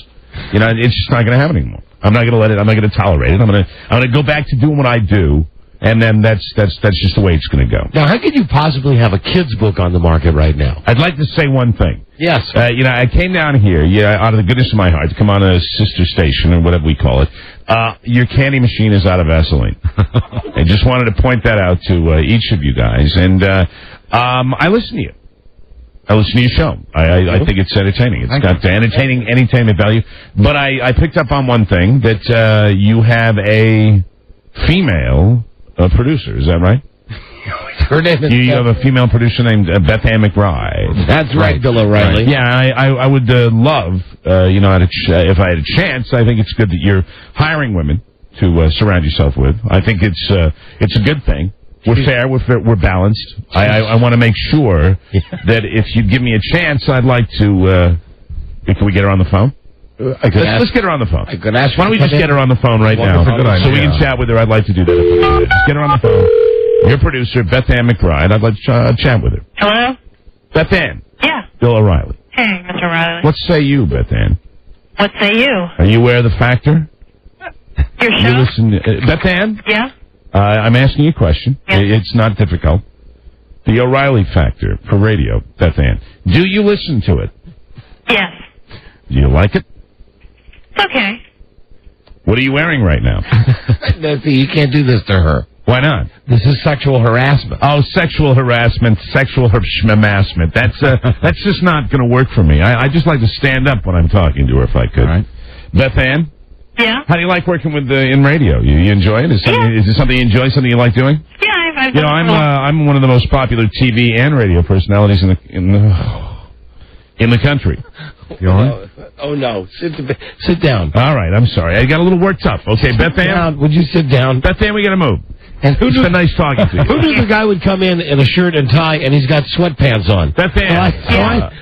D: it's just not going to happen anymore. I'm not going to let it. I'm not going to tolerate it. I'm going to go back to doing what I do. And then that's just the way it's going to go.
C: Now, how could you possibly have a kid's book on the market right now?
D: I'd like to say one thing.
C: Yes.
D: I came down here, out of the goodness of my heart, to come on a sister station, or whatever we call it. Your candy machine is out of Vaseline. I just wanted to point that out to each of you guys. And I listen to you. I listen to your show. I think it's entertaining. It's got entertainment value. But I picked up on one thing, that you have a female... producer, is that right?
C: Her name is
D: you have a female producer named Beth Ann McBride.
C: That's right, Bill O'Reilly.
D: Right. Yeah, I would love, if I had a chance, I think it's good that you're hiring women to surround yourself with. I think it's a good thing. We're fair, we're balanced. I want to make sure that if you give me a chance, I'd like to, can we get her on the phone? Let's get her on the phone. Why don't we just get her on the phone right now? So we can chat with her. I'd like to do that. Just get her on the phone. Your producer, Beth Ann McBride. I'd like to chat with her.
Q: Hello?
D: Beth Ann.
Q: Yeah.
D: Bill O'Reilly.
Q: Hey, Mr. O'Reilly.
D: What say you, Beth Ann?
Q: What say you?
D: Are you aware of the factor?
Q: Your show?
D: You listen, Beth Ann?
Q: Yeah?
D: I'm asking you a question. Yeah. It's not difficult. The O'Reilly factor for radio, Beth Ann. Do you listen to it?
Q: Yes.
D: Do you like it?
Q: It's okay.
D: What are you wearing right now?
C: No, see, you can't do this to her.
D: Why not?
C: This is sexual harassment.
D: Oh, sexual harassment, sexual harassment. That's just not going to work for me. I just like to stand up when I'm talking to her if I could. All right. Beth Ann?
Q: Yeah?
D: How do you like working with in radio? You enjoy it? Is it something you enjoy, something you like doing?
Q: Yeah, I've
D: I'm one of the most popular TV and radio personalities in the country. You all right?
C: Oh, no. Sit down.
D: All right, I'm sorry. I got a little worked up. Okay, Beth Ann?
C: Would you sit down?
D: Beth Ann, we got to move.
C: And
D: it's been nice talking to you.
C: Who knew the guy would come in a shirt and tie, and he's got sweatpants on?
D: Beth Ann.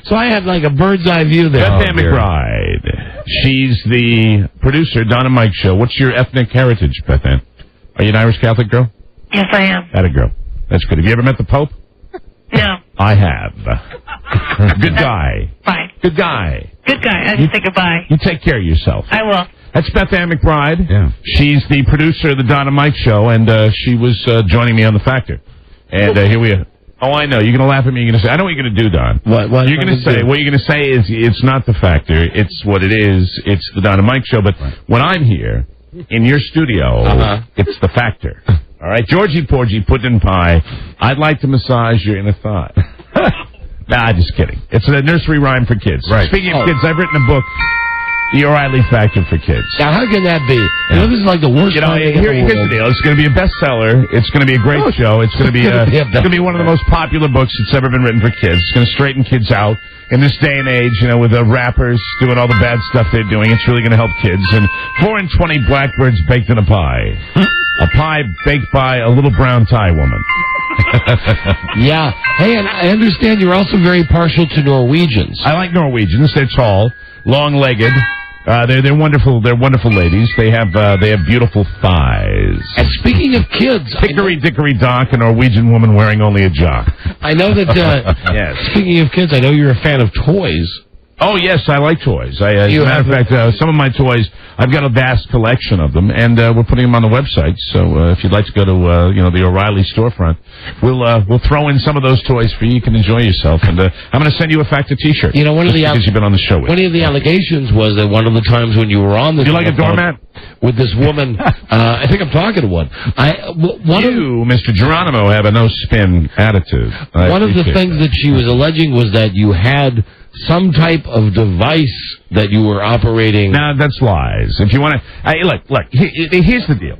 C: So I had like a bird's eye view there.
D: Beth Ann McBride.
F: She's the producer, Don and Mike Show. What's your ethnic heritage, Beth Ann? Are you an Irish Catholic girl?
Q: Yes, I am.
F: That a girl. That's good. Have you ever met the Pope?
Q: No.
F: I have. Good guy.
Q: Bye.
F: Good guy.
Q: Good guy. I just say goodbye.
F: You take care of yourself.
Q: I will.
F: That's Beth Ann McBride.
E: Yeah.
F: She's the producer of the Don and Mike Show, and she was joining me on The Factor. And here we are. Oh, I know. You're going to laugh at me. You're going to say, I know what you're going to do, Don.
C: What
F: you're going to say? What you're going to say is, it's not The Factor. It's what it is. It's the Don and Mike Show. But when I'm here in your studio, it's The Factor. All right? Georgie Porgy, pudding pie. I'd like to massage your inner thigh. Nah, just kidding. It's a nursery rhyme for kids.
E: Right.
F: Speaking of kids, I've written a book, The O'Reilly Factor for Kids.
C: Now, how can that be? You know, this is like the worst.
F: You know, here's the deal. It's going to be a bestseller. It's going to be a great show. It's going to be one of the most popular books that's ever been written for kids. It's going to straighten kids out in this day and age. You know, with the rappers doing all the bad stuff they're doing, it's really going to help kids. And 4 and 20 blackbirds baked in a pie. A pie baked by a little brown tie woman.
C: Yeah. Hey, and I understand you're also very partial to Norwegians.
F: I like Norwegians. They're tall, long-legged. They're wonderful. They're wonderful ladies. They have beautiful thighs.
C: And speaking of kids,
F: Hickory dickory dock, a Norwegian woman wearing only a jock.
C: I know that.
F: Yes.
C: Speaking of kids, I know you're a fan of toys.
F: Oh yes, I like toys. As a matter of fact, some of my toys, I've got a vast collection of them, and we're putting them on the website. So if you'd like to go to the O'Reilly storefront, we'll throw in some of those toys for you. You can enjoy yourself, and I'm going to send you a Factor T-shirt.
C: You know, because
F: you've been on the show with.
C: One of the allegations was that one of the times when you were on the
F: you like a doormat
C: with this woman, I think I'm talking to one.
F: Mr. Geronimo, have a no-spin attitude.
C: One of the things that she was alleging was that you had some type of device that you were operating.
F: No, that's lies. If you want to, look. Here's the deal.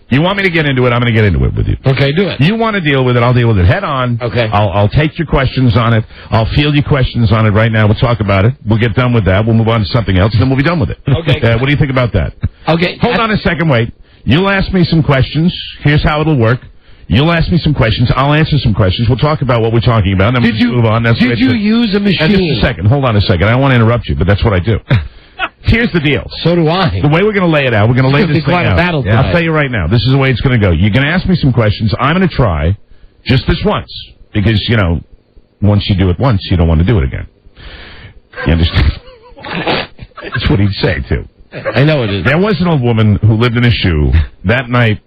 F: You want me to get into it? I'm going to get into it with you.
C: Okay, do it.
F: You want to deal with it? I'll deal with it head on.
C: Okay.
F: I'll take your questions on it. I'll field your questions on it right now. We'll talk about it. We'll get done with that. We'll move on to something else, and then we'll be done with it.
C: Okay.
F: What do you think about that?
C: Okay.
F: Hold on a second. Wait. You'll ask me some questions. Here's how it'll work. You'll ask me some questions. I'll answer some questions. We'll talk about what we're talking about. And then we'll move on.
C: Did you use a machine?
F: Just a second. Hold on a second. I don't want to interrupt you, but that's what I do. Here's the deal.
C: So do I.
F: The way we're going to lay it out, we're going to lay this thing out.
C: Battle
F: I'll tell you right now. This is the way it's going to go. You're going to ask me some questions. I'm going to try just this once. Because, once you do it once, you don't want to do it again. You understand? That's what he'd say, too.
C: I know it is.
F: There was an old woman who lived in a shoe. That night,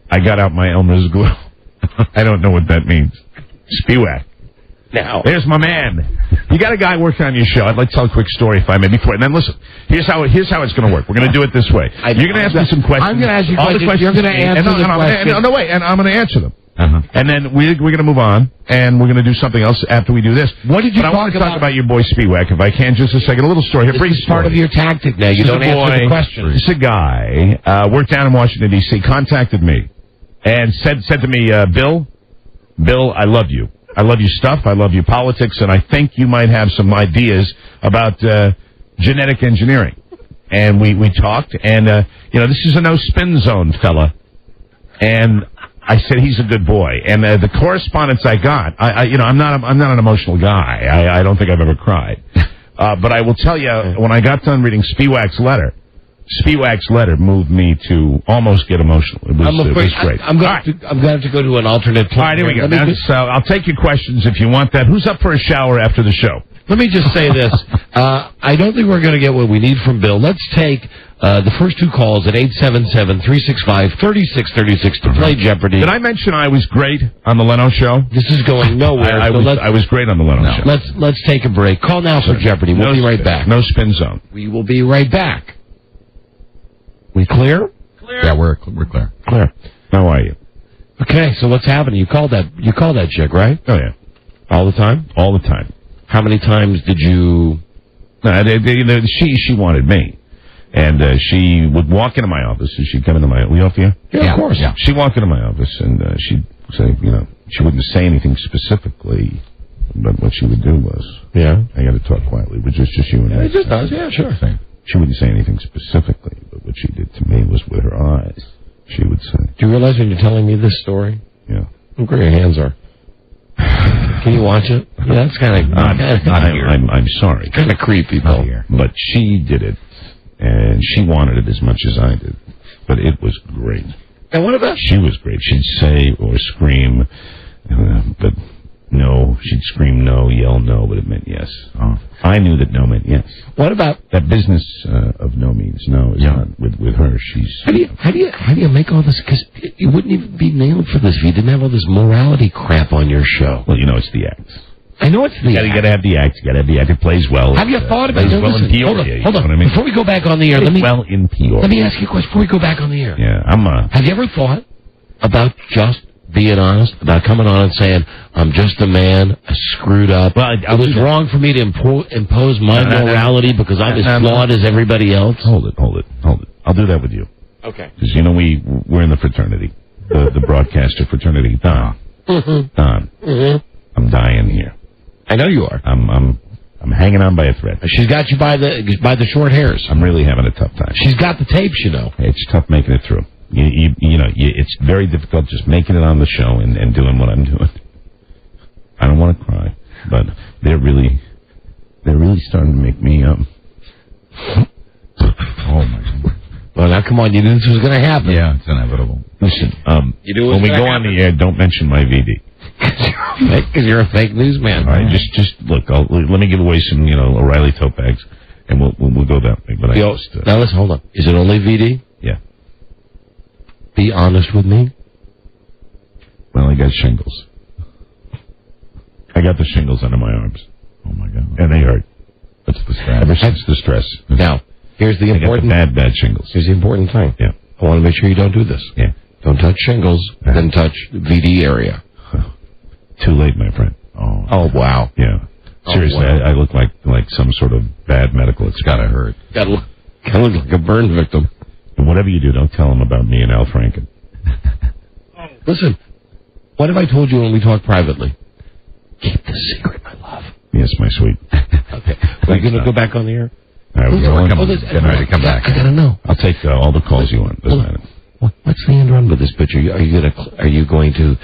F: I got out my Elmer's glue. I don't know what that means. Spiewak.
C: Now,
F: there's my man. You got a guy working on your show. I'd like to tell a quick story, if I may, before. And then listen. Here's how it's going to work. We're going to do it this way. You're going to ask me some questions.
C: I'm going to ask you questions. You're going to answer the questions.
F: No, wait. And I'm going to answer them. And then we're going to move on, and we're going to do something else after we do this.
C: What did you
F: I want to talk about your boy Spiewak, if I can, just a second. A little story here.
C: This is part of your tactic now. You don't answer the questions.
F: This is a guy, worked down in Washington, D.C., contacted me, and said to me, Bill, I love you. I love your stuff. I love your politics, and I think you might have some ideas about genetic engineering. And we talked, and this is a no-spin zone fella. And I said he's a good boy. And the correspondence I got, I'm not an emotional guy. I don't think I've ever cried. But I will tell you, when I got done reading Spiewak's letter moved me to almost get emotional. It was great.
C: I'm going to have to go to an alternate point.
F: All right, here we go. I'll take your questions if you want that. Who's up for a shower after the show?
C: Let me just say this. I don't think we're going to get what we need from Bill. Let's take the first two calls at 877-365-3636 to play Jeopardy.
F: Did I mention I was great on the Leno show?
C: This is going nowhere.
F: I was great on the Leno show.
C: Let's take a break. Call now for Jeopardy. We'll be right back.
F: No spin zone.
C: We will be right back. We clear?
E: Yeah, we're clear.
F: Clear. How are you?
C: Okay, so what's happening? You called that chick, right?
F: Oh yeah.
C: All the time?
F: All the time.
C: How many times did you?
F: No, she wanted me, and she would walk into my office, and she'd come into my. We off here?
C: Yeah, of course.
F: Yeah. She'd walk into my office, and she'd say, she wouldn't say anything specifically, but what she would do was, I got to talk quietly, which is just you and me.
C: It just does, yeah, sure.
F: She wouldn't say anything specifically, but what she did to me was with her eyes, she would say.
C: Do you realize when you're telling me this story?
F: Yeah.
C: Look where your hands are. Can you watch it? Yeah, that's kind of...
F: I'm sorry.
C: Kind of creepy, though.
F: But she did it and she wanted it as much as I did. But it was great.
C: And what about...
F: She was great. She'd say or scream, but no. She'd scream no, yell no, but it meant yes. Oh. I knew that no meant yes.
C: What about...
F: That business of no means no is not with her. She's...
C: How do you make all this? Because you wouldn't even be nailed for this if you didn't have all this morality crap on your show.
F: Well, it's the act.
C: I know it's the act.
F: You got to have the act. You got to have the act. It plays well.
C: Have you thought about it?
F: Plays well in Peoria.
C: Hold on.
F: You know what I mean?
C: Before we go back on the air, let me ask you a question. Before we go back on the air.
F: Yeah,
C: Have you ever thought about just being honest, about coming on and saying, I'm just a man, I screwed up. Well, it was wrong for me to impose my morality because I'm as flawed as everybody else?
F: Hold it. I'll do that with you.
C: Okay.
F: Because, we're in the fraternity, the broadcaster fraternity. Don. I'm dying here.
C: I know you are.
F: I'm hanging on by a thread.
C: She's got you by the short hairs.
F: I'm really having a tough time.
C: She's got the tapes,
F: It's tough making it through. It's very difficult just making it on the show and doing what I'm doing. I don't want to cry, but they're really starting to make me oh my God.
C: Well, now come on, you knew this was going to happen.
E: Yeah, it's inevitable.
F: Listen, when we go on the air, don't mention my VD.
C: Because you're a fake newsman.
F: All right, just look. Let me give away some, O'Reilly tote bags, and we'll go that way. But
C: now let's hold on. Is it only VD?
F: Yeah.
C: Be honest with me.
F: Well, I got shingles. I got the shingles under my arms.
E: Oh my God.
F: And they hurt.
E: That's the stress.
F: Ever since the stress.
C: Now, here's the important.
F: I got the bad shingles.
C: Here's the important thing.
F: Yeah.
C: I want to make sure you don't do this.
F: Yeah.
C: Don't touch shingles. Then touch VD area.
F: Too late, my friend.
C: Oh wow.
F: Yeah. Seriously,
C: wow.
F: I look like some sort of bad medical. It's gotta hurt.
C: Gotta look like a burn victim.
F: And whatever you do, don't tell them about me and Al Franken.
C: Listen, what if I told you when we talk privately? Keep the secret, my love.
F: Yes, my sweet.
C: Okay. Are you going to go back on the air?
F: All right, get ready to come back.
C: I got to know.
F: I'll take all the calls you want. Doesn't matter.
C: What's the end run with this bitch? Are you going to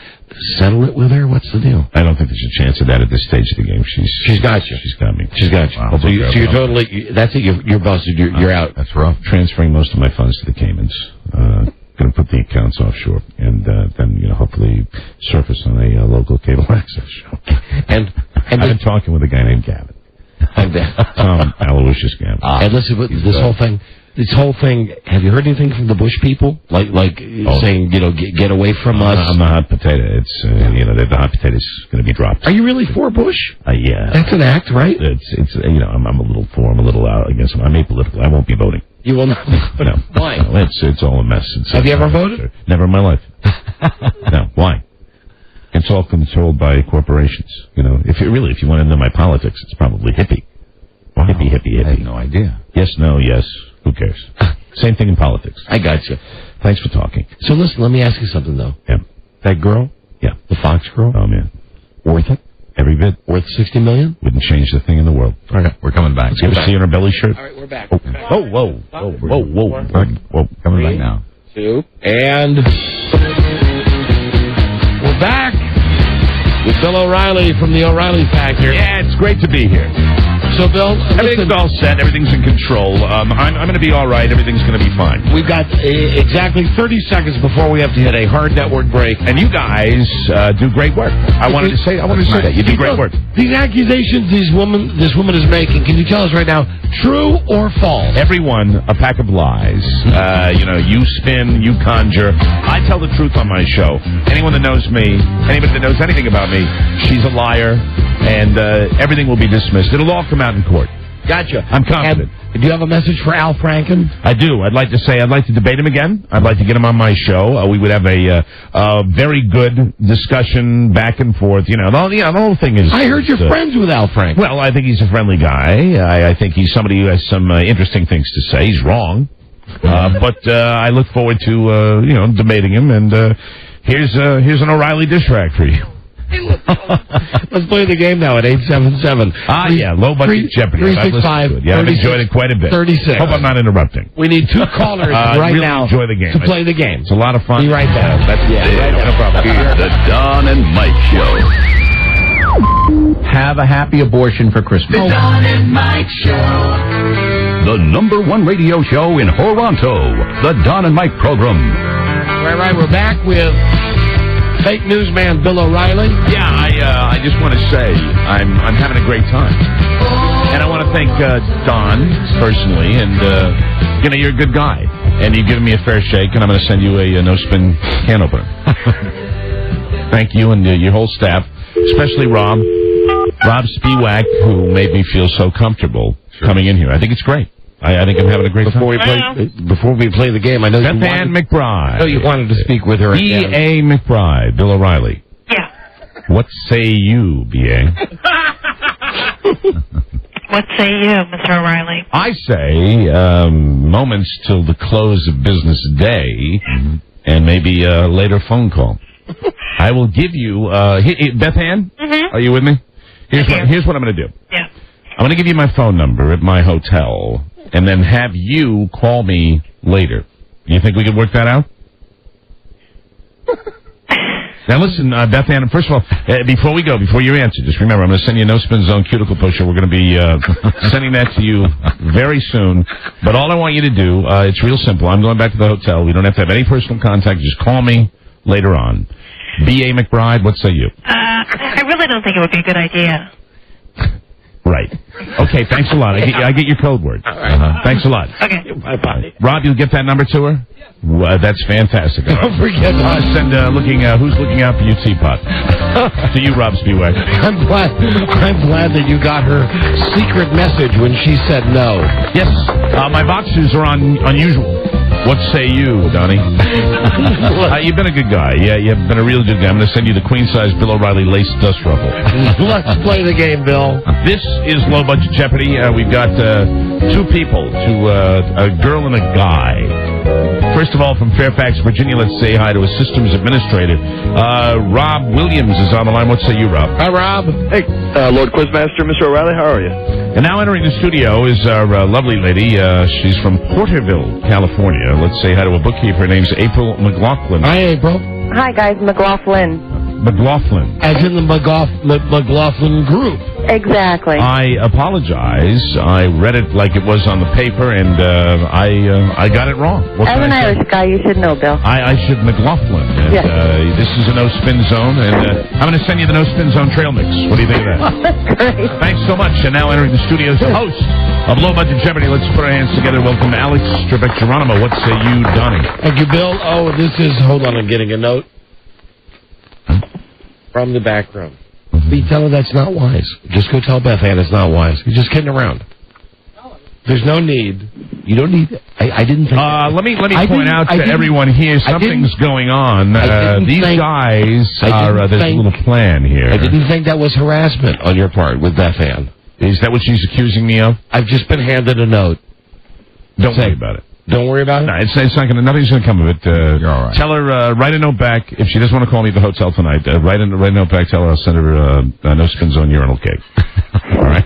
C: settle it with her? What's the deal?
F: I don't think there's a chance of that at this stage of the game. She's got you. She's got me.
C: She's got you.
F: Wow.
C: So you're totally. That's it. You're busted. You're out.
F: That's rough. Transferring most of my funds to the Caymans. Going to put the accounts offshore, and then hopefully surface on a local cable access show.
C: And
F: I've been talking with a guy named Gavin. Tom Aloysius Gavin.
C: And listen, this whole thing. Have you heard anything from the Bush people? Like saying, get away from us.
F: I'm the hot potato. It's the hot potato's going to be dropped.
C: Are you really for Bush?
F: Yeah.
C: That's an act, right?
F: It's I'm a little for. I'm a little out against him. I'm apolitical. I won't be voting.
C: You will not.
F: No.
C: Why?
F: No, it's all a mess.
C: Have you ever voted?
F: Never in my life. No. Why? It's all controlled by corporations. If you want to know my politics, it's probably hippie. Wow. Hippie.
E: I had no idea.
F: Yes, no, yes. Who cares? Same thing in politics.
C: I got you.
F: Thanks for talking.
C: So listen, let me ask you something though.
F: Yeah.
C: That girl?
F: Yeah.
C: The Fox girl?
F: Oh man.
C: Worth it?
F: Every bit.
C: Worth $60 million?
F: Wouldn't change the thing in the world.
E: Okay, we're coming back.
F: Let's get to see her belly shirt.
C: All right, we're back.
F: Oh, whoa.
E: Coming back now.
C: 2, and we're back with Bill O'Reilly from the O'Reilly Factor.
F: Yeah, it's great to be here.
C: So, Bill,
F: everything's all set. Everything's in control. I'm going to be all right. Everything's going to be fine.
C: We've got exactly 30 seconds before we have to hit a hard network break.
F: And you guys do great work. I wanted to say that. You do great work.
C: These accusations this woman is making, can you tell us right now, true or false?
F: Everyone, a pack of lies. You spin, you conjure. I tell the truth on my show. Anyone that knows me, anybody that knows anything about me, she's a liar, and everything will be dismissed. It'll all come out in court.
C: Gotcha.
F: I'm confident.
C: And do you have a message for Al Franken?
F: I do. I'd like to debate him again. I'd like to get him on my show. We would have a very good discussion back and forth. The whole thing is...
C: I heard you're friends with Al Franken.
F: Well, I think he's a friendly guy. I think he's somebody who has some interesting things to say. He's wrong. But I look forward to, debating him. And here's an O'Reilly dish rack for you.
C: Let's play the game now at 877.
F: Low budget Jeopardy.
C: 365.
F: Yeah, I've enjoyed it quite a bit.
C: 36.
F: Hope I'm not interrupting.
C: We need 2 callers
F: really
C: now
F: enjoy the game.
C: to play the game.
F: It's a lot of fun.
C: Be right back.
F: No problem.
A: The Don and Mike Show.
G: Have a happy abortion for Christmas.
R: The Don and Mike Show.
A: the #1 radio show in Toronto, the Don and Mike program.
C: All right, we're back with fake newsman Bill O'Reilly.
F: Yeah, I just want to say I'm having a great time, and I want to thank Don personally, and you're a good guy, and you've given me a fair shake, and I'm going to send you a no spin can opener. Thank you and your whole staff, especially Rob Spiewak, who made me feel so comfortable coming in here. I think it's great. I think I'm having a great time.
C: Before we play the game, I know
F: Beth Ann McBride.
C: I know you wanted to speak with her.
F: B.A. McBride, Bill O'Reilly.
Q: Yeah.
F: What say you, B.A.?
Q: What say you, Mr. O'Reilly?
F: I say moments till the close of business day, and maybe a later phone call. I will give you... Beth Ann, are you with me? Here's what I'm going to do.
Q: Yeah.
F: I'm going to give you my phone number at my hotel, and then have you call me later. You think we could work that out? Now listen, Beth Ann, first of all, before you answer, just remember, I'm going to send you a No Spin Zone cuticle pusher. We're going to be sending that to you very soon. But all I want you to do, it's real simple. I'm going back to the hotel. We don't have to have any personal contact. Just call me later on. B.A. McBride, what say you?
Q: I really don't think it would be a good idea.
F: Right. Okay, thanks a lot. I get your code word. Thanks a lot.
Q: Okay.
C: Bye-bye.
F: Rob, you'll get that number to her? That's fantastic.
C: Don't forget
F: us. And who's looking out for you, Teapot? To you, Rob Spiewak.
C: I'm glad that you got her secret message when she said no.
F: Yes. My boxers are unusual. What say you, Donnie? You've been a good guy. Yeah, you've been a real good guy. I'm going to send you the queen-size Bill O'Reilly lace dust ruffle.
C: Let's play the game, Bill.
F: This is Low Budget Jeopardy. We've got two people, a girl and a guy. First of all, from Fairfax, Virginia, let's say hi to a systems administrator. Rob Williams is on the line. What say you, Rob?
C: Hi, Rob.
H: Hey, Lord Quizmaster, Mr. O'Reilly, how are you?
F: And now entering the studio is our lovely lady. She's from Porterville, California. Let's say hi to a bookkeeper. Her name's April McLaughlin.
C: Hi, April.
I: Hi, guys. McLaughlin.
F: McLaughlin.
C: As in the McLaughlin group.
I: Exactly.
F: I apologize. I read it like it was on the paper, and I got it wrong.
I: As an Irish guy, you should know, Bill.
F: I should McLaughlin. And,
I: yes.
F: This is a No Spin Zone, and I'm going to send you the No Spin Zone trail mix. What do you think of that?
I: That's great.
F: Thanks so much. And now entering the studio is the host of Low Budget Jeopardy. Let's put our hands together. Welcome to Alex Trebek-Geronimo. What say you, Donnie?
C: Thank you, Bill. Oh, hold on, I'm getting a note from the back room. Tell her that's not wise. Just go tell Beth Ann it's not wise. You're just kidding around. There's no need. You don't need... I didn't think...
F: Let me point out to everyone here, something's going on. These guys are... there's a little plan here.
C: I didn't think that was harassment on your part with Beth Ann.
F: Is that what she's accusing me of?
C: I've just been handed a note.
F: Don't worry about it.
C: Don't worry about it?
F: No, it's not going to... Nothing's going to come of it.
E: You're all right.
F: Tell her, write a note back. If she doesn't want to call me at the hotel tonight, write a note back. Tell her I'll send her a No Spin Zone urinal cake. All right?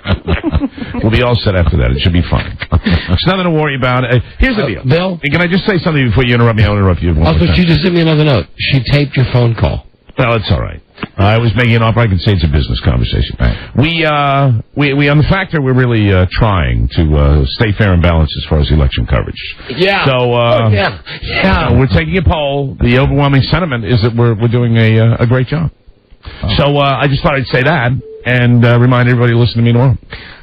F: We'll be all set after that. It should be fine. It's nothing to worry about. Here's the deal.
C: Bill?
F: Can I just say something before you interrupt me? I'll interrupt you.
C: Also, she just sent me another note. She taped your phone call.
F: Well, it's all right. I was making an offer. I can say it's a business conversation. Right. We on the factor, we're really trying to stay fair and balanced as far as election coverage.
C: Yeah.
F: So, we're taking a poll. The overwhelming sentiment is that we're doing a great job. Oh. So, I just thought I'd say that and remind everybody to listen to me tomorrow.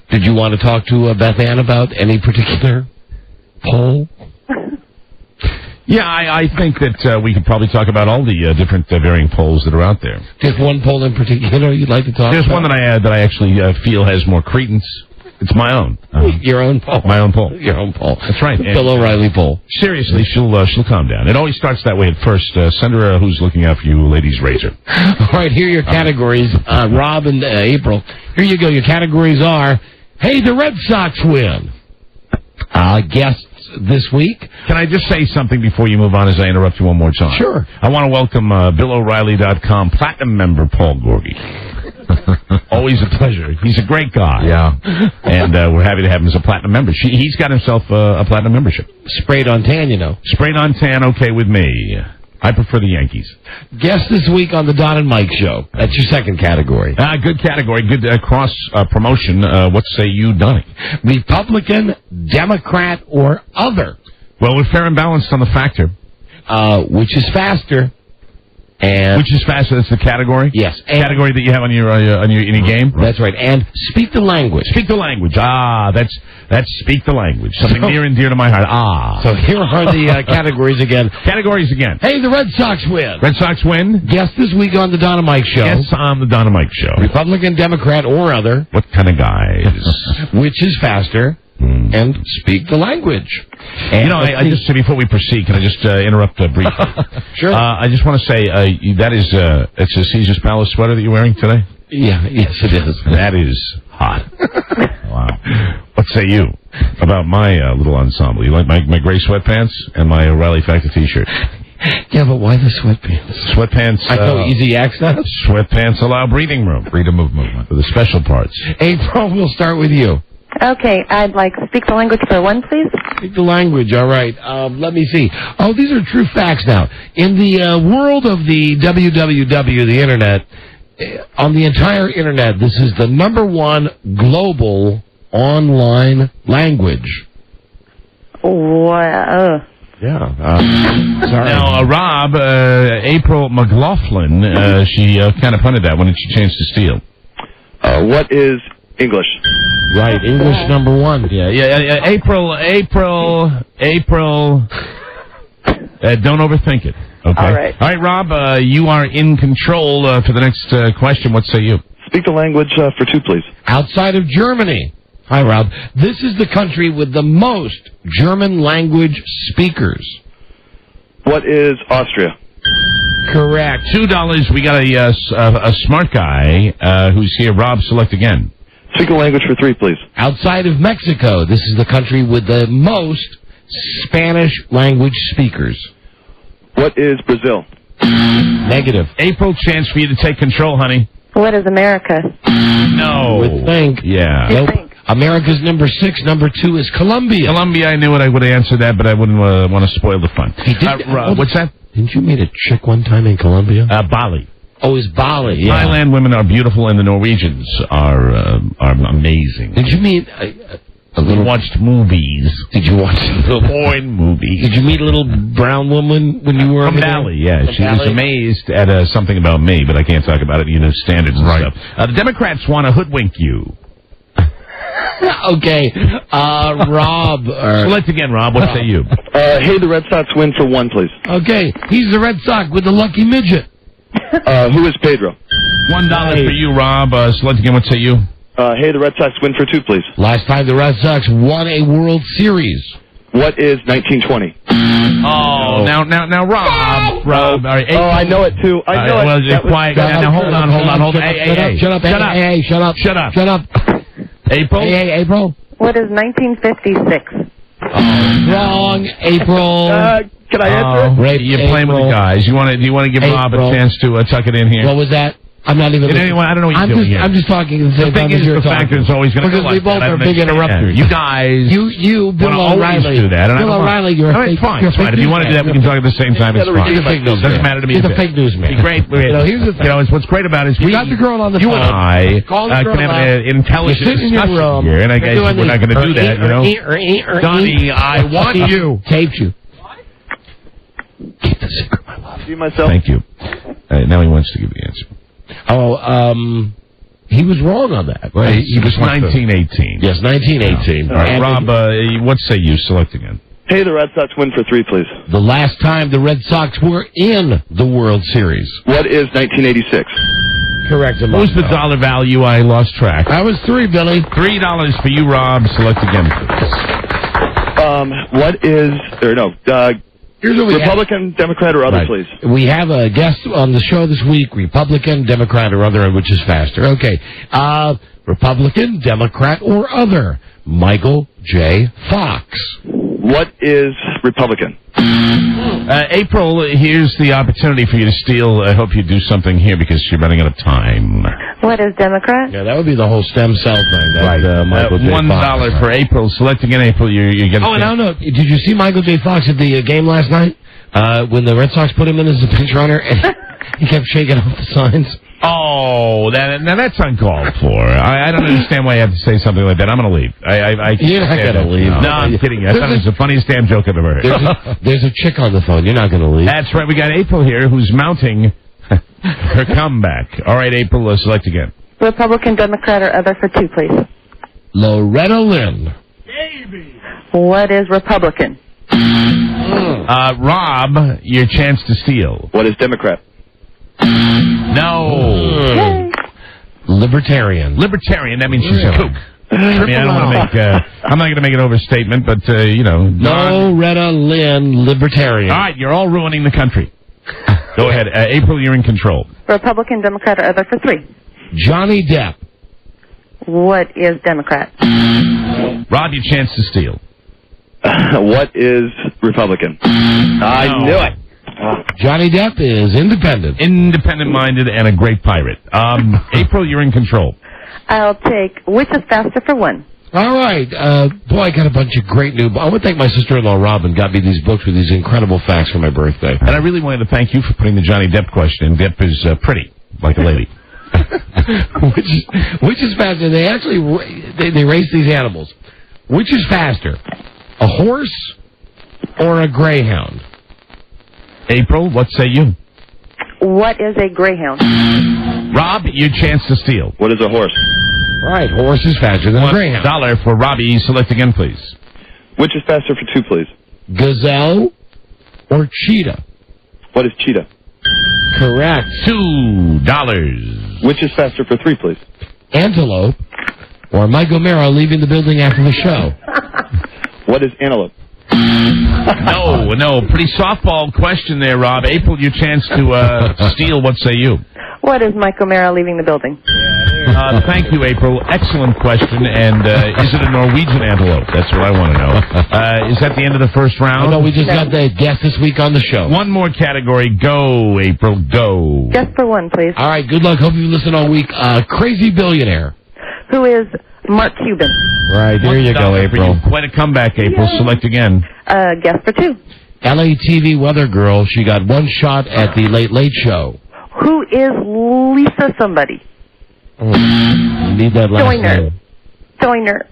C: Did you want to talk to Beth Ann about any particular poll?
F: Yeah, I think that we could probably talk about all the different varying polls that are out there.
C: Just one poll in particular you'd like to talk about?
F: There's one that I actually feel has more credence. It's my own.
C: Your own poll?
F: My own poll.
C: Your own poll.
F: That's right.
C: Bill O'Reilly poll.
F: Seriously, she'll calm down. It always starts that way at first. Send her a Who's Looking Out for You ladies razor.
C: All right, here are your categories, Rob and April. Here you go. Your categories are, hey, the Red Sox win. Guests this week.
F: Can I just say something before you move on as I interrupt you one more time?
C: Sure.
F: I want to welcome BillO'Reilly.com Platinum member Paul Gorgie. Always a pleasure. He's a great guy.
E: Yeah.
F: And we're happy to have him as a Platinum member. He's got himself a Platinum membership.
C: Sprayed on tan, you know.
F: Sprayed on tan, okay with me. I prefer the Yankees.
C: Guest this week on the Don and Mike Show. That's your second category.
F: Good category. Good cross promotion. What say you, Donnie?
C: Republican, Democrat, or other.
F: Well, we're fair and balanced on the factor.
C: Which is faster? And
F: which is faster? That's the category.
C: Yes,
F: category that you have on your in your game.
C: That's right. And speak the language.
F: Speak the language. That's speak the language. Something near and dear to my heart.
C: So here are the categories again.
F: Categories again.
C: Hey, the Red Sox win.
F: Red Sox win.
C: Guest this week on the Don and Mike Show.
F: Yes, on the Don and Mike Show.
C: Republican, Democrat, or other.
F: What kind of guys?
C: Which is faster? And speak the language.
F: And I just before we proceed, can I just interrupt briefly?
C: Sure.
F: I just want to say that is it's a Caesar's Palace sweater that you're wearing today.
C: Yeah. Yes, it is.
F: That is hot. Wow. What say you about my little ensemble? You like my gray sweatpants and my O'Reilly Factor T-shirt?
C: Yeah, but why the sweatpants?
F: Sweatpants.
C: I know easy access.
F: Sweatpants allow breathing room, freedom of movement for the special parts.
C: April, we'll start with you.
I: Okay, I'd like speak the language for one, please.
C: Speak the language, all right. Let me see. Oh, these are true facts now. In the world of the WWW, the Internet, on the entire Internet, this is the #1 global online language.
I: Wow.
C: Yeah. Sorry.
F: Now, Rob, April McLaughlin, she kind of punted that. When did she change to steel?
H: What is English?
C: Right, English #1.
F: Yeah. April. Don't overthink it. Okay.
I: All right,
F: Rob, you are in control for the next question. What say you?
H: Speak the language for two, please.
C: Outside of Germany. Hi, Rob. This is the country with the most German language speakers.
H: What is Austria?
C: Correct.
F: $2. We got a smart guy who's here. Rob, select again.
H: Speak the language for three, please.
C: Outside of Mexico, this is the country with the most Spanish language speakers.
H: What is Brazil?
C: Negative.
F: April, chance for you to take control, honey.
I: What is America?
F: No.
C: You would think.
F: Yeah.
C: Nope. America's #6. #2 is Colombia.
F: Colombia, I knew it. I would have answered that, but I wouldn't want to spoil the fun. What's that?
C: Didn't you meet a chick one time in Colombia?
F: Bali.
C: Oh, it's Bali. Yeah.
F: Thailand women are beautiful, and the Norwegians are amazing.
C: Did you meet a little?
F: Watched movies.
C: Did you watch little
F: porn movies?
C: Did you meet a little brown woman when you were
F: from Bali? Yeah, she was amazed at something about me, but I can't talk about it. Standards and stuff. The Democrats want to hoodwink you.
C: Okay, Rob.
F: Select again, Rob. What say you?
H: Hey, the Red Sox win for one, please.
C: Okay, he's the Red Sox with the lucky midget.
H: Who is Pedro?
F: $1 for you, Rob. Select again. What say you?
H: Hey, the Red Sox win for two, please.
C: Last time the Red Sox won a World Series.
H: What is 1920?
F: Oh, now, Rob. All right,
H: I know it too. I know it.
F: Well, just quiet. Now, hold on. Hey,
C: shut up.
F: Shut up. April?
C: Hey, April.
I: What is 1956?
C: Wrong, April.
H: Can I answer?
F: Right, you're playing with the guys. Do you want to give Rob a chance to tuck it in here?
C: What was that? I'm not even.
F: I don't know what you're doing here.
C: I'm just talking.
F: The thing is, the fact that it's always going to
C: because we both are big interrupters.
F: You guys,
C: you, Bill O'Reilly,
F: do that.
C: Bill O'Reilly, you're
F: fine. If you want to do that, we can talk at the same time. It's fine.
C: It
F: doesn't matter to me.
C: He's a fake news man.
F: Great.
C: Here's the thing.
F: What's great about it is
C: you got the girl on the phone.
F: You and I can have an intelligent discussion here, and I guess we're not going to do that. Donnie, I want you.
C: Taped you. Keep the secret, my love.
H: See myself.
F: Thank you. Now he wants to give the answer.
C: He was wrong on that.
F: Right? He was 1918.
C: Yes, 1918.
F: All right, Rob, what say you? Select again.
H: Hey, the Red Sox win for three, please.
C: The last time the Red Sox were in the World Series.
H: What is 1986?
C: Correct.
F: What was the dollar value? I lost track.
C: That was $3, Billy.
F: $3 for you, Rob. Select again, please.
H: What is...
C: Here's what we
H: Republican, Democrat, or other, please.
C: We have a guest on the show this week, Republican, Democrat, or other, which is faster. Okay. Republican, Democrat, or other. Michael J. Fox.
H: What is Republican?
F: April, here's the opportunity for you to steal. I hope you do something here because you're running out of time.
I: What is Democrat?
C: Yeah, that would be the whole stem cell thing. That, Michael J.
F: $1
C: Fox.
F: for April. Select again, April. You're getting.
C: Oh, no. Did you see Michael J. Fox at the game last night? When the Red Sox put him in as a pinch runner, and he kept shaking off the signs.
F: Oh, now that's uncalled for. I don't understand why you have to say something like that. I'm going to leave.
C: You're not going to leave.
F: No, I'm kidding you. I thought it was the funniest damn joke I've ever heard.
C: There's a chick on the phone. You're not going to leave.
F: That's right. We got April here who's mounting her comeback. All right, April, select again.
I: Republican, Democrat, or other for 2, please.
C: Loretta Lynn.
I: What is Republican?
F: Rob, your chance to steal.
H: What is Democrat?
F: No.
C: Libertarian.
F: Libertarian, that means she's a kook. I mean, I don't want to make, I'm not going to make an overstatement, but,
C: Loretta Lynn, Libertarian.
F: All right, you're all ruining the country. Go ahead. April, you're in control.
I: Republican, Democrat, or other for 3.
C: Johnny Depp.
I: What is Democrat?
F: Rob, your chance to steal.
H: What is Republican? I knew it.
C: Johnny Depp is independent.
F: Independent-minded and a great pirate. April, you're in control.
I: I'll take which is faster for 1.
C: All right. Boy, I got a bunch of great new... I want to thank my sister-in-law, Robin, got me these books with these incredible facts for my birthday.
F: And I really wanted to thank you for putting the Johnny Depp question in. Depp is pretty, like a lady.
C: Which is faster? They actually they race these animals. Which is faster, a horse or a greyhound?
F: April, what say you?
I: What is a greyhound?
F: Rob, your chance to steal.
H: What is a horse?
C: Right, horse is faster than a greyhound.
F: $1 for Robbie. Select again, please.
H: Which is faster for 2, please?
C: Gazelle or cheetah?
H: What is cheetah?
C: Correct.
F: $2.
H: Which is faster for 3, please?
C: Antelope or Mike O'Mara leaving the building after the show?
H: What is antelope?
F: No. Pretty softball question there, Rob. April, your chance to steal. What say you?
I: What is Mike O'Mara leaving the building?
F: Thank you, April. Excellent question. And is it a Norwegian antelope? That's what I want to know. Is that the end of the first round?
C: No, we just got the guest this week on the show.
F: One more category. Go, April. Go.
I: Just for 1, please.
C: All right. Good luck. Hope you listen all week. Crazy billionaire.
I: Who is Mark Cuban?
C: Right. There you go, April.
F: Quite a comeback, April. Select again.
I: Guest for 2.
C: LA TV weather girl. She got one shot at the Late Late Show.
I: Who is Lisa somebody?
C: You need that last name.
I: Joyner.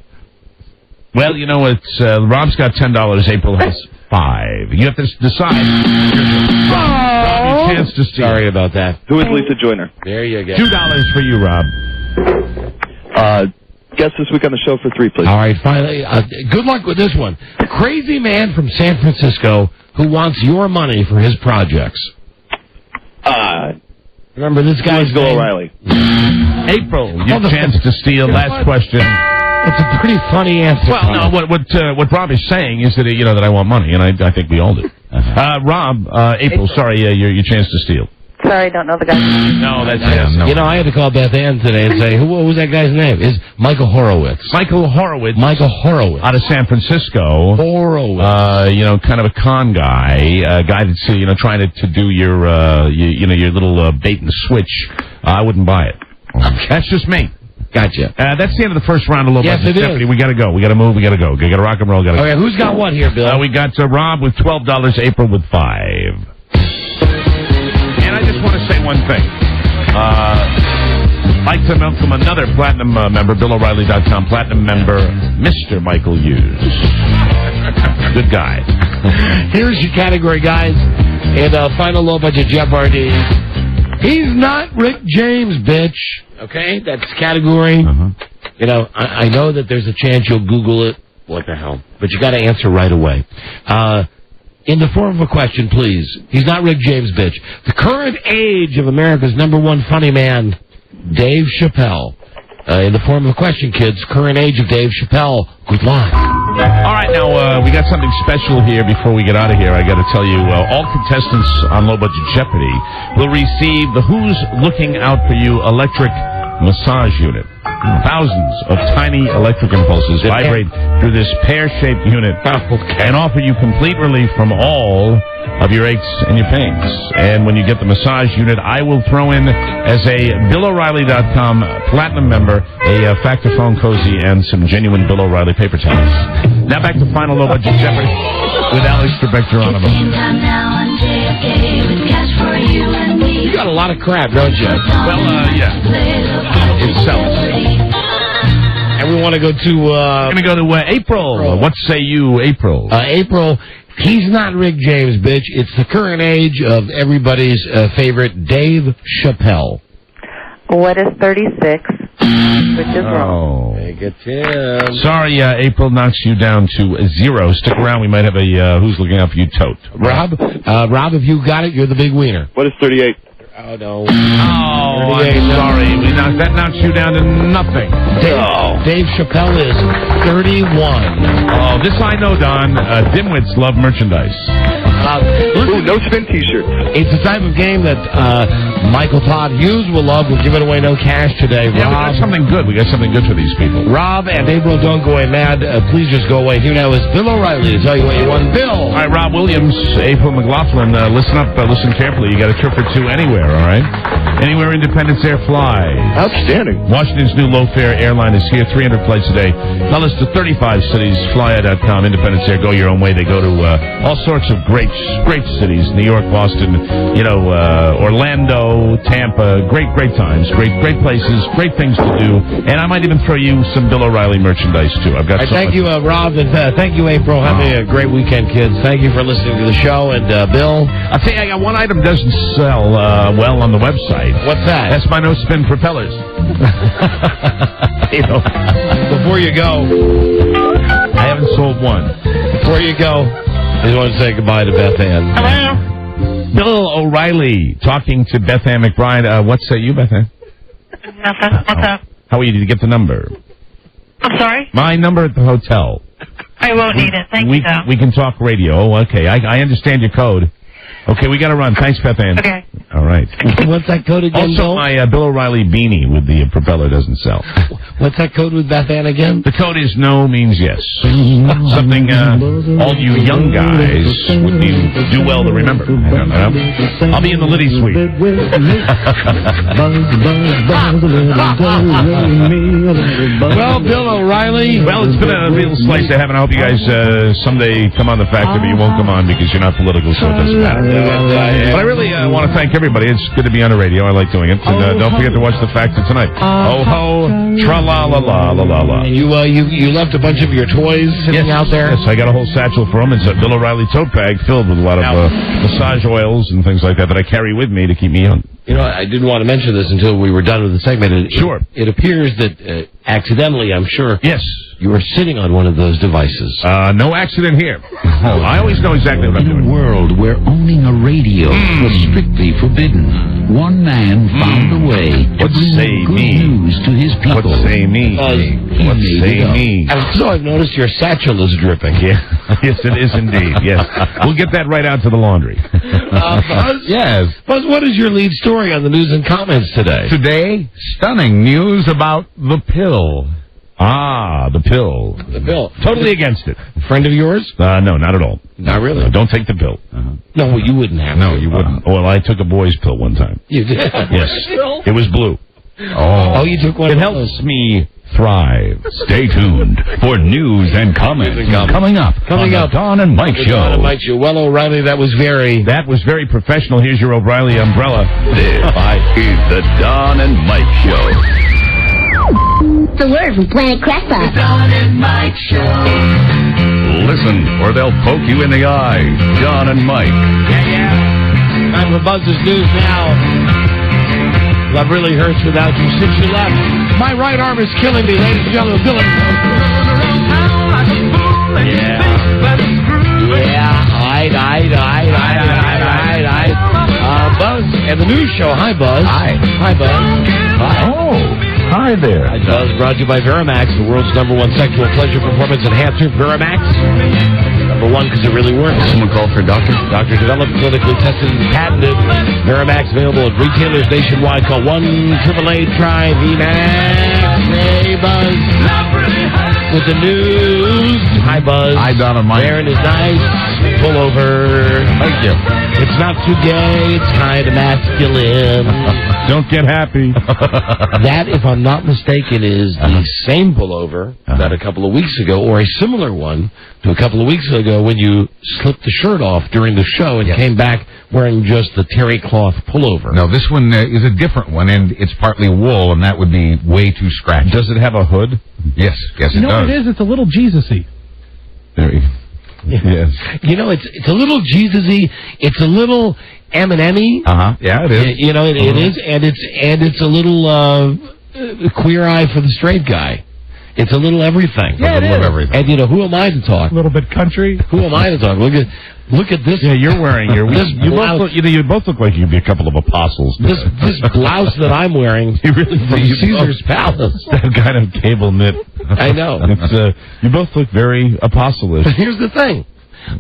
F: Well, you know what? Rob's got $10. April has 5. You have to decide. Rob, your chance to steal.
C: Sorry about that.
H: Who is Lisa Joyner?
C: There you go.
F: $2 for you, Rob.
H: Guest this week on the show for 3, please.
C: All right, finally. Good luck with this one. Crazy man from San Francisco who wants your money for his projects. Remember this guy's
H: Bill
C: name?
H: O'Reilly.
F: April, your chance to steal. Last question.
C: It's a pretty funny answer.
F: Well, no, what Rob is saying is that, that I want money, and I think we all do. Rob, April, sorry, your chance to steal.
I: Sorry, I don't know the guy.
F: No, that's him. No.
C: I had to call Beth Ann today and say, what was that guy's name? Is Michael Horowitz.
F: Michael Horowitz.
C: Out
F: of San Francisco.
C: Horowitz.
F: Kind of a con guy, a guy that's, trying to do your little bait and switch. I wouldn't buy it. That's just me.
C: Gotcha.
F: That's the end of the first round of Low Budget
C: Yes, it
F: Jeopardy.
C: is.
F: We gotta go. We gotta move. We gotta go. We gotta rock and roll. Gotta go.
C: Okay, who's got what here, Bill?
F: We got Rob with $12, April with 5. And I just want to say one thing. Like to welcome another Platinum member, BillO'Reilly.com Platinum member, Mr. Michael Hughes. Good guy.
C: Here's your category, guys. In final Low Budget Jeopardy. He's not Rick James, bitch. Okay? That's category. I know that there's a chance you'll Google it. What the hell? But you got to answer right away. In the form of a question, please. He's not Rick James, bitch. The current age of America's #1 funny man, Dave Chappelle. In the form of a question, kids. Current age of Dave Chappelle. Good luck.
F: All right, now, we got something special here before we get out of here. I got to tell you, all contestants on Low Budget Jeopardy will receive the Who's Looking Out For You electric massage unit. Thousands of tiny electric impulses vibrate through this pear-shaped unit and offer you complete relief from all of your aches and your pains. And when you get the massage unit, I will throw in, as a BillO'Reilly.com Platinum member, a Factophone cozy and some genuine Bill O'Reilly paper towels. Now back to final Low Budget Jeopardy with Alex Trebek Geronimo.
C: lot of crap, don't you?
F: Well, yeah. It sells.
C: And we want to go to...
F: We're going to go to April. What say you, April?
C: April, he's not Rick James, bitch. It's the current age of everybody's favorite, Dave Chappelle.
I: What is 36? Which is wrong.
F: Sorry, April knocks you down to 0. Stick around. We might have a Who's Looking Out for You tote.
C: Rob, if you got it, you're the big wiener.
H: What is 38?
C: Oh, no.
F: Oh, I'm sorry. That knocks you down to nothing.
C: Dave Chappelle is 31.
F: Oh, this I know, Don. Dimwits love merchandise.
H: No spin T-shirts.
C: It's the type of game that Michael Todd Hughes will love. We're giving away no cash today.
F: Yeah,
C: Rob,
F: we got something good. We got something good for these people.
C: Rob and April, don't go away mad. Please just go away. Here now is Bill O'Reilly to tell you what you won. Bill.
F: All right, Rob Williams, April McLaughlin, listen up, listen carefully. You got a trip or two anywhere, all right? Anywhere Independence Air flies.
H: Outstanding.
F: Washington's new low-fare airline is here, 300 flights a day. Tell us to 35 cities, flya.com, Independence Air, go your own way. They go to all sorts of great cities, New York, Boston, Orlando, Tampa, great times, great places, great things to do. And I might even throw you some Bill O'Reilly merchandise, too. I've got so
C: thank you, Rob, and thank you, April. Have a great weekend, kids. Thank you for listening to the show. And, Bill?
F: I'll tell you, I got one item doesn't sell well on the website.
C: What's that?
F: That's my no-spin propellers.
C: Before you go,
F: I haven't sold one.
C: Before you go, I just want to say goodbye to Beth Ann.
Q: Hello?
F: Bill O'Reilly talking to Beth Ann McBride. What say you, Beth Ann?
Q: Nothing. What's up?
F: How are you? Did you get the number?
Q: I'm sorry?
F: My number at the hotel.
Q: I won't need it. Thank you, though.
F: We can talk radio. Oh, okay. I understand your code. Okay, we got to run. Thanks, Beth Ann.
Q: Okay.
F: All right.
C: What's that code again,
F: Also,
C: Bill?
F: my Bill O'Reilly beanie with the propeller doesn't sell.
C: What's that code with Beth Ann again?
F: The code is no means yes. Something all you young guys would do well to remember. I'll be in the Liddy suite.
C: Well, Bill O'Reilly.
F: Well, it's been a real slice of heaven. I hope you guys someday come on the factor, but you won't come on because you're not political, so it doesn't matter. But I really want to thank everybody. It's good to be on the radio. I like doing it. And don't forget to watch the factor tonight. Oh ho, tra la la la la la la.
C: You left a bunch of your toys sitting out there.
F: Yes, I got a whole satchel for them. It's a Bill O'Reilly tote bag filled with a lot of massage oils and things like that I carry with me to keep me young.
C: You know, I didn't want to mention this until we were done with the segment.
F: Sure.
C: It appears that accidentally, I'm sure.
F: Yes.
C: You were sitting on one of those devices.
F: No accident here. I always know exactly what I'm doing.
A: In a world where owning a radio was strictly forbidden, one man found a way to bring good news to his people.
F: What say me? What say me?
C: And so I've noticed your satchel is dripping.
F: Yeah. Yes, it is indeed. Yes. We'll get that right out to the laundry.
C: Buzz?
E: Yes.
C: Buzz, what is your lead story on the news and comments today?
E: Today, stunning news about the pill.
F: Ah, the pill.
C: The pill.
F: Totally against it.
C: Friend of yours?
F: No, not at all.
C: Not really?
F: No, don't take the pill.
C: No, well, you wouldn't have.
F: No, you wouldn't. Well, I took a boy's pill one time.
C: You did?
F: Yes. It was blue.
C: Oh, you took one
F: It
C: of
F: helps
C: those.
F: me thrive.
A: Stay tuned for news and comments coming up on the Don and Mike
C: The
A: Show.
C: Don and Mike Show. Well, O'Reilly, that was very
F: professional. Here's your O'Reilly umbrella.
A: This is the Don and Mike Show.
L: The word from Planet Crackpot.
A: The Don and Mike Show. Listen, or they'll poke you in the eye. Don and Mike.
C: Yeah. Time for Buzz's news now. Love really hurts without you since you left. My right arm is killing me, ladies and gentlemen. Billy. Yeah. Buzz and the news show. Hi, Buzz. Hi, Buzz. Hi.
A: Oh, hi there.
C: Hi, Buzz. Brought to you by Verimax, the world's #1 sexual pleasure performance enhancer. Verimax. #1 because it really works.
A: Someone called for a doctor?
C: Doctor developed, clinically tested, and patented. Verimax available at retailers nationwide. Call 1-888-TRY-VMAX. Hey, Buzz. With the news. Hi, Buzz.
E: Hi, Don and Mike.
C: Wearing his nice pullover.
E: Thank you.
C: It's not too gay. It's kind of masculine.
F: Don't get happy.
C: That, if I'm not mistaken, is the same pullover that a couple of weeks ago, or a similar one to a couple of weeks ago when you slipped the shirt off during the show and came back wearing just the terry cloth pullover.
E: No, this one is a different one, and it's partly wool, and that would be way too scratchy.
F: Does it have a hood?
E: Yes, it does.
N: You know what it is? It's a little Jesus-y.
F: There you go. Yes.
C: You know, it's a little Jesus-y. It's a little M&M-y.
E: Yeah, it is.
C: You know, it is, and it's a little queer eye for the straight guy. It's a little everything.
N: Yeah,
C: a little
N: it is.
C: of everything. And you know, who am I to talk?
N: A little bit country.
C: Who am I to talk? Look at this.
F: Yeah, you're wearing your. You both look like you'd be a couple of apostles.
C: This blouse that I'm wearing from Caesar's Palace.
F: That kind of cable knit.
C: I know.
F: It's, you both look very apostolish.
C: But here's the thing.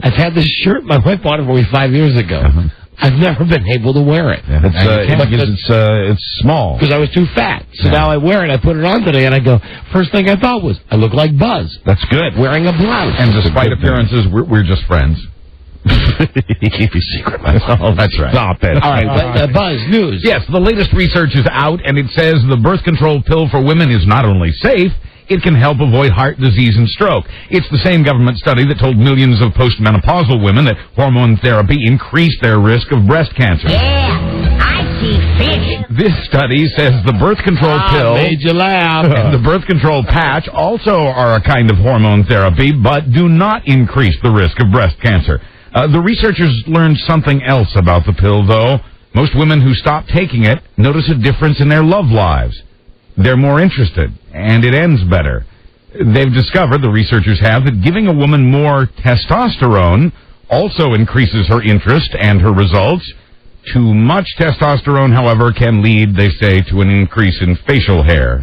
C: I've had this shirt. My wife bought it for me 5 years ago. I've never been able to wear it.
F: It's small.
C: Because I was too fat. So now I wear it. I put it on today, and I go, first thing I thought was, I look like Buzz.
F: That's good.
C: Wearing a blouse.
E: And despite appearances, we're just friends.
F: Keep your secret, myself.
E: Oh, that's right.
F: Stop it.
C: All right, Buzz, news.
E: Yes, the latest research is out, and it says the birth control pill for women is not only safe, it can help avoid heart disease and stroke. It's the same government study that told millions of postmenopausal women that hormone therapy increased their risk of breast cancer.
L: Yeah, I see fish.
E: This study says the birth control pill
C: made you laugh.
E: and the birth control patch also are a kind of hormone therapy, but do not increase the risk of breast cancer. The researchers learned something else about the pill, though. Most women who stop taking it notice a difference in their love lives. They're more interested, and it ends better. They've discovered, the researchers have, that giving a woman more testosterone also increases her interest and her results. Too much testosterone, however, can lead, they say, to an increase in facial hair.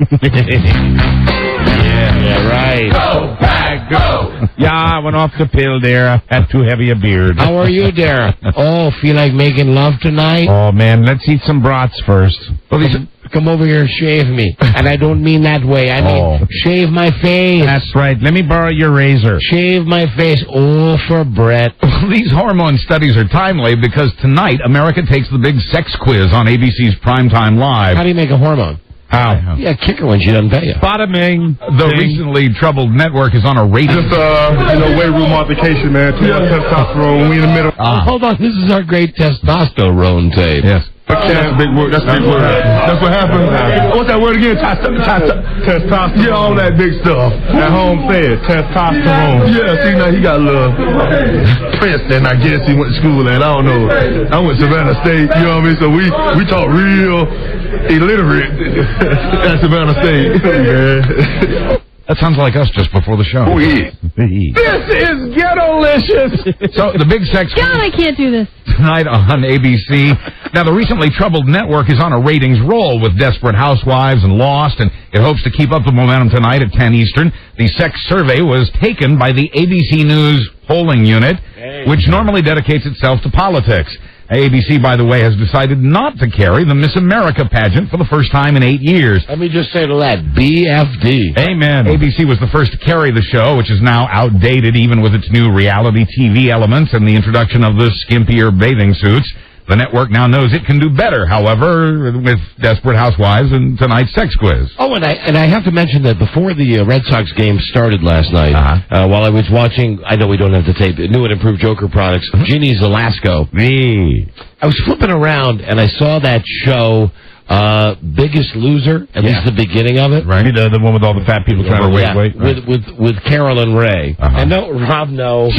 F: Yeah, right.
L: Go, back, go.
F: Yeah, I went off the pill there. I had too heavy a beard.
C: How are you there? Oh, feel like making love tonight?
F: Oh, man, let's eat some brats first.
C: Come over here and shave me. And I don't mean that way. I mean, shave my face.
F: That's right. Let me borrow your razor.
C: Shave my face. Oh, for Brett.
E: These hormone studies are timely because tonight America takes the big sex quiz on ABC's Primetime Live.
C: How do you make a hormone?
F: How?
C: Yeah, kick her when she doesn't pay you.
F: Bada bing.
E: The recently troubled network is on a rating.
H: Just, weight room modification, man. Too much testosterone. We in the middle.
C: Hold on. This is our great testosterone tape.
E: Yes.
H: That's big word. That's big word. That's what happened. What's that word again? Testosterone. Yeah, all that big stuff. At home said testosterone. Yeah, see, now he got a little Princeton, I guess he went to school at. I don't know. I went to Savannah State, you know what I mean? So we talk real illiterate at Savannah State.
E: That sounds like us just before the show.
F: This is ghetto-licious.
E: So, the big sex
B: God, I can't do this.
E: tonight on ABC. Now, the recently troubled network is on a ratings roll with Desperate Housewives and Lost, and it hopes to keep up the momentum tonight at 10 Eastern. The sex survey was taken by the ABC News polling unit, which normally dedicates itself to politics. ABC, by the way, has decided not to carry the Miss America pageant for the first time in 8 years.
C: Let me just say to that, BFD.
E: Amen. ABC was the first to carry the show, which is now outdated even with its new reality TV elements and the introduction of the skimpier bathing suits. The network now knows it can do better, however, with Desperate Housewives and tonight's sex quiz.
C: Oh, and I have to mention that before the Red Sox game started last night, while I was watching, I know we don't have the tape, new and improved Joker products, Jeannie's Alaska. I was flipping around and I saw that show, Biggest Loser, at least the beginning of it.
F: Right. The one with all the fat people trying to lose weight.
C: With Carolyn Ray. And no, Rob, no.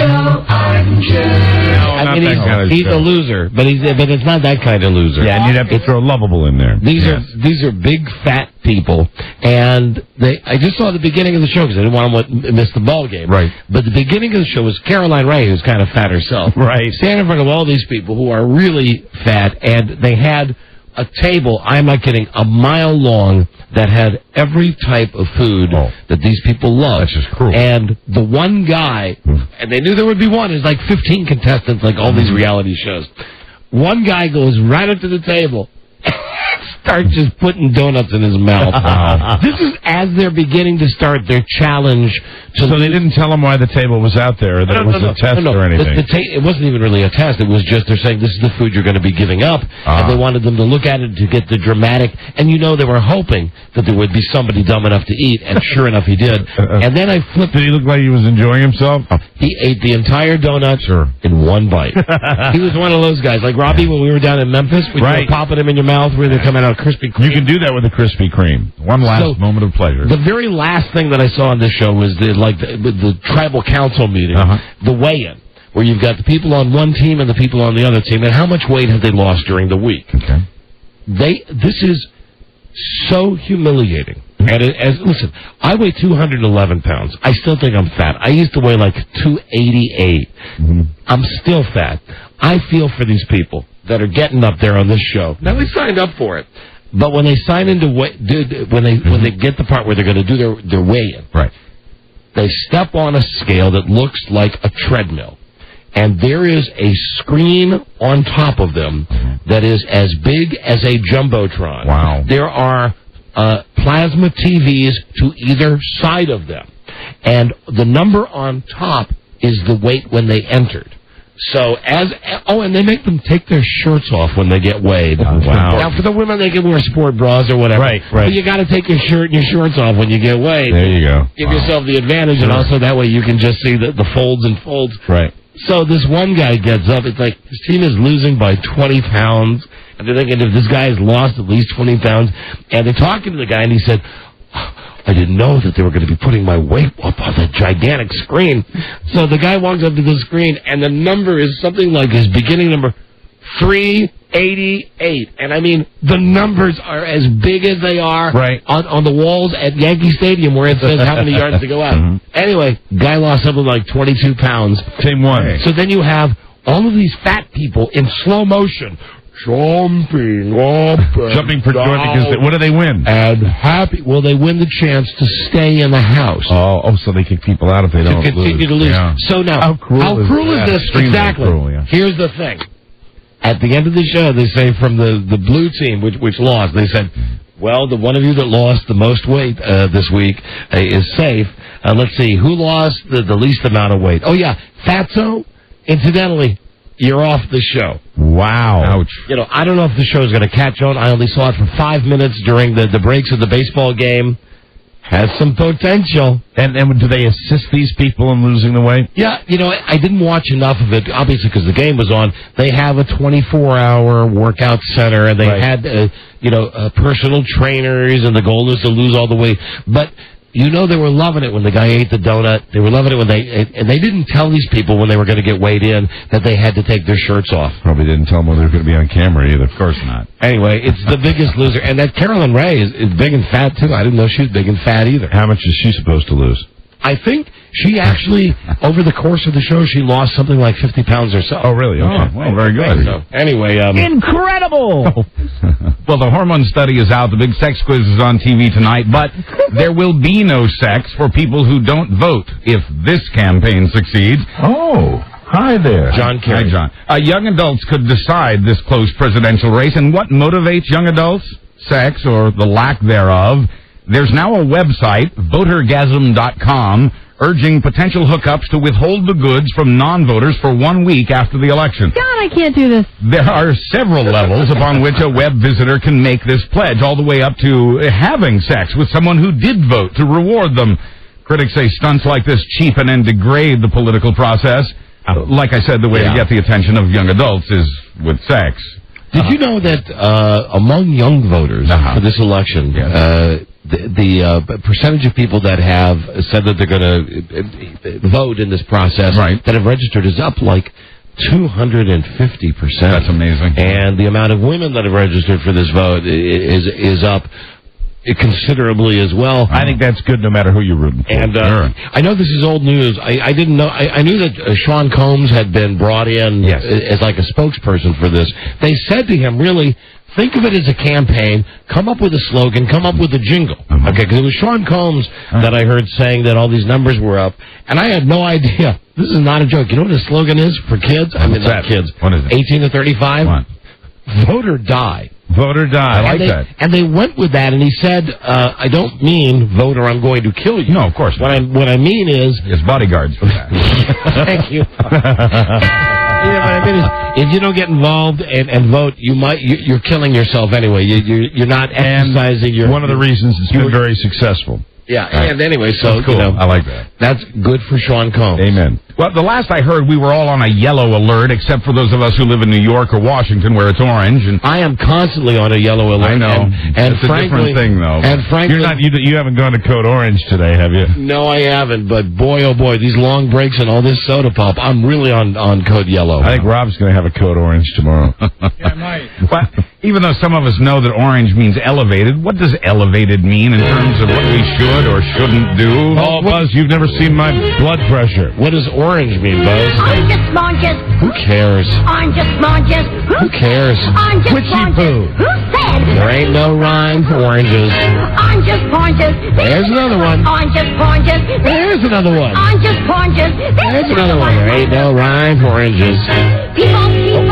C: I mean, he's a loser, but it's not that kind of loser.
F: Yeah, and you'd have to throw lovable in there.
C: These are big fat people, and I just saw the beginning of the show because I didn't want to miss the ball game.
E: Right.
C: But the beginning of the show was Caroline Ray, who's kind of fat herself.
F: Right.
C: Standing in front of all these people who are really fat, and they had a table, I'm not kidding, a mile long that had every type of food that these people love.
E: That's just cruel.
C: And the one guy, and they knew there would be one, there's like 15 contestants, like all these reality shows. One guy goes right up to the table, starts just putting donuts in his mouth. Wow. This is as they're beginning to start their challenge.
F: So they didn't tell him why the table was out there, or that it was a test or anything?
C: It wasn't even really a test. It was just they're saying this is the food you're going to be giving up, and they wanted them to look at it to get the dramatic. And they were hoping that there would be somebody dumb enough to eat, and sure enough, he did. And then I flipped.
F: Did he look like he was enjoying himself?
C: He ate the entire donut in one bite. He was one of those guys, like Robbie when we were down in Memphis, when you were popping them in your mouth where they're coming out Krispy Kreme.
F: You can do that with a Krispy Kreme. One last moment of pleasure.
C: The very last thing that I saw on this show was the tribal council meeting, the weigh-in, where you've got the people on one team and the people on the other team, and how much weight have they lost during the week.
F: Okay.
C: This is so humiliating. And listen, I weigh 211 pounds. I still think I'm fat. I used to weigh like 288. I'm still fat. I feel for these people that are getting up there on this show. Now, they signed up for it. But when they sign into when they get the part where they're going to do their weigh-in, they step on a scale that looks like a treadmill. And there is a screen on top of them that is as big as a Jumbotron.
F: Wow.
C: There are plasma TVs to either side of them. And the number on top is the weight when they entered. So and they make them take their shirts off when they get weighed.
F: Wow.
C: Now, for the women, they can wear sport bras or whatever.
F: Right.
C: But you got to take your shirt and your shorts off when you get weighed.
F: There you go.
C: Give yourself the advantage, and also that way you can just see the folds and folds.
F: Right.
C: So this one guy gets up. It's like his team is losing by 20 pounds. And they're thinking if this guy has lost at least 20 pounds. And they're talking to the guy, and he said, I didn't know that they were going to be putting my weight up on that gigantic screen. So the guy walks up to the screen, and the number is something like his beginning number, 388. And I mean, the numbers are as big as they are on the walls at Yankee Stadium where it says how many yards to go out. Anyway, guy lost something like 22 pounds.
F: Team won.
C: So then you have all of these fat people in slow motion jumping up,
F: jumping for joy because what do they win?
C: And happy. Well, they win the chance to stay in the house.
F: Oh, so they kick people out if they don't
C: continue to lose.
F: Yeah.
C: So now, how cruel is this? Exactly.
F: Cruel, yeah.
C: Here's the thing. At the end of the show, they say from the blue team, which lost, they said, well, the one of you that lost the most weight this week is safe. Let's see, who lost the least amount of weight? Oh, yeah, Fatso. Incidentally, you're off the show.
F: Wow. Ouch.
C: I don't know if the show is going to catch on. I only saw it for 5 minutes during the breaks of the baseball game. Has some potential.
F: And do they assist these people in losing the weight?
C: Yeah, I didn't watch enough of it, obviously, because the game was on. They have a 24-hour workout center, and they had, personal trainers, and the goal is to lose all the weight. But they were loving it when the guy ate the donut. They were loving it when and they didn't tell these people when they were going to get weighed in that they had to take their shirts off.
F: Probably didn't tell them when they were going to be on camera either. Of course not.
C: Anyway, it's the biggest loser. And that Carolyn Ray is big and fat, too. I didn't know she was big and fat either.
F: How much is she supposed to lose?
C: I think she actually, over the course of the show, she lost something like 50 pounds or so.
F: Oh, really? Okay. Well, very good.
C: So, anyway.
K: Incredible!
E: Well, the hormone study is out. The big sex quiz is on TV tonight. But there will be no sex for people who don't vote if this campaign succeeds.
F: Oh. Hi there.
C: John Kerry.
E: Hi, John. Young adults could decide this close presidential race. And what motivates young adults? Sex, or the lack thereof. There's now a website, votergasm.com, urging potential hookups to withhold the goods from non-voters for 1 week after the election.
B: God, I can't do this.
E: There are several levels upon which a web visitor can make this pledge, all the way up to having sex with someone who did vote to reward them. Critics say stunts like this cheapen and degrade the political process. Like I said, the way to get the attention of young adults is with sex.
C: Did you know that among young voters for this election, the percentage of people that have said that they're going to vote in this process that have registered is up like 250%.
E: That's amazing.
C: And the amount of women that have registered for this vote is up considerably as well.
F: I think that's good no matter who you're rooting for.
C: And I know this is old news. I didn't know. I knew that Sean Combs had been brought in as like a spokesperson for this. They said to him, really, think of it as a campaign. Come up with a slogan. Come up with a jingle. Okay, because it was Sean Combs that I heard saying that all these numbers were up. And I had no idea. This is not a joke. You know what the slogan is for kids? I mean, not kids.
E: What is it?
C: 18 to 35?
E: What?
C: Vote or die.
F: Vote or die.
E: I like that.
C: And they went with that, and he said, I don't mean vote or I'm going to kill you.
E: No, of course not.
C: What I mean is...
E: His bodyguards for that.
C: Thank you. Yeah, what I mean is, if you don't get involved and vote, you're killing yourself anyway. You're not exercising your...
F: One of the reasons it's been very successful.
C: Yeah, and anyway, so,
E: that's cool. I like that.
C: That's good for Sean Combs.
F: Amen.
E: Well, the last I heard, we were all on a yellow alert, except for those of us who live in New York or Washington, where it's orange. And
C: I am constantly on a yellow alert.
E: I know.
C: And
E: it's a different thing, though.
C: And frankly,
F: you haven't gone to Code Orange today, have you?
C: No, I haven't. But boy, oh boy, these long breaks and all this soda pop, I'm really on Code Yellow.
F: I think Rob's going to have a Code Orange tomorrow.
N: Yeah, I might.
E: Well, even though some of us know that orange means elevated, what does elevated mean in terms of what we should or shouldn't do?
F: Oh, Buzz, you've never seen my blood pressure.
C: What does orange mean, Buzz?
L: Oranges, oranges.
C: Who cares?
L: Oranges, oranges.
C: Who cares?
L: Oranges,
C: Witchy
L: oranges.
C: poo.
L: Who said?
C: There ain't no rhyme for oranges.
L: Oranges, oranges.
C: There's another one.
L: Oranges, oranges.
C: There's another one.
L: Oranges, oranges.
C: There's another one. There ain't no rhyme for oranges.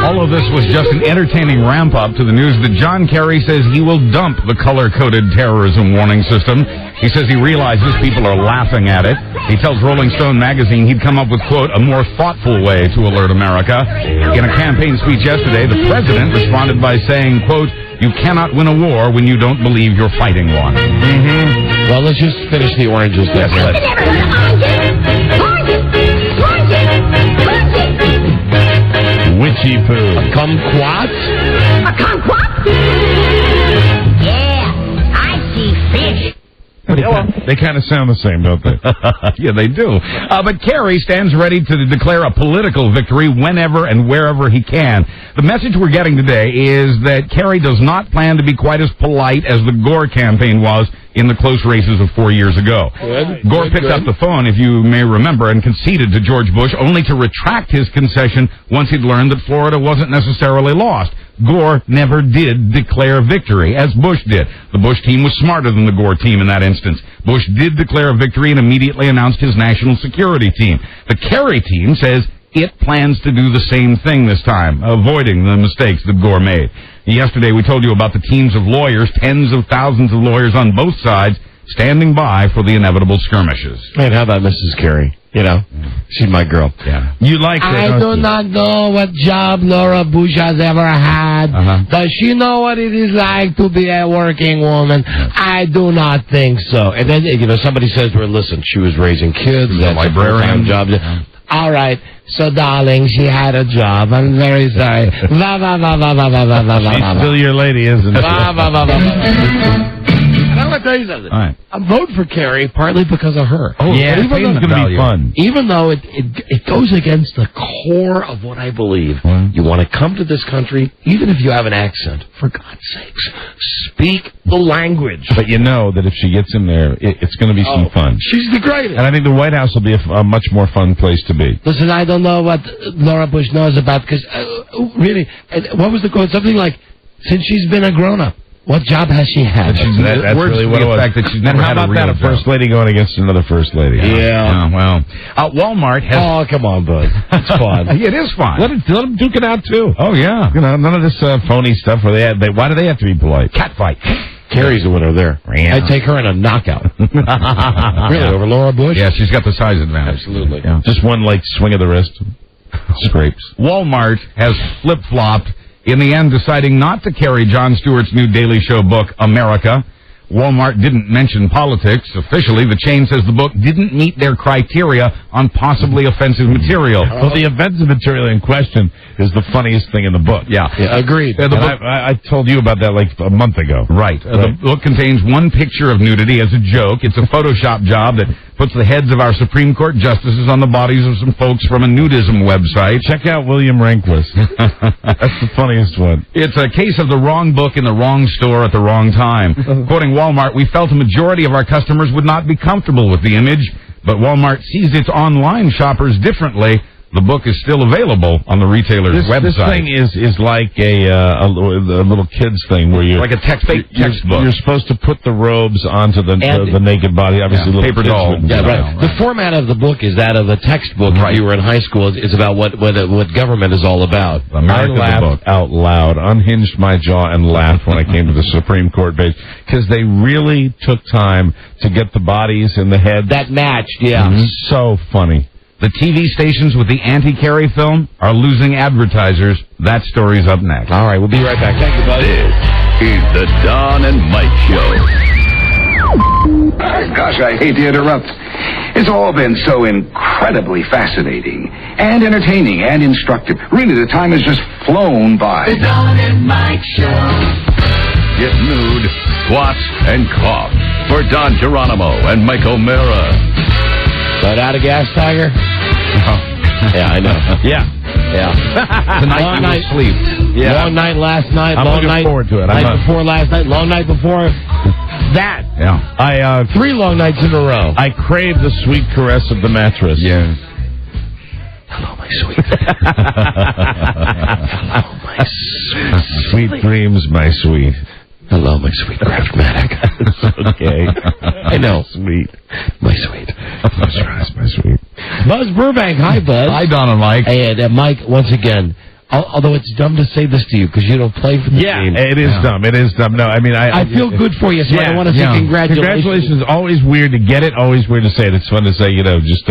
E: All of this was just an entertaining ramp-up to the news that John Kerry says he will dump the color-coded terrorism warning system. He says he realizes people are laughing at it. He tells Rolling Stone magazine he'd come up with, quote, a more thoughtful way to alert America. In a campaign speech yesterday, the president responded by saying, quote, you cannot win a war when you don't believe you're fighting one.
C: Mm-hmm. Well, let's just finish the oranges.
E: Yes, let's.
F: Witchy poo.
C: A kumquat?
L: A kumquat? Yeah, I see fish.
F: They kind of sound the same, don't they?
E: Yeah, they do. But Kerry stands ready to declare a political victory whenever and wherever he can. The message we're getting today is that Kerry does not plan to be quite as polite as the Gore campaign was in the close races of 4 years ago. Gore picked up the phone, if you may remember, and conceded to George Bush, only to retract his concession once he'd learned that Florida wasn't necessarily lost. Gore never did declare victory, as Bush did. The Bush team was smarter than the Gore team in that instance. Bush did declare a victory and immediately announced his national security team. The Kerry team says it plans to do the same thing this time, avoiding the mistakes that Gore made. Yesterday we told you about the teams of lawyers, tens of thousands of lawyers on both sides, standing by for the inevitable skirmishes.
C: Man, how about Mrs. Kerry? You know, she's my girl.
E: Yeah.
F: You like that,
C: I do not know what job Laura Bush has ever had. Does she know what it is like to be a working woman? I do not think so. And then, you know, somebody says to her, listen, she was raising kids. That's a full-time job. All right. So, darling, she had a job. I'm very sorry.
F: She's still your lady, isn't she?
C: And I'm going to tell you something.
E: All right.
C: I'm voting for Kerry partly because of her.
F: Oh, yeah, it's going to be fun.
C: Even though it goes against the core of what I believe. You want to come to this country, even if you have an accent, for God's sakes, speak the language.
F: But you know that if she gets in there, it's going to be some fun.
C: She's the greatest.
F: And I think the White House will be a much more fun place to be.
C: Listen, I don't know what Laura Bush knows about, because really, what was the quote? Something like, since she's been a grown-up, what job has she had?
F: That's really what it was.
E: And
F: how about that, a first lady going against another first lady?
C: Yeah.
E: Well, Walmart has...
C: Oh, come on, bud. It's fun.
E: It is fun.
F: Let them duke it out, too.
E: Oh, yeah.
F: You know, none of this phony stuff where why do they have to be polite?
E: Catfight.
C: Kerry's the winner there.
E: Yeah.
C: I'd take her in a knockout. Really, over Laura Bush?
E: Yeah, she's got the size advantage.
C: Absolutely.
F: Yeah. Just one, swing of the wrist. Scrapes.
E: Walmart has flip-flopped, in the end deciding not to carry Jon Stewart's new Daily Show book, America. Walmart didn't mention politics. Officially, the chain says the book didn't meet their criteria on possibly offensive material.
F: Well, the offensive material in question is the funniest thing in the book.
E: Yeah,
C: agreed.
F: And I told you about that a month ago.
E: Right. The book contains one picture of nudity as a joke. It's a Photoshop job that puts the heads of our Supreme Court justices on the bodies of some folks from a nudism website.
F: Check out William Rehnquist. That's the funniest one.
E: It's a case of the wrong book in the wrong store at the wrong time. Quoting Walmart, we felt a majority of our customers would not be comfortable with the image, but Walmart sees its online shoppers differently. The book is still available on the retailer's website.
F: This thing is like a little kids thing where you
E: like a textbook.
F: You're supposed to put the robes onto the naked body. Obviously, little
E: paper
F: kids
E: doll.
F: wouldn't
C: Yeah,
F: do
C: right.
F: that.
C: The format of the book is that of a textbook. If you were in high school, it's about what government is all about.
F: I laughed out loud, unhinged my jaw, and laughed when I came to the Supreme Court page because they really took time to get the bodies and the heads
C: that matched. Yeah,
F: so funny.
E: The TV stations with the anti-Kerry film are losing advertisers. That story's up next.
C: All right, we'll be right back. Thank you, buddy.
A: This is the Don and Mike Show.
B: Gosh, I hate to interrupt. It's all been so incredibly fascinating and entertaining and instructive. Really, the time has just flown by.
R: The Don and Mike Show.
A: Get nude, squats, and cough for Don Geronimo and Mike O'Mara.
C: But out of gas, Tiger? Yeah, I know.
F: Yeah.
E: Tonight
C: long
E: we
C: night.
E: will sleep.
F: Yeah.
C: Long night last night.
F: I'm
C: long
F: looking
C: night
F: forward to it.
C: Night before last night. Long night before that.
E: Yeah.
F: I
C: 3 long nights in a row.
F: I crave the sweet caress of the mattress.
E: Yeah.
C: Hello, my sweet. Hello, my
F: Sweet dreams, my sweet.
C: Hello, my sweet Craftmatic.
F: Okay.
C: I know.
F: Sweet.
C: My sweet.
F: Close your eyes, my sweet.
C: Buzz Burbank. Hi, Buzz.
E: Hi, Don and Mike.
C: And Mike, once again, although it's dumb to say this to you because you don't play for the team.
F: It is dumb. It is dumb. No, I mean, I
C: feel good for you, so I don't want to say congratulations.
F: Congratulations. Always weird to get it. Always weird to say it. It's fun to say, just,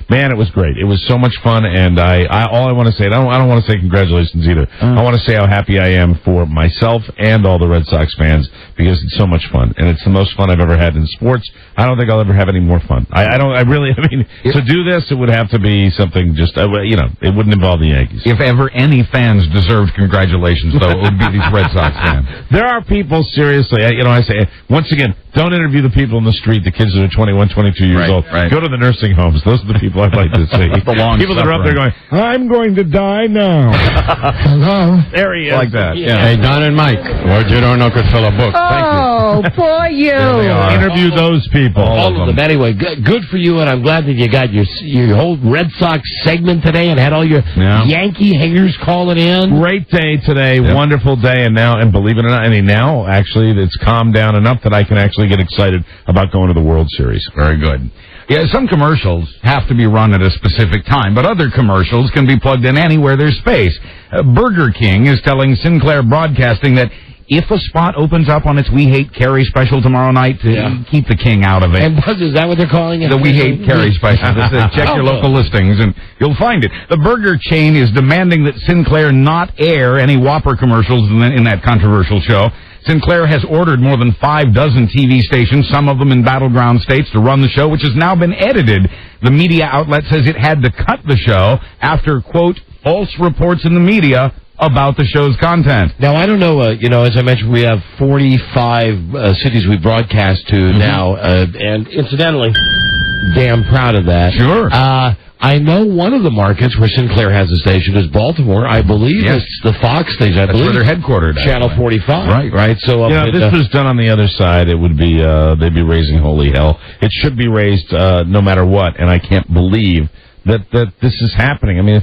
F: man, it was great. It was so much fun, and all I want to say, I don't want to say congratulations either. I want to say how happy I am for myself and all the Red Sox fans because it's so much fun, and it's the most fun I've ever had in sports. I don't think I'll ever have any more fun. To do this, it would have to be something just, it wouldn't involve the Yankees.
E: If ever any fans deserved congratulations, though, it would be these Red Sox fans.
F: There are people, seriously, I say, once again, don't interview the people in the street, the kids that are 21, 22 years old.
E: Right.
F: Go to the nursing homes. Those are the people I'd like to see. People that are up there going, I'm going to die now. Hello. There he is.
E: Like that.
F: Yeah.
G: Hey, Don and Mike, Giorno could fill a book.
K: Oh, poor you.
F: Interview those people.
C: All of them. Anyway, good for you, and I'm glad that you got your whole Red Sox segment today and had all your Yankee haters calling in.
F: Great day today. Yep. Wonderful day. And believe it or not, now, actually, it's calmed down enough that I can actually get excited about going to the World Series.
E: Very good. Yeah, some commercials have to be run at a specific time, but other commercials can be plugged in anywhere there's space. Burger King is telling Sinclair Broadcasting that if a spot opens up on its We Hate Kerry special tomorrow night, keep the king out of it.
C: And Buzz, is that what they're calling it?
E: The We Hate Kerry special. Check your local listings and you'll find it. The burger chain is demanding that Sinclair not air any Whopper commercials in that controversial show. Sinclair has ordered more than 6 TV stations, some of them in battleground states, to run the show, which has now been edited. The media outlet says it had to cut the show after, quote, false reports in the media about the show's content.
C: Now, I don't know, as I mentioned, we have 45 cities we broadcast to now, and incidentally, damn proud of that.
E: Sure.
C: I know one of the markets where Sinclair has a station is Baltimore. I believe it's the Fox station.
E: That's where they're headquartered.
C: Channel 45. Right. So,
F: if this was done on the other side, it would be, they'd be raising holy hell. It should be raised, no matter what, and I can't believe that this is happening. I mean,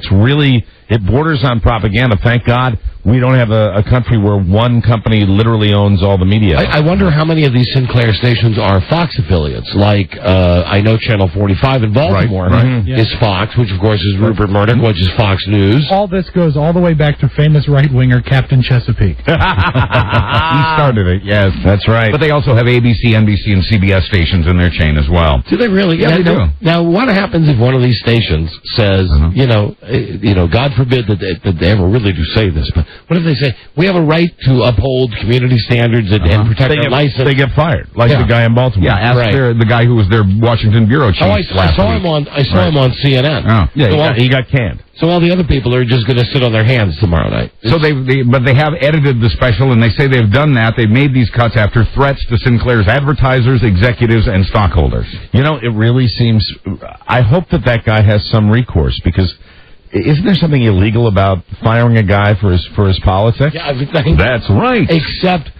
F: it borders on propaganda. Thank God we don't have a country where one company literally owns all the media.
C: I wonder how many of these Sinclair stations are Fox affiliates. Like, I know Channel 45 in Baltimore is Fox, which of course is Rupert Murdoch, which is Fox News.
N: All this goes all the way back to famous right-winger Captain Chesapeake.
E: He started it, yes.
F: That's right.
E: But they also have ABC, NBC, and CBS stations in their chain as well.
C: Do they really?
E: Yeah, they do.
C: Now, what happens if one of these stations says, God forbid that they ever really do say this, but what if they say, we have a right to uphold community standards and protect our license?
F: They get fired, like the guy in Baltimore.
E: Yeah, ask the guy who was their Washington bureau chief
C: I saw him on CNN.
E: Oh.
F: Yeah, he got canned.
C: So all the other people are just going to sit on their hands tomorrow night.
E: So but they have edited the special, and they say they've done that. They've made these cuts after threats to Sinclair's advertisers, executives, and stockholders.
F: It really seems. I hope that guy has some recourse because. Isn't there something illegal about firing a guy for his politics?
C: Yeah, I think
F: that's right.
C: Except,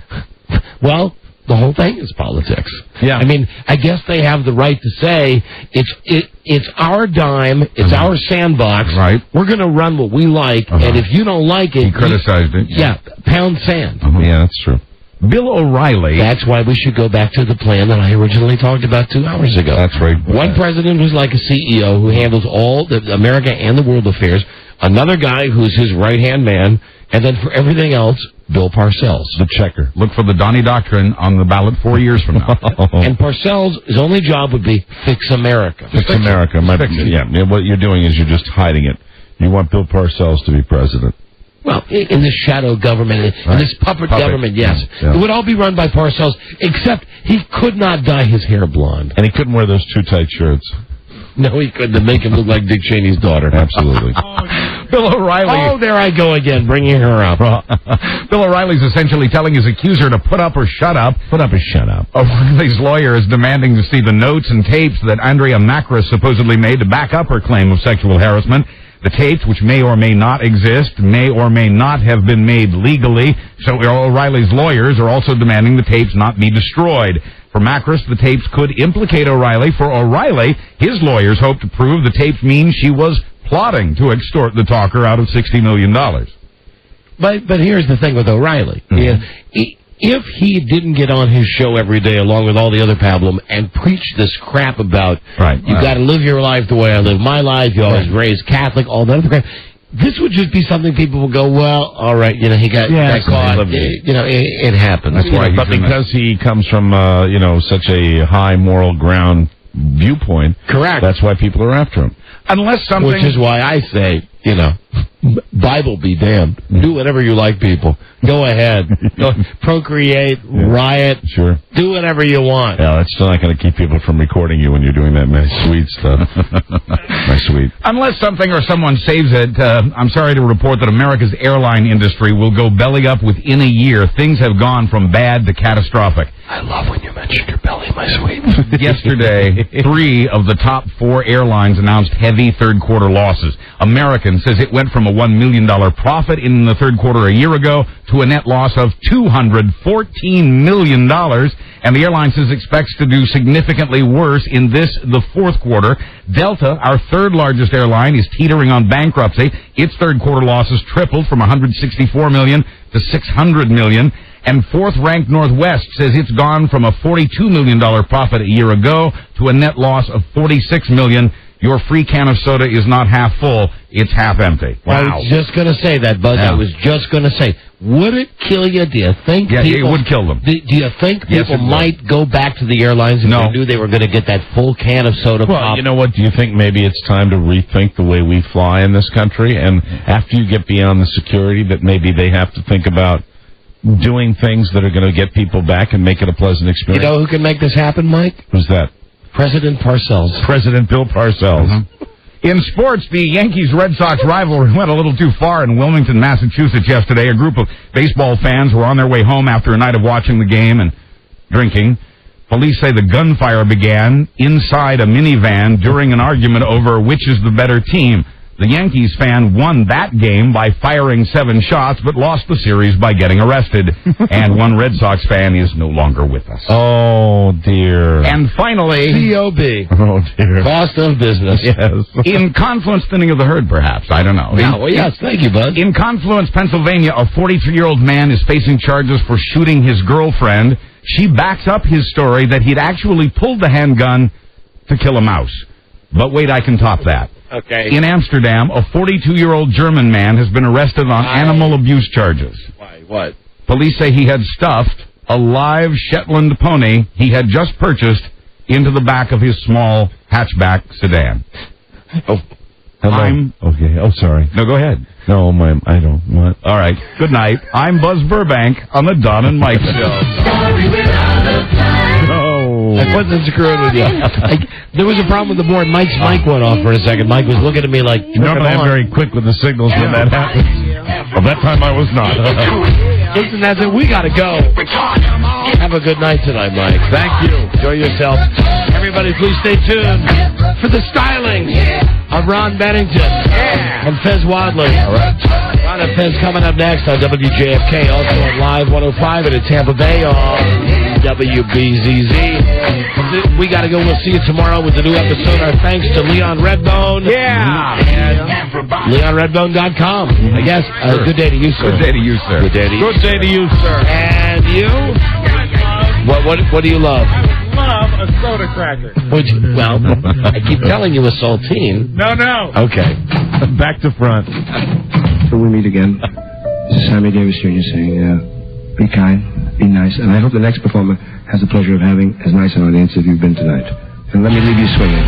C: well, the whole thing is politics.
F: Yeah.
C: I mean, I guess they have the right to say it's our dime, it's our sandbox.
E: Right.
C: We're going to run what we like, and if you don't like it,
E: He criticized it.
C: Yeah, pound sand.
F: Yeah, that's true.
E: Bill O'Reilly.
C: That's why we should go back to the plan that I originally talked about 2 hours ago.
F: That's right.
C: One president who's like a CEO who handles all the America and the world affairs. Another guy who's his right-hand man. And then for everything else, Bill Parcells.
F: The checker.
E: Look for the Donnie Doctrine on the ballot 4 years from now.
C: And Parcells, his only job would be fix America.
F: Fix America. Yeah, what you're doing is you're just hiding it. You want Bill Parcells to be president.
C: Well, in this shadow government, in this puppet government, yes.
F: Yeah.
C: It would all be run by Parcells, except he could not dye his hair blonde.
F: And he couldn't wear those too tight shirts.
C: No, he couldn't. To make him look like Dick Cheney's daughter.
F: Absolutely.
E: Bill O'Reilly.
C: Oh, there I go again, bringing her up.
E: Bill O'Reilly's essentially telling his accuser to put up or shut up.
F: Put up or shut up.
E: O'Reilly's lawyer is demanding to see the notes and tapes that Andrea Macris supposedly made to back up her claim of sexual harassment. The tapes, which may or may not exist, may or may not have been made legally. So O'Reilly's lawyers are also demanding the tapes not be destroyed. For Macris, the tapes could implicate O'Reilly. For O'Reilly, his lawyers hope to prove the tapes mean she was plotting to extort the talker out of $60 million.
C: But here's the thing with O'Reilly. If he didn't get on his show every day along with all the other pablum and preach this crap about you got to live your life the way I live my life, you always raised Catholic, all that other crap, this would just be something people would go, well, all right, he got caught. It happens.
F: That's why. But because he comes from such a high moral ground viewpoint,
C: correct.
F: That's why people are after him.
E: Unless something,
C: which is why I say, Bible be damned. Do whatever you like, people. Go ahead. Procreate, riot.
F: Sure.
C: Do whatever you want.
F: Yeah, that's still not going to keep people from recording you when you're doing that nice, sweet stuff. Nice, sweet.
E: Unless something or someone saves it, I'm sorry to report that America's airline industry will go belly up within a year. Things have gone from bad to catastrophic.
C: I love when you mention your belly, my sweet.
E: Yesterday, 3 of the top 4 airlines announced heavy third-quarter losses. American says it went from a $1 million profit in the third quarter a year ago to a net loss of $214 million, and the airline says expects to do significantly worse in the fourth quarter. Delta, our third largest airline, is teetering on bankruptcy. Its third quarter losses tripled from $164 million to $600 million. And fourth-ranked Northwest says it's gone from a $42 million profit a year ago to a net loss of $46 million. Your free can of soda is not half full, it's half empty. Wow.
C: I was just going to say that, Buzz. Yeah. I was just going to say, would it kill you? Do you think people...
E: it would kill them.
C: Do you think people might go back to the airlines if they knew they were going to get that full can of soda pop?
F: Well, you know what? Do you think maybe it's time to rethink the way we fly in this country? And after you get beyond the security, that maybe they have to think about doing things that are going to get people back and make it a pleasant experience?
C: You know who can make this happen, Mike?
F: Who's that?
C: President Parcells.
F: President Bill Parcells.
E: Mm-hmm. In sports, the Yankees-Red Sox rivalry went a little too far in Wilmington, Massachusetts yesterday. A group of baseball fans were on their way home after a night of watching the game and drinking. Police say the gunfire began inside a minivan during an argument over which is the better team. The Yankees fan won that game by firing 7 shots, but lost the series by getting arrested. And one Red Sox fan is no longer with us.
F: Oh, dear.
E: And finally...
C: C.O.B.
F: Oh, dear.
C: Cost of business.
F: Yes.
E: In Confluence, thinning of the herd, perhaps. I don't know.
C: Well, yes, thank you, Bud.
E: In Confluence, Pennsylvania, a 43-year-old man is facing charges for shooting his girlfriend. She backs up his story that he'd actually pulled the handgun to kill a mouse. But wait, I can top that.
C: Okay.
E: In Amsterdam, a 42-year-old German man has been arrested on animal abuse charges.
C: Why? What?
E: Police say he had stuffed a live Shetland pony he had just purchased into the back of his small hatchback sedan.
F: Oh, hello. Okay. Oh, sorry.
E: No, go ahead.
F: No, I don't. What?
E: All right. Good night. I'm Buzz Burbank on the Don and Mike Show.
R: Sorry, we're out of time.
F: No.
C: I wasn't screwing with you. There was a problem with the board. Mike's mic went off for a second. Mike was looking at me like,
F: normally I'm very quick with the signals when that happens. Well, that time I was not.
C: Listen, that's it. We got to go. Have a good night tonight, Mike. Thank you. Enjoy yourself. Everybody, please stay tuned for the styling of Ron Bennington and Fez Wadley. All right. Ron and Fez coming up next on WJFK, also on Live 105 and in Tampa Bay on WBZZ. We got to go. We'll see you tomorrow with the new episode. Our thanks to Leon Redbone.
E: Yeah.
C: And LeonRedbone.com. I guess. Good day to you, sir.
E: Good day to you, sir.
C: Good day to you.
F: Good day to you, sir.
C: And you? What do you love?
F: Love a soda cracker.
C: Well, I keep telling you a saltine.
F: No.
C: Okay.
F: Back to front.
J: Till we meet again, this is Sammy Davis Jr. saying, be kind, be nice, and I hope the next performer has the pleasure of having as nice an audience as you've been tonight. And let me leave you swinging.